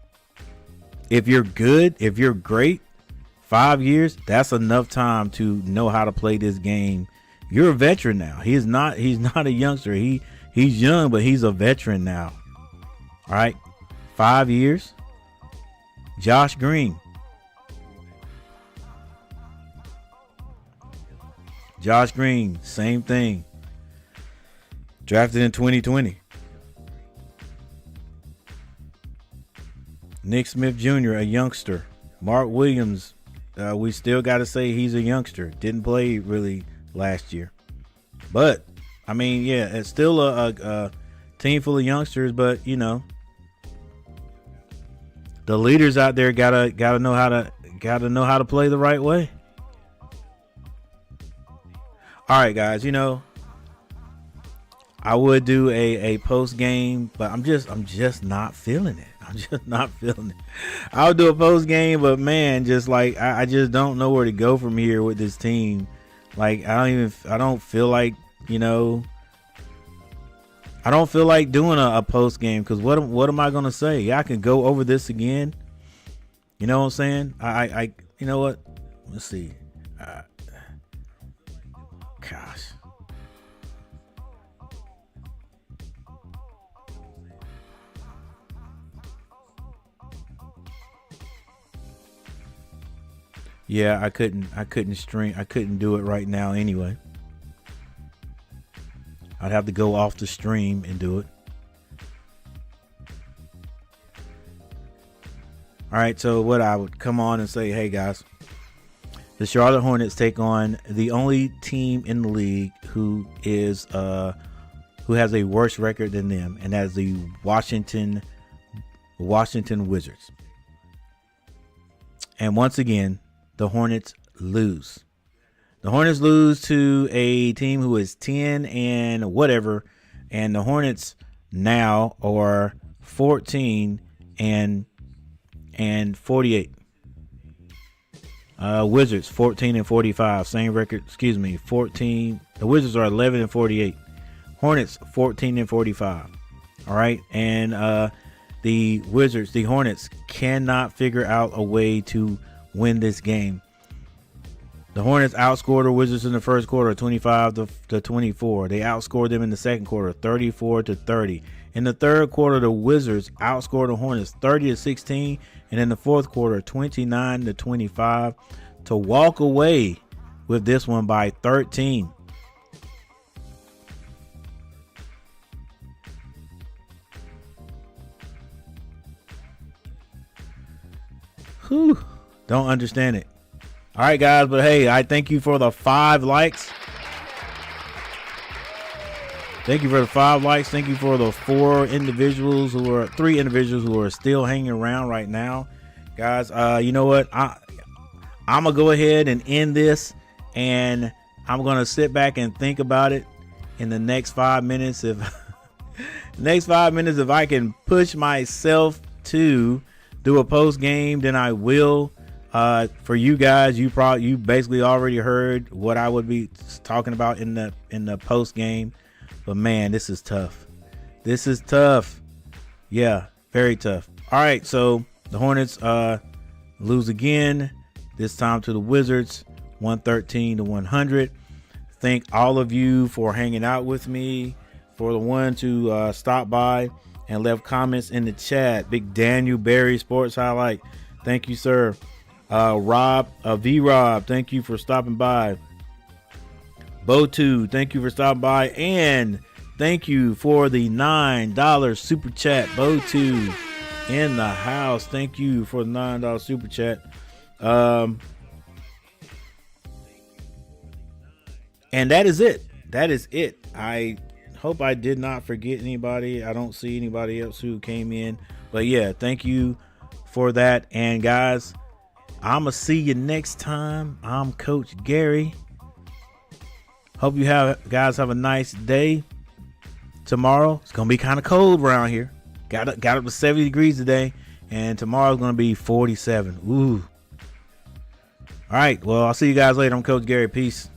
If you're good, if you're great, 5 years, that's enough time to know how to play this game. You're a veteran now. He's not a youngster. He's young, but he's a veteran now. All right. 5 years. Josh Green. Josh Green, same thing. Drafted in 2020. Nick Smith Jr., a youngster. Mark Williams, we still got to say he's a youngster. Didn't play really last year. But, I mean, yeah, it's still a team full of youngsters, but, you know, the leaders out there gotta know how to play the right way. All right, guys, you know, I would do a post game, but I'm just not feeling it. I'm just not feeling it. I'll do a post game, but man, just like I just don't know where to go from here with this team. Like I don't feel like, you know, I don't feel like doing a post game because what am I gonna say? Yeah, I can go over this again. You know what I'm saying? I you know what? Let's see. Gosh. Yeah, I couldn't stream. I couldn't do it right now anyway. I'd have to go off the stream and do it. All right, so what I would come on and say, hey guys, the Charlotte Hornets take on the only team in the league who has a worse record than them, and that is the Washington Wizards. And once again, the Hornets lose. The Hornets lose to a team who is 10 and whatever, and the Hornets now are 14 and 48. Wizards 14 and 45, same record. Excuse me, 14. The Wizards are 11 and 48. Hornets 14 and 45. All right, and the Hornets cannot figure out a way to win this game. The Hornets outscored the Wizards in the first quarter 25 to 24. They outscored them in the second quarter 34 to 30. In the third quarter, the Wizards outscored the Hornets 30 to 16, and in the fourth quarter 29 to 25 to walk away with this one by 13. Whew. Don't understand it. All right, guys, but hey, I thank you for the 5 likes. Thank you for the 5 likes. Thank you for the 3 individuals who are still hanging around right now. Guys, you know what? I'm going to go ahead and end this, and I'm going to sit back and think about it in the next 5 minutes. If I can push myself to do a post game, then I will. For you guys, you basically already heard what I would be talking about in the post game. But man, this is tough. This is tough. Yeah, very tough. All right, so the Hornets lose again. This time to the Wizards, 113 to 100. Thank all of you for hanging out with me. For the ones who stopped by and left comments in the chat. Big Daniel Berry Sports Highlight. Thank you, sir. Rob, V-Rob, thank you for stopping by. Bo2, thank you for stopping by. And thank you for the $9 super chat. Bo2 in the house. Thank you for the $9 super chat. And that is it. That is it. I hope I did not forget anybody. I don't see anybody else who came in. But yeah, thank you for that. And guys, I'm going to see you next time. I'm Coach Gary. Hope you guys have a nice day. Tomorrow, it's going to be kind of cold around here. Got up to 70 degrees today, and tomorrow's going to be 47. Ooh. All right. Well, I'll see you guys later. I'm Coach Gary. Peace.